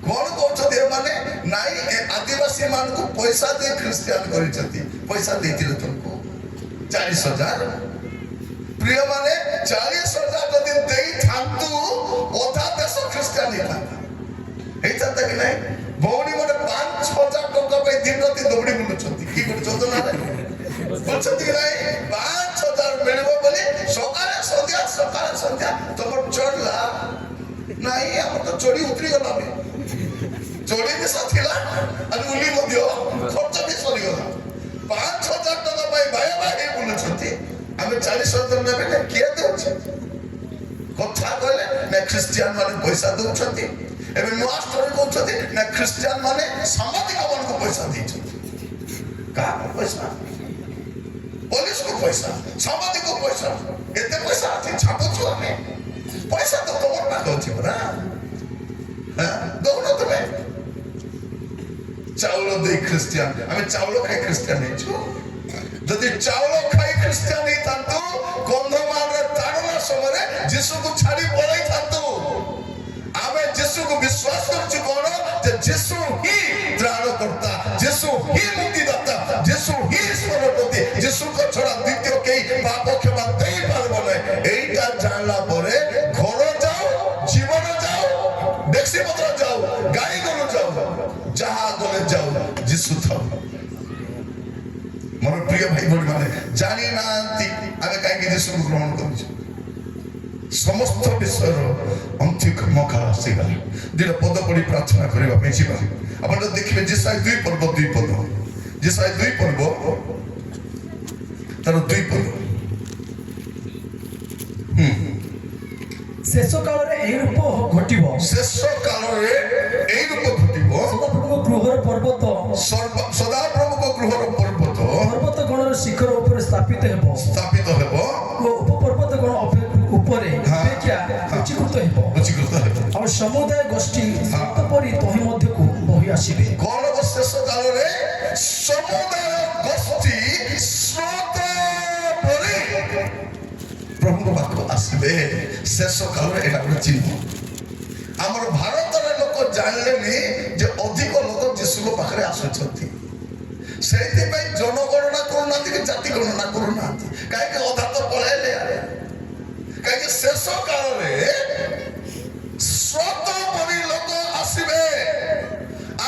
କଣ କହୁଛନ୍ତି ଏମାନେ? ନାଇଁ, ଆଦିବାସୀ ମାନଙ୍କୁ ପଇସା ଦେଇ ଖ୍ରୀଷ୍ଟିଆନ କରିଛନ୍ତି। ପଇସା ଦେଇଥିଲେ ତୁମକୁ 40,000। ପ୍ରିୟମାନେ, 40,000 ଯଦି ଦେଇଥାନ୍ତୁ, ଅଧା ଦେଶ ଖ୍ରୀଷ୍ଟିଆନ ହେଇଥାନ୍ତା। ହେଇଥାନ୍ତା କି ନାଇଁ? ଭଉଣୀ ମାନେ 5,000 ଟଙ୍କା ପାଇଁ ଦିନ ରାତି ଦୌଡ଼ି ବୁଲୁଛନ୍ତି। କି ଗୋଟେ ଯୋଜନାରେ ବୁଲୁଛନ୍ତି କି ନାଇଁ? 5,000 ମିଳିବ ବୋଲି ସକାଳେ ସନ୍ଧ୍ୟା ତମର ଚଢିଲା ନାଇଁ, ଆମର ତ ଚଢି ଉତରିଗଲା। ଚଢି ମିଶା ଥିଲା, ଆଉ ଉଲି ମଧ୍ୟ ଖର୍ଚ୍ଚ ବି ସରିଗଲା। 5,000 ଟଙ୍କା ପାଇଁ ଭାଇ ହେଇ ବୁଲୁଛନ୍ତି। ଆମେ 40,000 ନେବେ ନା? କିଏ ଦେଉଛି? କଥା କହିଲେ ନା ଖ୍ରୀଷ୍ଟିଆନ ମାନେ ପଇସା ଦଉଛନ୍ତି। ଏବେ ନୂଆ ଷ୍ଟୋରୀ କହୁଛନ୍ତି ନା ଖ୍ରୀଷ୍ଟିଆନ ମାନେ ସାମ୍ବାଦିକ ମାନଙ୍କୁ ପଇସା ଦେଇଛନ୍ତି। କାହାକୁ ପଇସା? ପୋଲିସକୁ ପଇସା, ସାମ୍ବାଦିକ ପଇସା। ଏତେ ପଇସା ଅଛି, ଛାପୁଛୁ ଆମେ। ପଇସା ତ ତମର ପାଖ ଅଛି ପରା, ଦଉନ ତମେ? ଚାଉଳ ଦେଇ ଖ୍ରୀଷ୍ଟିଆନ, ଆମେ ଚାଉଳ ଖାଇ ଖ୍ରୀଷ୍ଟିଆନ ହେଇଛୁ। ଯଦି ଚାଉଳ ଖାଇ ଖ୍ରୀଷ୍ଟିଆନ ହେଇଥାନ୍ତୁ, କନ୍ଧମାଳରେ ତାଡ଼ନା ସମୟରେ ଯୀଶୁକୁ ଛାଡି ପଳାଇଥାନ୍ତୁ। ଆମେ ଯୀଶୁକୁ ବିଶ୍ୱାସ କରୁଛୁ କଣ? ଯେ ଯୀଶୁ ହିଁ ତ୍ରାଣକର୍ତ୍ତା, ଯୀଶୁ ହିଁ ମୁକ୍ତିଦାତା, ଯୀଶୁ ହିଁ ଈଶ୍ୱରପତି। ଯୀଶୁଙ୍କ ଛଡା ଦ୍ୱିତୀୟ କେହି ପାପ କ୍ଷମା ଦେଇପାରିବ ନାହିଁ। ଏଇଟା ଜାଣିଲା ପରେ ଘର ଯାଉ, ଜୀବନ ଯାଉ, ଡେକ୍ସି ପତ୍ର ଯାଉ, ଗାଈ ଗୋରୁ ଯାଉ, ଯାହା ଗଲେ ଯାଉ, ଯୀଶୁ ଥାଉ। ମୋର ପ୍ରିୟ ଭାଇ ଭଉଣୀ ମାନେ, ଜାଣି ନାହାନ୍ତି ଆମେ କାହିଁକି ଯୀଶୁକୁ ଗ୍ରହଣ କରୁଛୁ। ସମସ୍ତ ବିଷୟର ଅନ୍ତିମ ମକା ଆସିଗଲା। ଦିନ ପଦ ପଢି ପ୍ରାର୍ଥନା କରିବା ପାଇଁ ଯିବା। ଆପଣ ଯଦି ଦେଖିବେ ଯେସାଇ 2 ପର୍ବ 2 ପଦ, ଯେସାଇ 2 ପର୍ବ ତାର 2 ପଦ। ଶେଷ କାଳରେ ଏହି ରୂପ ଘଟିବ। ଶେଷ କାଳରେ ଏହି ରୂପ ଘଟିବ। ସଦାପ୍ରଭୁଙ୍କ ଗୃହର ପର୍ବତ, ସଦାପ୍ରଭୁଙ୍କ ଗୃହର ପର୍ବତ ଗଣର ଶିଖର ଉପରେ ସ୍ଥାପିତ ହେବ ଓ ଉପପର୍ବତ ଗଣ ଉପରେ ଅପେକ୍ଷା ଉଚ୍ଚୀକୃତ ହେବ। ଆଉ ସମୁଦାୟ ଗୋଷ୍ଠୀ ସ୍ରୋତ ପରି ତହିଁ ମଧ୍ୟକୁ ବହି ଆସିବେ। କଣ ଶେଷ କାଳରେ? ସମୁଦାୟ ଗୋଷ୍ଠୀ ସ୍ରୋତ ପରି ପ୍ରଭୁଙ୍କ ପାଖକୁ ଆସିବେ। ଶେଷ କାଳରେ ଏଟା ଗୋଟେ ଚିହ୍ନ। ଆମର ଭାରତରେ ଲୋକ ଜାଣିଲେନି ଯେ ଅଧିକ ଲୋକ ଯୀଶୁଙ୍କ ପାଖରେ ଆସୁଛନ୍ତି। ସେଇଥିପାଇଁ ଜନଗଣନା କରୁନାହାନ୍ତି କି ଜାତି ଗଣନା କରୁନାହାନ୍ତି। କାହିଁକି? ଅଧା ତ ପଳେଇଲେ। କାହିଁକି? ଶେଷ କାଳରେ ସ୍ରୋତ ପରି ଲୋକ ଆସିବେ,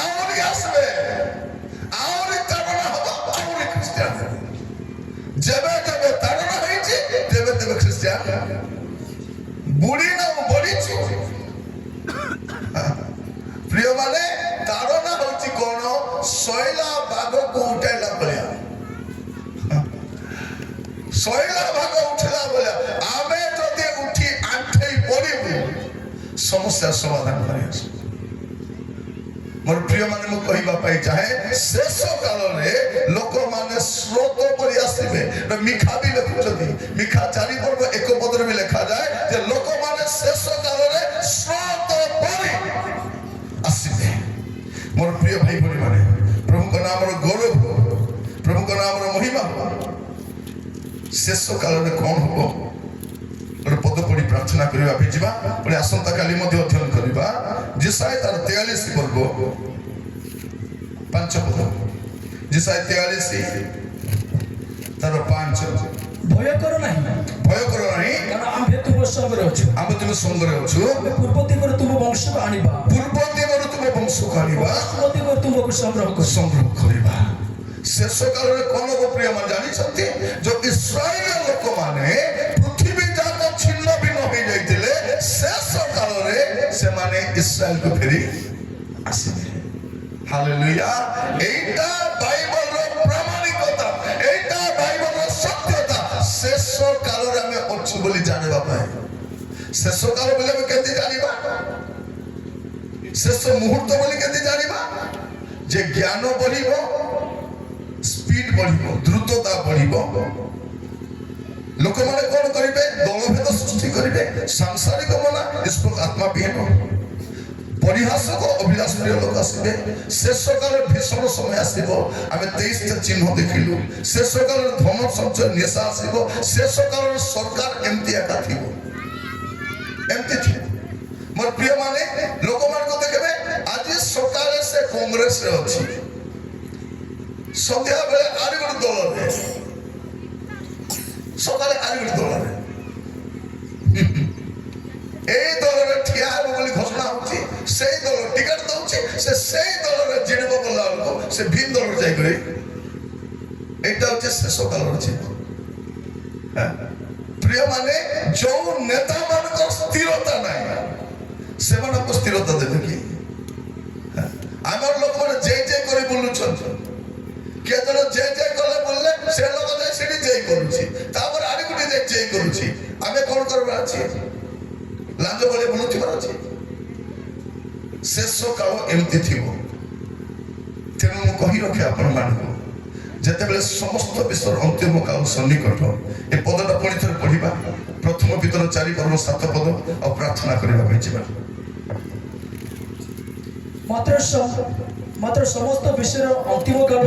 ଆହୁରି ଆସିବେ, ଆହୁରି ତାଡ଼ନା ହବ। ଖ୍ରୀଷ୍ଟିଆନ ଯେବେ ଯେବେ ତାରଣ ହେଇଛି ତେବେ ତେବେ ଖ୍ରୀଷ୍ଟିଆନ ବୁଢୀ ନା ବଢିଛୁ ପ୍ରିୟ ମାନେ ତାରଣ ହଉଛି କଣ ଶୈଳା ବାଘକୁ ଉଠାଇଲା ଭଳିଆ ଶୈଳା ବାଘ ଉଠିଲା ଭଳିଆ ଆମେ ଯଦି ଉଠି ଆଣ୍ଠେଇ ପଡିବୁ ସମସ୍ୟାର ସମାଧାନ କରି ଆସୁ ମୋର ପ୍ରିୟ ମାନେ ମୁଁ କହିବା ପାଇଁ ଚାହେଁ ଶେଷ କାଳରେ ଲୋକମାନେ ସ୍ରୋତ ପରି ଆସିବେ ମିଖା ବି ଲେଖୁଛନ୍ତି ମିଖା 4 ପର୍ବ 1 ପଦରେ ବି ଲେଖାଯାଏ ଯେ ଲୋକମାନେ ଶେଷ କାଳରେ ସ୍ରୋତ ପରି ଆସିବେ ମୋର ପ୍ରିୟ ଭାଇ ଭଉଣୀ ମାନେ ପ୍ରଭୁଙ୍କ ନାମର ଗୌରବ ପ୍ରଭୁଙ୍କ ନାମର ମହିମା ଶେଷ କାଳରେ କଣ ହବ ଗୋଟେ ପଦ ପଢି ପ୍ରାର୍ଥନା କରିବା ପାଇଁ ଯିବା ପୁଣି ଆସନ୍ତା କାଲି ମଧ୍ୟ ଅଧ୍ୟୟନ କରିବା ଯେସାଇ ତାର 43 ପର୍ବ 5 ପଦ ଯେସାଇ 43 ତାର 5 ଭୟ କର ନାହିଁ କାରଣ ଆମ୍ଭେ ତୁମ ସଙ୍ଗରେ ଅଛୁ ଆମେ ତୁମ ସଙ୍ଗରେ ଅଛୁ ପୂର୍ବ ଦିଗରୁ ତୁମ ବଂଶକୁ ଆଣିବା ପଶ୍ଚିମ ଦିଗରୁ ତୁମକୁ ସଂଗ୍ରହ କରିବା ଶେଷ କାଳରେ କଣ ହବ ପ୍ରିୟ ମାନେ ଜାଣିଛନ୍ତି ଯୋଉ ଇସ୍ରାଏଲ ଲୋକମାନେ ପୃଥିବୀ ଯାକ ଛିନ୍ନ ଭିନ୍ନ ହୋଇଯାଇଥିଲେ ଶେଷ କାଳରେ ସେମାନେ ଇସ୍ରାଏଲକୁ ଫେରି ଆସିବେ ହାଲେଲୁୟା ଏଇଟା ବାଇବଲର ପ୍ରାମାଣିକତା ଏଇଟା ବାଇବଲର ସତ୍ୟତା ଶେଷ କାଳରେ ଆମେ ଅଛୁ ବୋଲି ଜାଣିବା ପାଇଁ ଶେଷ କାଳ ବୋଲି ଆମେ କେମିତି ଜାଣିବା ଶେଷ ମୁହୂର୍ତ୍ତ ବୋଲି କେମିତି ଜାଣିବା ଯେ ଜ୍ଞାନ ବଢିବ ସ୍ପିଡ ବଢିବ ଦ୍ରୁତତା ବଢିବ ଲୋକମାନେ କଣ କରିବେ ଦଳଭେଦ ସୃଷ୍ଟି କରିବେ ସାଂସାରିକ ମନା ଈଶ୍ୱର ଆତ୍ମା ବିହୀନ ପରିହାସକ ଅଭିଳାଷ ପ୍ରିୟ ଲୋକ ଆସିବେ ଶେଷ କାଳରେ ଭୀଷଣ ସମୟ ଆସିବ ଆମେ 23ଟା ଚିହ୍ନ ଦେଖିଲୁ ଶେଷ କାଳରେ ଧନ ସଞ୍ଚୟ ନିଶା ଆସିବ ଶେଷ କାଳରେ ସରକାର ଏମିତି ଏକା ଥିବ ଏମିତି ଥିବ ମୋର ପ୍ରିୟ ମାନେ ଲୋକମାନଙ୍କୁ ଦେଖିବେ ଆଜି ସକାଳେ ସେ କଂଗ୍ରେସରେ ଅଛି ସନ୍ଧ୍ୟା ବେଳେ ଆରି ଗୋଟେ ଦଳରେ ସକାଳେ ଆରି ଗୋଟେ ଦଳରେ এই দলের ঠিয়া হব বলে ঘোষণা হচ্ছে সেই দল টিকেট দଉଛି সেই দলের জিণব গলা বেলକୁ সে ভিন দল যাইকরি এইটা হচ্ছে শেষ কালর ছিল প্রিয় মানে যৌ নেতা মানক স্থিরতা নাই সেମାନଙ୍କ স্থিরতা দেবে কি আমার লোক মানে যে যে করে বলুଛନ୍ତି কে যেন যে যে কলে বললে সে লোক যাই সেটি যেই করুছি তারপরে আরে গুটি যাই যেই করুছি আমি কোন করবার আছে লাঞ্জ বলে বলুଥିବାର ଅଛି ଶେଷ କାଳ ଏମିତି ଥିବ ତେଣୁ ମୁଁ କହି ରଖେ ଆପଣମାନଙ୍କୁ ଯେତେବେଳେ ସମସ୍ତ ବିଶ୍ୱର ଅନ୍ତିମ କାଳ ସନ୍ନିକଟ ଏ ପଦଟା ପୁଣି ଥରେ ପଢିବା ପ୍ରଥମ ପିତର 4 ପର୍ବ 7 ପଦ ଆଉ ପ୍ରାର୍ଥନା କରିବା ପାଇଁ ଯିବା ମାତ୍ର ସମସ୍ତ ବିଶ୍ୱର ଅନ୍ତିମ କାଳ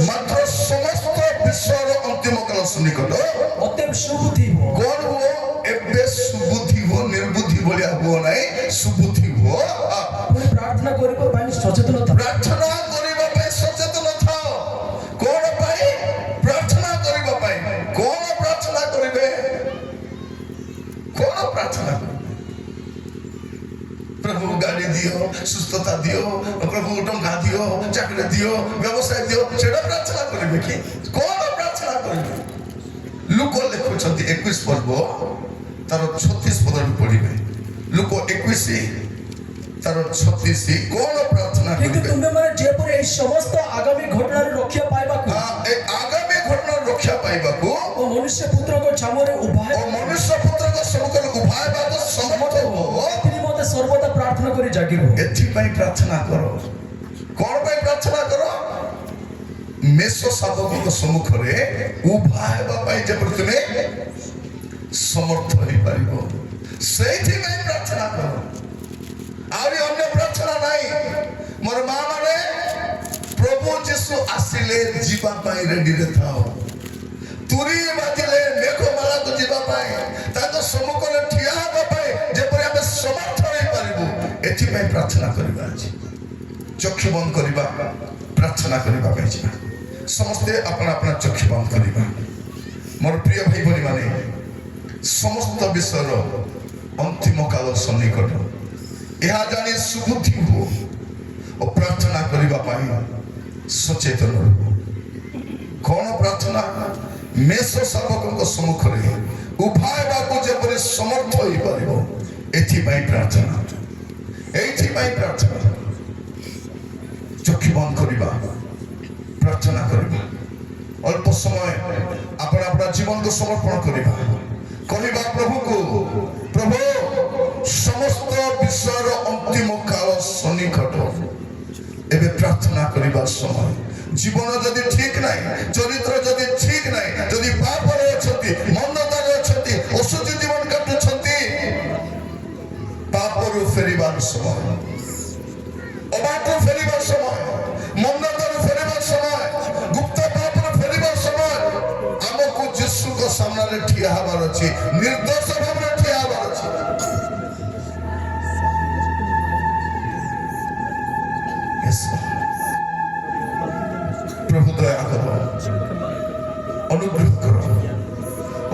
ସନ୍ନିକଟ ଅତ୍ୟନ୍ତ ସୁବୁଦ୍ଧି କଣ ହୁଅ ଏବେ ସୁବୁଦ୍ଧି ହୁଅ ନିର୍ବୁଦ୍ଧି ଭଳିଆ ହୁଅ ନାହିଁ ସୁବୁଦ୍ଧି ହୁଅ ପୁଣି ପ୍ରାର୍ଥନା କରିବା ପାଇଁ ସଚେତନ ଥାଅ ପ୍ରାର୍ଥନା କରିବା ପାଇଁ ସଚେତନ ଥାଅ କଣ ପାଇଁ ପ୍ରାର୍ଥନା କରିବା ପାଇଁ କଣ ପ୍ରାର୍ଥନା କରିବେ କଣ ପ୍ରାର୍ଥନା କରିବେ प्रभु गाड़ी दियो सुस्थता दियो प्रभु टंका दियो चाकरी दियो व्यवसाय दियो सेटा प्रार्थना करिवे कि कोन प्रार्थना करिवे लोक लिखुछंती 21 पर्व तार 36 पद पढिबे लोक 21 तार 36 कोन प्रार्थना किंतु करिवे तुमे माने जे पर ए समस्त आगामी घटना रक्षा पाइबा को ए आगामी घटना रक्षा पाइबा को ओ मनुष्य पुत्र को छामरे उभाय ओ मनुष्य पुत्र को सम्मुखरे उभाय बाबा समर्थ हो सर्वदा प्रार्थना करी जागिबो एथिपाई प्रार्थना करो कोन पाई प्रार्थना करो मेष शाबक सम्मुख रे उभा हेबा पाई जे तुमे समर्थ होई परिबो सेठी में प्रार्थना करो आरी अन्य प्रार्थना नाही मोर मां माने प्रभु यीशु आसिले जीवा पाई रेडी रे थाओ तुरी बाजिले मेघ माला को जीवा पाई ताको सम्मुख रे ठिया हेबा पाई जे पर हम समर्थ एथिपाई प्रार्थना करिबा अछि चक्षु बंद करिबा प्रार्थना करिबा ପାଇଁ ଯିବା ସମସ୍ତେ अपना अपना चक्षु बंद करिबा मोर प्रिय भाई भनी माने समस्त विश्वर अंतिम काल सन्निकट ଏହା ଜାଣି ସୁବୁଦ୍ଧି हो और प्रार्थना करिबा ପାଇଁ सचेतन रहो कौन प्रार्थना मेष शावक सम्मुख उभायवाकू जेपरि समर्थ हो पारिबो एथिपाई प्रार्थना चक्षु बंद करवा प्रार्थना करवा अल्प समय अपना अपना जीवन को समर्पण करवा कहवा प्रभु को प्रभु समस्त विषय अंतिम काल सन्निकट एबे प्रार्थना करवा समय जीवन जदि ठीक नहीं चरित्र जदि ठीक नहीं जदि पाप अच्छी मनता अच्छी अशुचि जीवन काटुंट पापरू फेरिबार समय अबाटू फेरिबार समय मनतारू फेरिबार समय गुप्त पापरू फेरिबार समय आमको यीशु को सामने ठिया हबार अछि निर्दोष भाव ठिया हबार अछि प्रभु दया करो अनुग्रह करो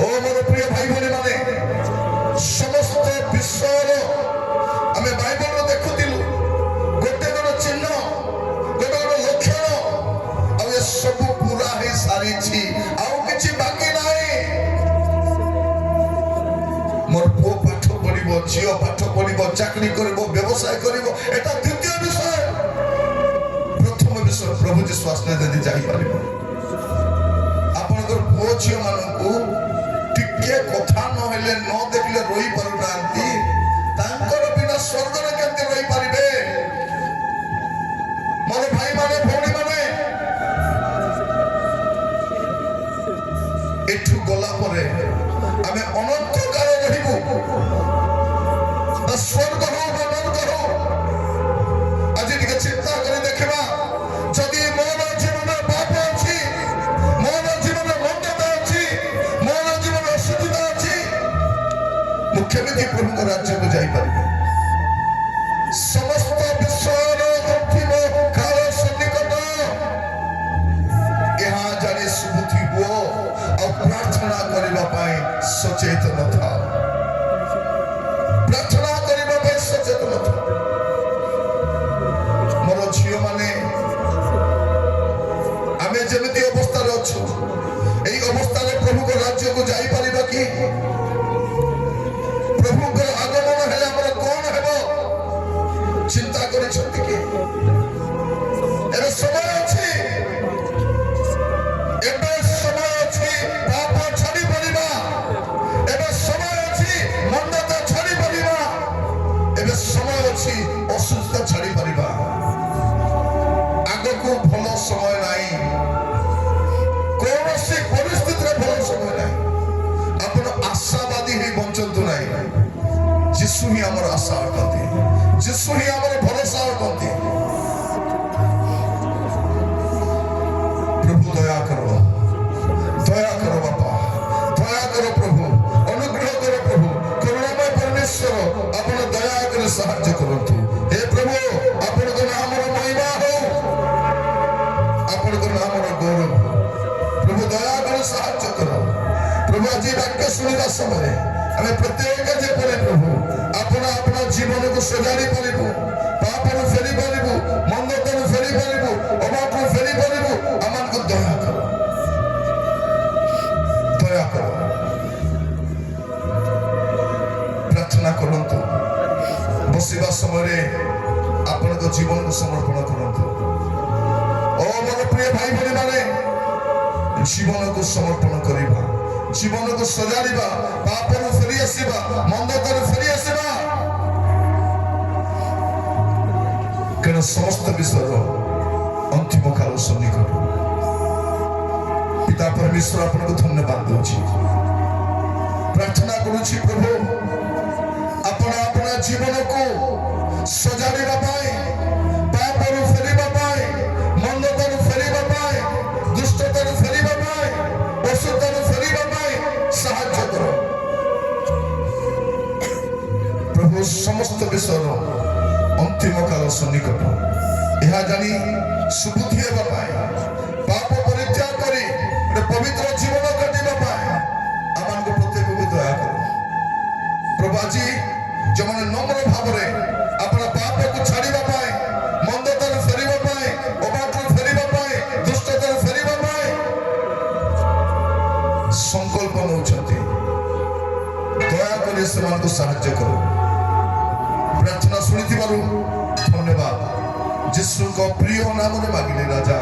ओ मोर प्रिय भाई भनी माने समस्त विश्वर आम बाइबल देखुलु गोटे गोटे चिन्ह गोटे गोटे लक्षण आ सब पूरा हो सारी कि बाकी नहीं मोर पुओ पाठ पढ़ो झी पाठ पढ़ो चाकरी कर व्यवसाय कर द्वितीय विषय प्रथम विषय प्रभु जी स्वास्थ्य जदि जापर आपणकर पुओ झी मानू टिके कथा नहले न देखले रही पारुना बिना स्वर्ग में केमती रही पारे मोर भाई माने भौणी माने एठू गला परे आमे अनंत काल रहिबु स्वर्ग हो बा नरक हो आज टिके चिंता करे देखबा जदि मोर जीवन पाप अछि मोर जीवन मन्दता अछि मोर जीवन अशुद्धता अछि मुख्यमंत्री प्रभु को राज्य को जाई पारिबे समस्त विश्वर अंतिम काल सन्निकट यहाँ जाने सुबुद्धि हो और प्रार्थना करने पाए सचेतन था प्रार्थना करने पाए सचेतन था मोर झील माने आमे जेमिति अवस्था रे अछु एई अवस्था रे प्रभु को राज्य को जाई परिबा कि प्रभु को आगमन है हमर कौन हेबो चिंता करि छथि कि एबे समय अछि एबे समय अछि पाप छाड़ी परिबा एबे समय अछि मन्दता छाड़ी परिबा एबे समय अछि असुस्थता छाड़ी परिबा आगो को भलो समय नाही कौनसी परिस्थिति रे भलो समय नाही अपन आशावादी ही बंचंतु नाही यीशु ही हमर आशा अटते यीशु ही हमर भरोसा अटते प्रभु दया करो बापा दया करो प्रभु अनुग्रह करो प्रभु करुणामय परमेश्वर अपन दया कर साहाय्य करंतु हे प्रभु अपन को नाम रो महिमा हो अपन को नाम रो गौरव प्रभु दया कर साहाय्य करो प्रभु आज वाक्य सुनिबा समय हमें प्रत्येक जे परे प्रभु अपना अपना जीवन को सजाड़ी पारिबु पापनु फेरी पारिबु मंदतनु फेरी पारिबु अबाटनु फेरी पारिबु अमन को दया करो प्रार्थना करंतु बसिबा समय आपण को जीवन को समर्पण करंतु ओ मोर प्रिय भाई बहन माने जीवन को समर्पण करिबा जीवन को सजाड़िबा पापनु फेरी आसीबा मंदतनु फेरी आसीबा कण समस्त विश्वर अंतिम काल सन्निकट पिता परमेश्वर आपन को धन्यवाद दूची प्रार्थना करूची प्रभु अपना अपना जीवन को सजाड़िबा पाए पापनु फेरिबा पाए मंदतनु फेरिबा पाए दुष्टतनु फेरिबा पाए अशुद्धतनु फेरिबा पाए साहाय्य करो प्रभु समस्त विश्वर अंतिम काल सन्निकट यह जानी सुबुद्धि हेबा पाए पाप परित्याग करी पवित्र जीवन कटिबा पाए आमान को प्रत्येक को दया करो प्रभु आज जो माने नम्र भाव रे अपना पाप को छाड़िबा पाए मंदता फेरिबा पाए अबाटनु फेरिबा पाए दुष्टता फेरिबा पाए संकल्प नौछंती दया करे सेमानकु साहाय्य करो प्रार्थना सुनिथिबारु धन्यवाद जीशु को प्रिय नाम रे मागिले राजा